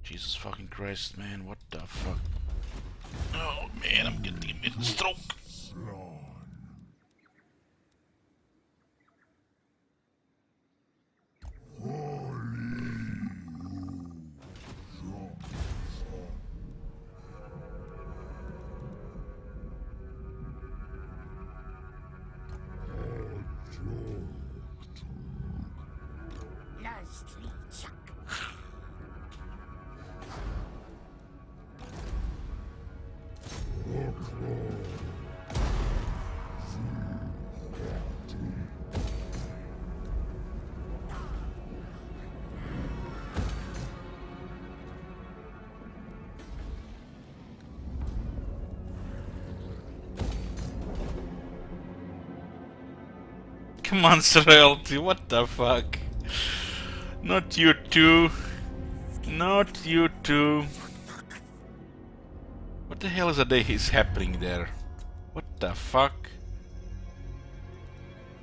Jesus fucking Christ, man, what the fuck? Oh man, I'm getting a bit of a stroke. Come on, Royalty, what the fuck? Not you too. Not you too. What the hell is happening there? What the fuck?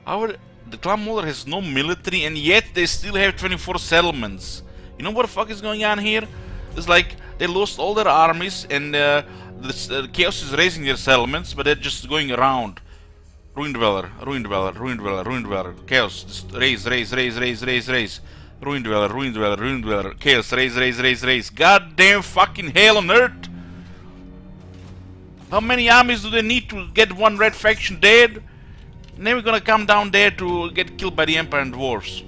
The Clan Molder has no military and yet they still have 24 settlements. You know what the fuck is going on here? It's like They lost all their armies, and Chaos is raising their settlements, but they're just going around. Ruin Dweller, Ruin Dweller, Ruin Dweller, Ruin Dweller, Chaos, just raise, raise, raise, raise, raise, raise. Ruin Dweller, Ruin Dweller, Ruin Dweller, Chaos, raise, raise, raise, raise. Goddamn fucking hell on earth! How many armies do they need to get one red faction dead? And then we're gonna come down there to get killed by the Empire and Dwarves.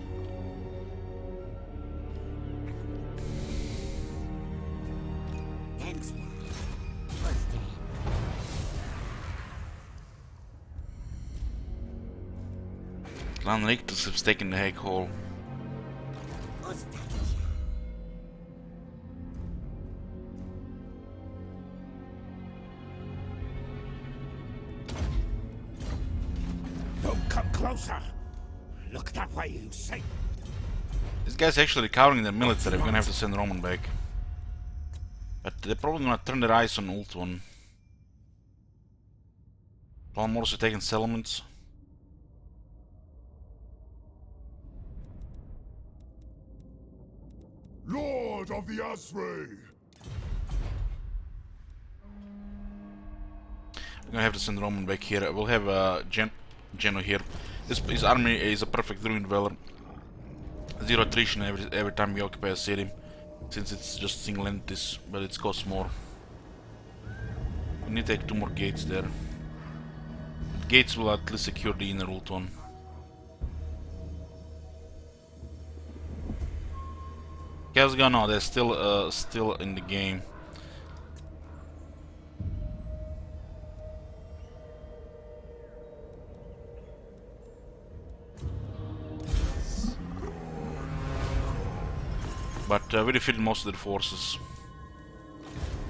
Thanks, man. What's that? Clan Rictus has taken the Hexoatl. What's that? Don't come closer. Look that way, you say. This guy's actually recovering their military. We're gonna have to send Roman back. But they're probably gonna turn their eyes on Ult one. Clan Morse are taking settlements. Lord of the Asray. We're gonna have to send Roman back here. We'll have Geno here. His army is a perfect Ruin Dweller. 0 attrition every time we occupy a city, since it's just single entities, but it costs more. We need to take 2 more gates there. Gates will at least secure the inner Ult one. Kazga, no, they're still in the game. But we defeated most of their forces.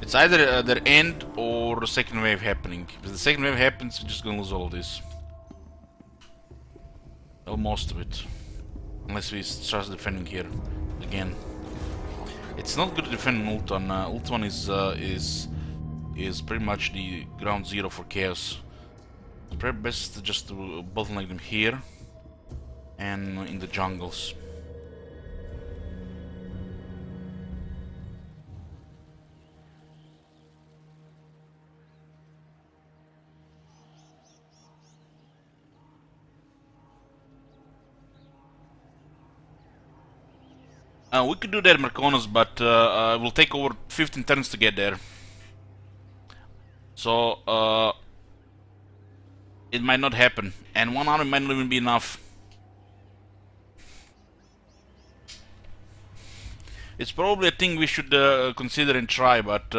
It's either their end or the second wave happening. If the second wave happens, we're just gonna lose all of this. Well, most of it. Unless we start defending here again. It's not good to defend Ultan. Ultan is pretty much the ground zero for Chaos. It's probably best just to bottleneck them here and in the jungles. We could do that, Merconos, but it will take over 15 turns to get there. So, it might not happen. And 1 army might not even be enough. It's probably a thing we should consider and try, but...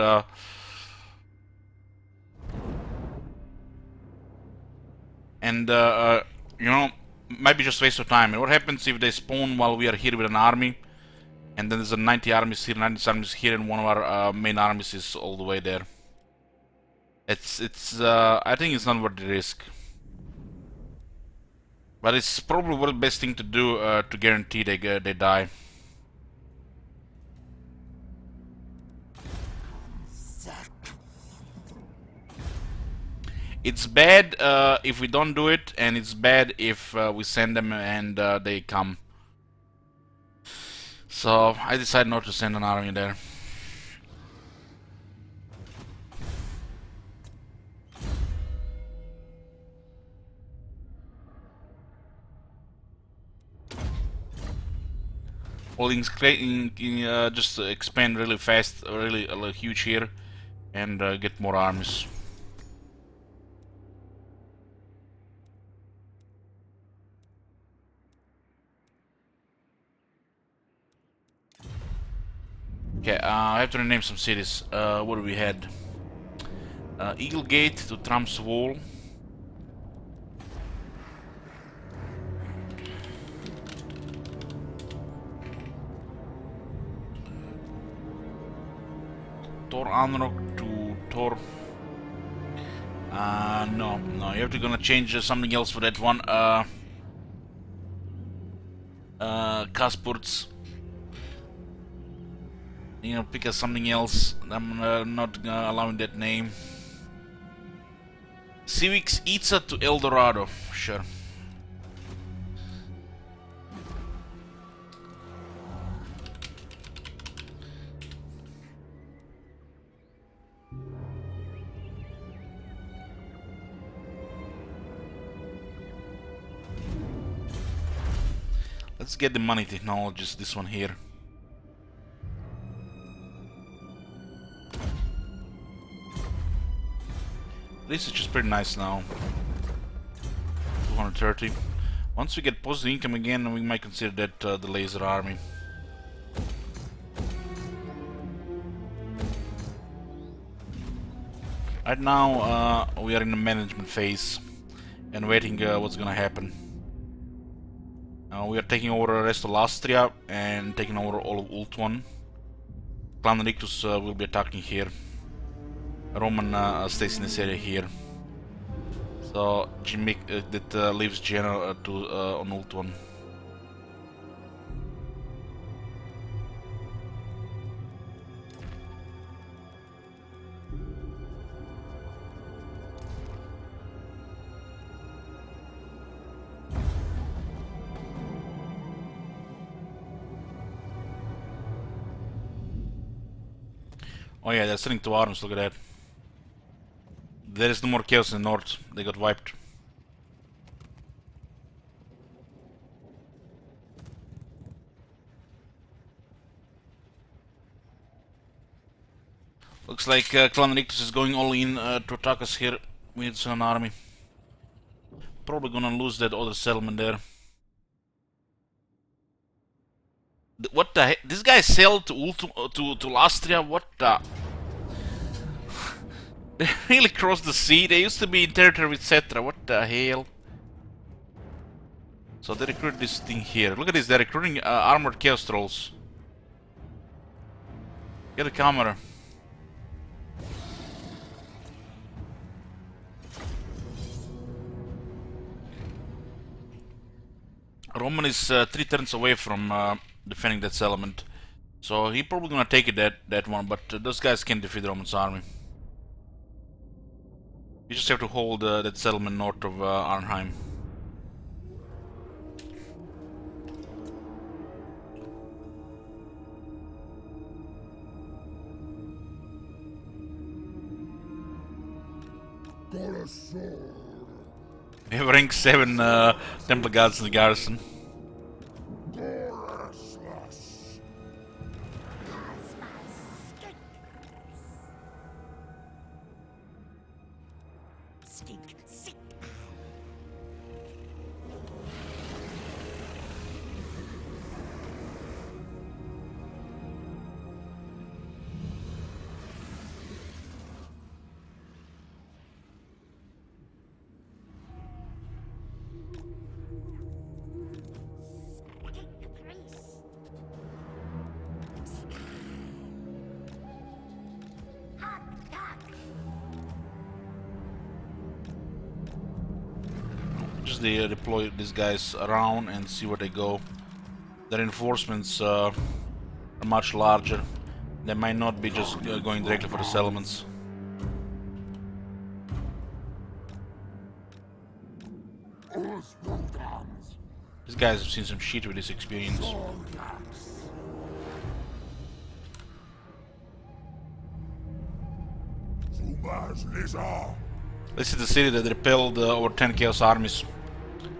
you know, might be just a waste of time. And what happens if they spawn while we are here with an army? And then there's a 90 armies here, 90 armies here, and one of our main armies is all the way there. I think it's not worth the risk. But it's probably the best thing to do to guarantee they die. It's bad if we don't do it, and it's bad if we send them and they come. So I decided not to send an army there. Holdings just expand really fast, really huge here, and get more armies. Okay, I have to rename some cities. What do we had? Eagle Gate to Trump's Wall. Tor Anrok to Tor. No, you have to gonna change something else for that one. Kaspurts. You know, pick something else. I'm not allowing that name. Civics Itza to El Dorado. Sure. Let's get the money technologies, this one here. Research is pretty nice now. 230. Once we get positive income again, we might consider that the laser army. Right now, we are in the management phase and waiting what's gonna happen. We are taking over the rest of Lastria and taking over all of Ultuan. Clan Rictus will be attacking here. Roman stays in this area here. So Jimmy that leaves General on Ultuan. Oh yeah, they're sending 2 arms, look at that. There is no more chaos in the north, they got wiped. Looks like Clan Rictus is going all in to attack us here. We need an army. Probably gonna lose that other settlement there. What the heck? This guy sailed to Lastria? What the? They really crossed the sea. They used to be in territory with Cetra. What the hell? So they recruit this thing here. Look at this. They're recruiting armored chaos trolls. Get a camera. Roman is 3 turns away from defending that settlement, so he probably gonna take it that one. But those guys can't defeat Roman's army. You just have to hold that settlement north of Arnheim. We have rank 7 Templar Guards in the garrison. Just deploy these guys around and see where they go. The reinforcements are much larger. They might not be just going directly for the settlements. These guys have seen some shit with this experience. This is the city that repelled over 10 Chaos armies.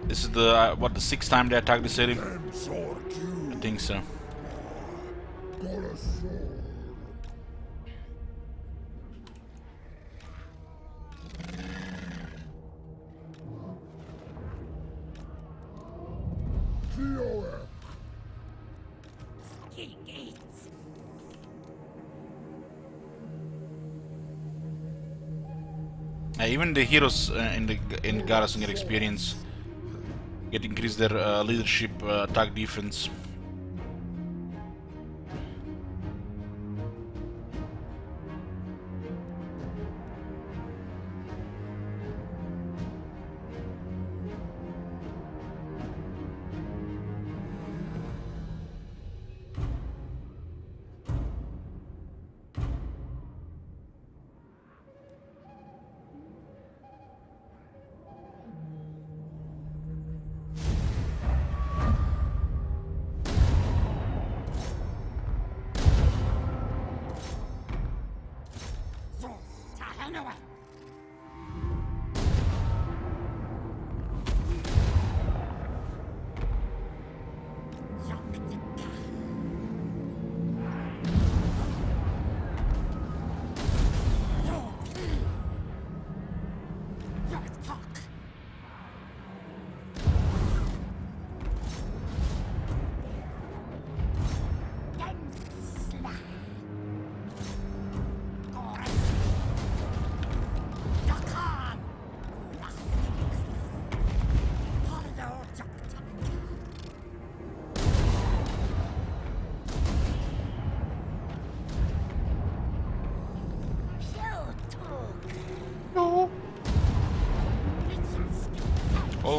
This is the, what, the 6th time they attacked the city? I think so. Even the heroes in the garrison get experience, get increase their leadership, attack, defense.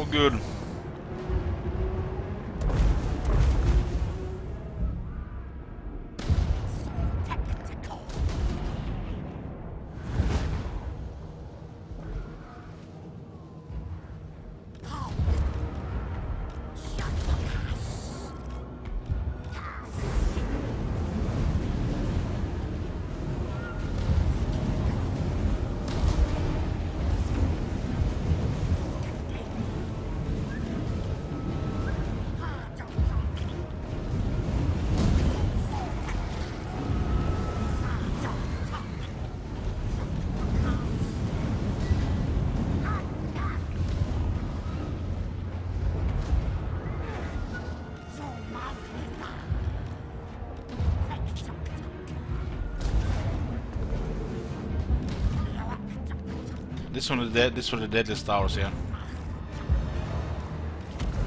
all good. This one is dead. This one the deadliest towers here.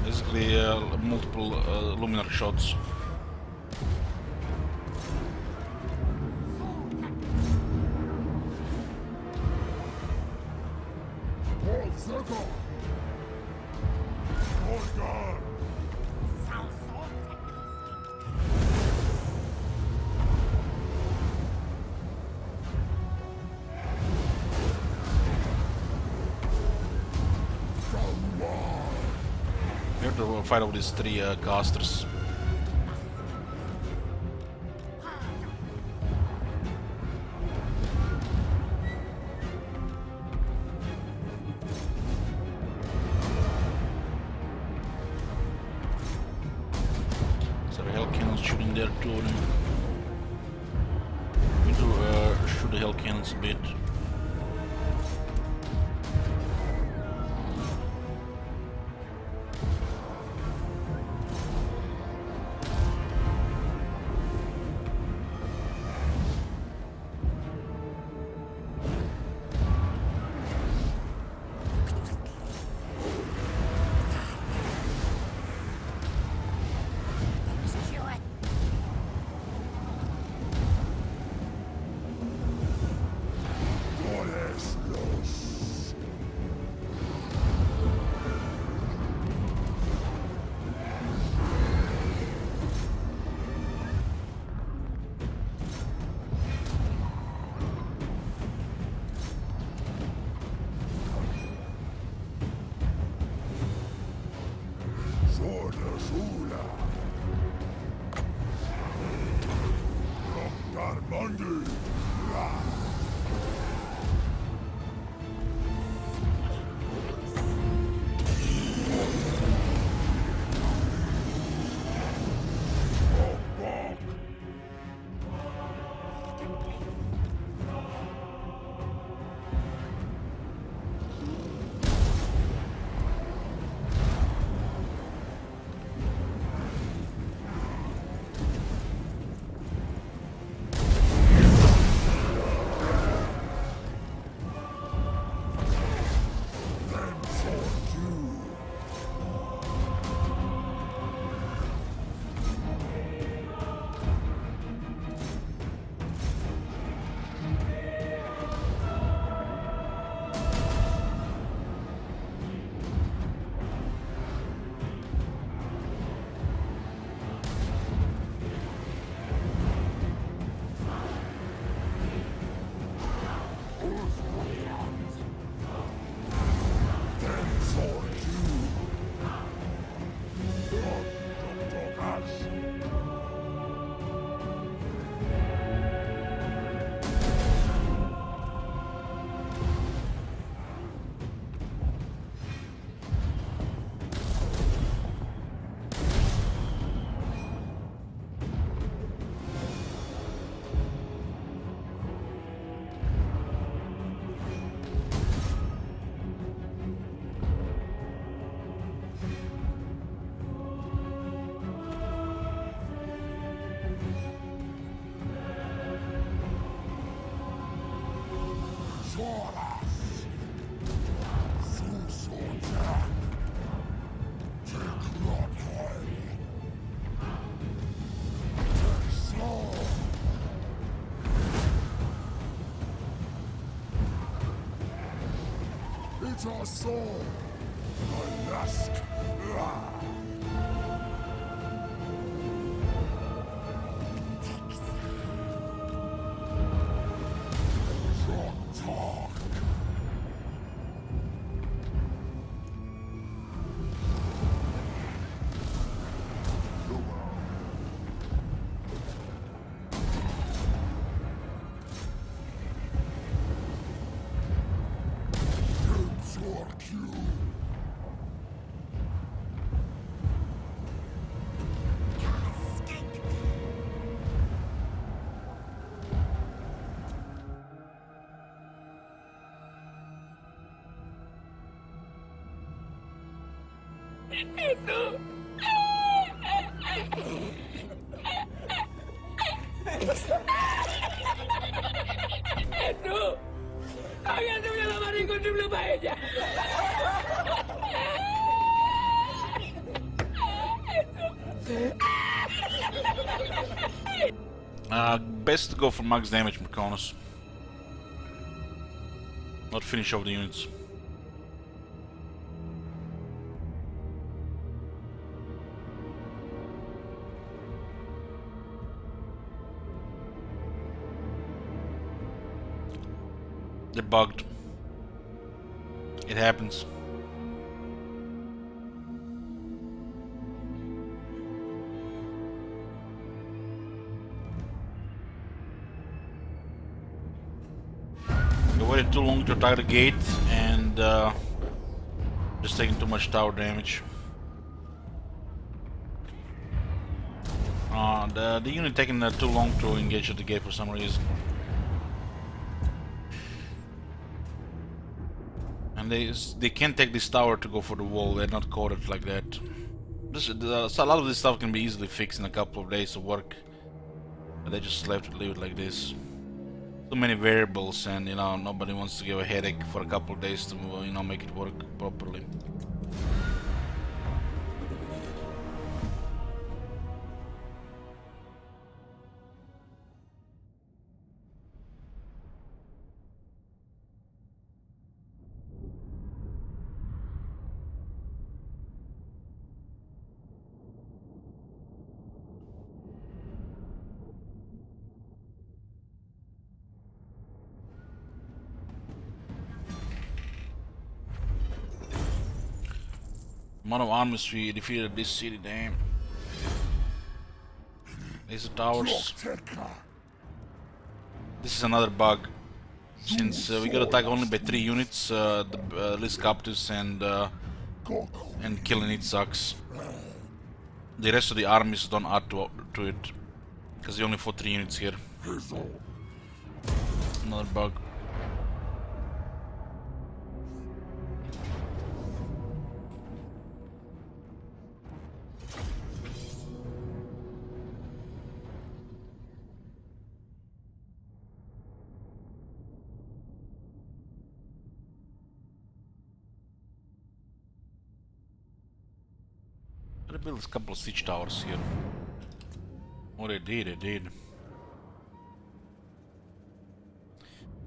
Basically, multiple luminary shots. We have to fight over these three casters. So the hell cannons shooting there too. We need to shoot the hell cannons a bit. It's our soul. Best to go for max damage, Merconus. Not finish off the units. They're bugged. It happens. They waited too long to attack the gate and just taking too much tower damage. The unit taking too long to engage at the gate for some reason. And they can't take this tower to go for the wall. They're not coded like that. So a lot of this stuff can be easily fixed in a couple of days of work, but they just left to leave it like this. Too many variables, and you know nobody wants to give a headache for a couple of days to make it work properly. Amount of armies we defeated this city, damn. These are towers. This is another bug. Since we got attacked only by 3 units, the least captives and killing it sucks. The rest of the armies don't add to it, because they only fought 3 units here. Another bug. They built a couple of siege towers here. Oh, they did.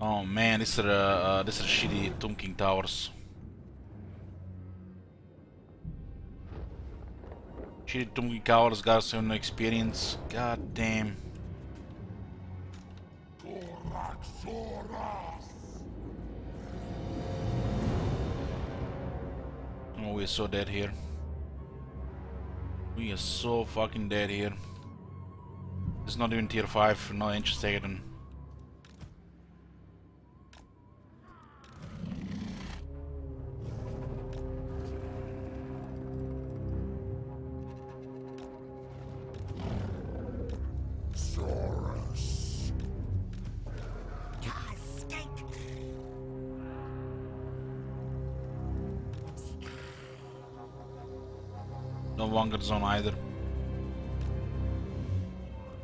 Oh man, these are shitty Tomb King towers. Shitty Tomb King towers, guys have no experience. God damn. Oh, we're so dead here. We are so fucking dead here. It's not even tier 5, not interested in. No Vanguard Zone either.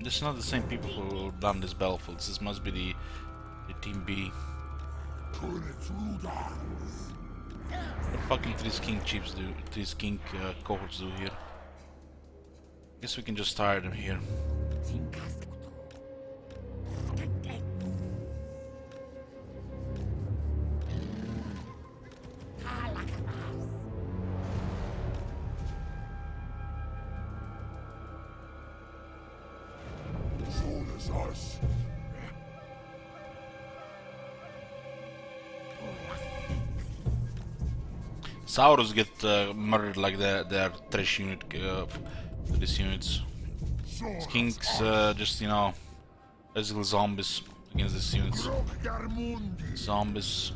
This is not the same people who done this battlefield. This must be the team B. What fucking 3 skink chiefs do? 3 skink cohorts do here? Guess we can just tire them here. Saurus get murdered like their trash unit for these units. Skinks just, you know, basically zombies against these units. Zombies.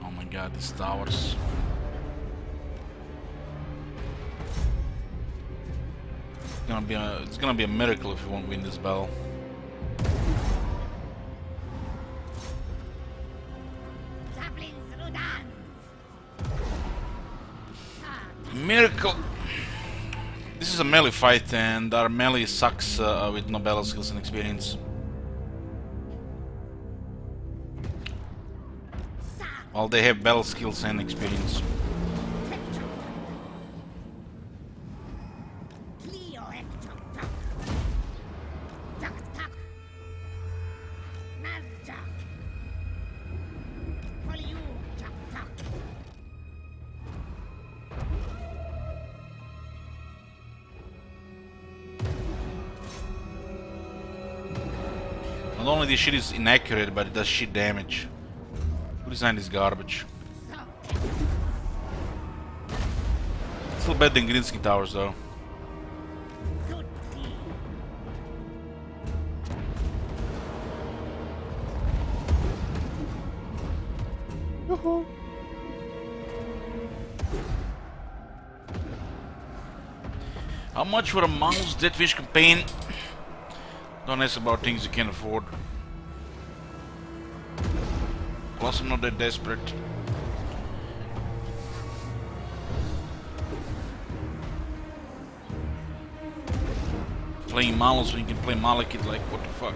Oh my god, these towers. It's gonna be a miracle if we won't win this battle. Miracle! This is a melee fight and our melee sucks with no battle skills and experience. While they have battle skills and experience. Not only this shit is inaccurate, but it does shit damage. Who designed this garbage? Still better than Grinsky Towers though. How much for a mouse Deadfish campaign? Don't ask about things you can't afford. Plus I'm not that desperate. Playing Malus when you can play Malekith, like what the fuck?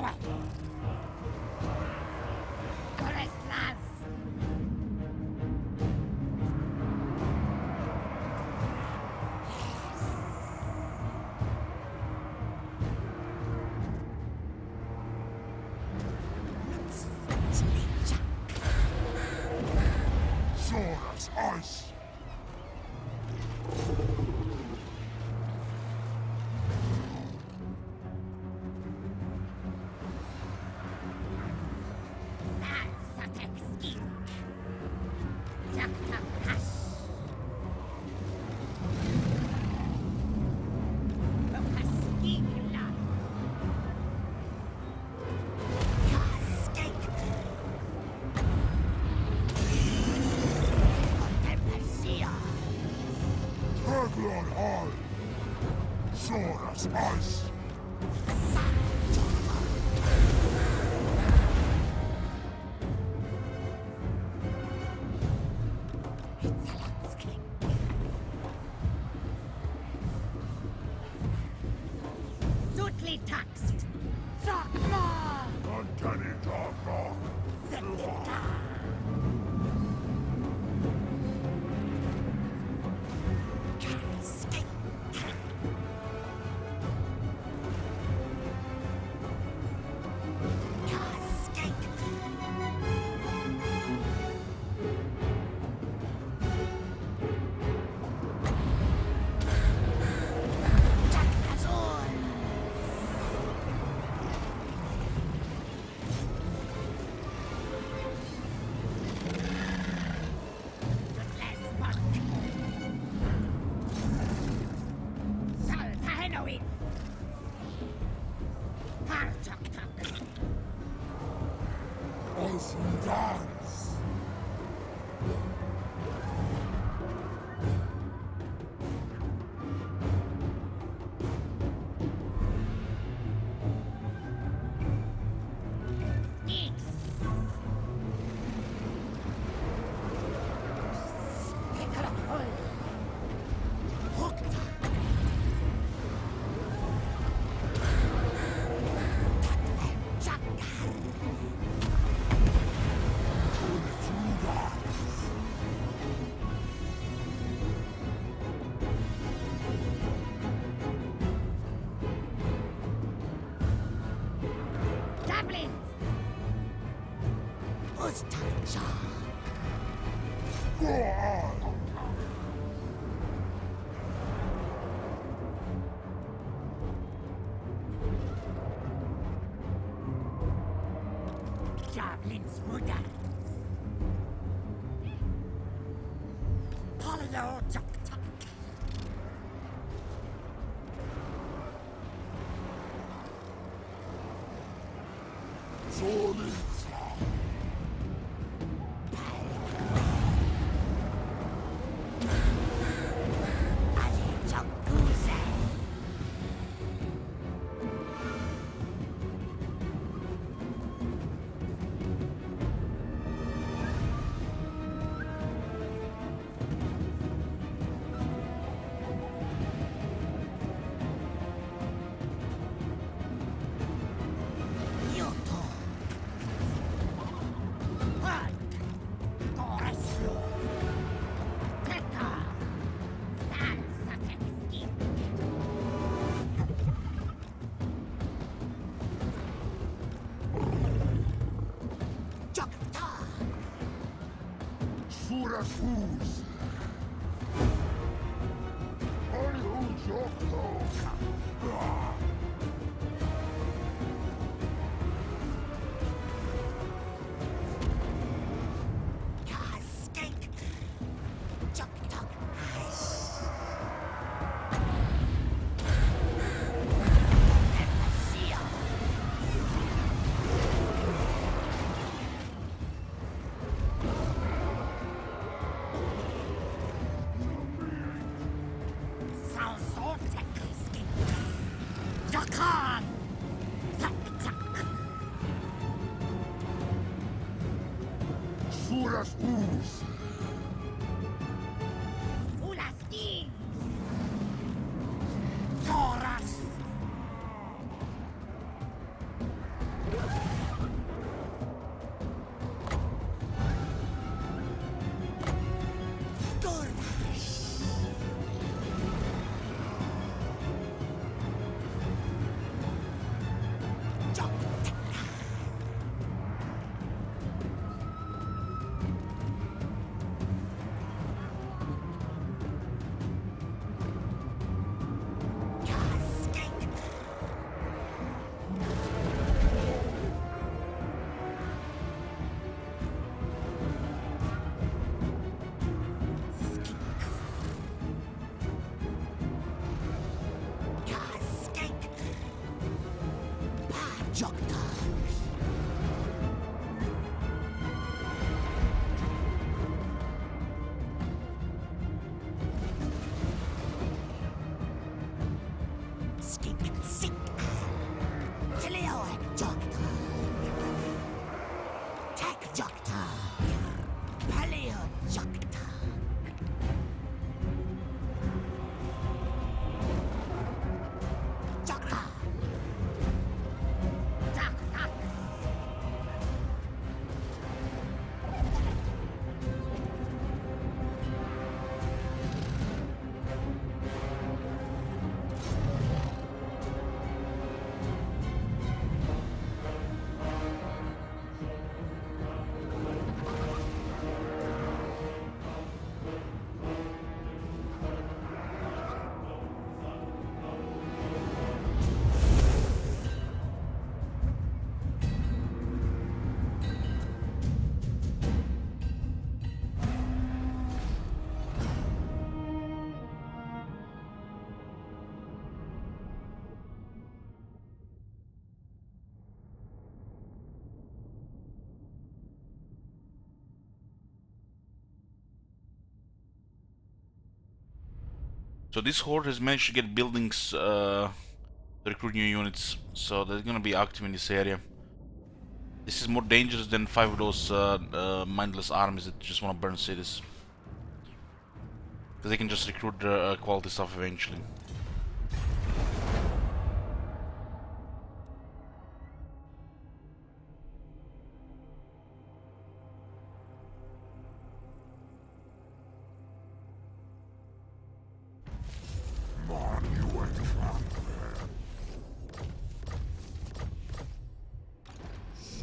Hexoatl! Christmas! Let's fetch Jack. Sword as ice. Salsatek-ski. Jak-tak-hash. Lukaskigla. Kaskek. Contemplatia. Taglon high. Sword as ice. Sutli tax. Sakla. Uncanny dark rock. Zendika. Kaskek. Kaskek. Jack Azul. Ice and dance. Go on. Javelins Mudan. Polio Jack Tuck. Solitza. Ali Jacuzzi. Yoto. Hard. Correslo. Teka. Salsa Texki. Jokta. Suras Fus. Olho Jokto. Cascade. Jokta. Ice. Demacia. Salsotekski. Jakan. Tak tak. Suras Fus. Ulaski. Toras. So this horde has managed to get buildings to recruit new units, so they're gonna be active in this area. This is more dangerous than 5 of those mindless armies that just want to burn cities. Because they can just recruit quality stuff eventually.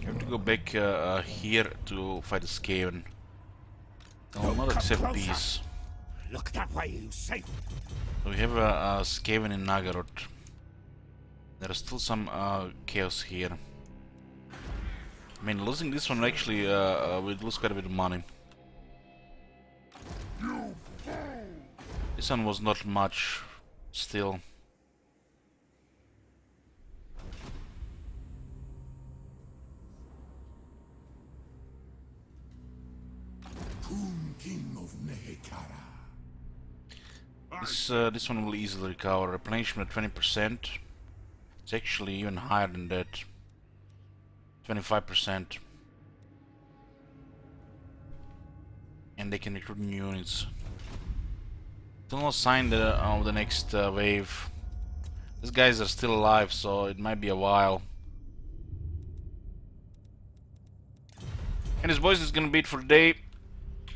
You have to go back here to fight the Skaven. I will not accept peace. Look that way, you safe. So we have a Skaven in Nagaroth. There is still some chaos here. I mean, losing this one actually would lose quite a bit of money. This one was not much, still. King of Nehekara. This one will easily recover. Replenishment at 20%. It's actually even higher than that. 25%. And they can recruit new units. Still no sign of the next wave. These guys are still alive, so it might be a while. And boys, this is gonna be it for today.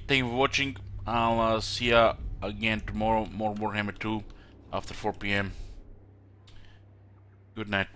Thank you for watching. I'll see ya again tomorrow. More Warhammer 2 after 4 PM. Good night.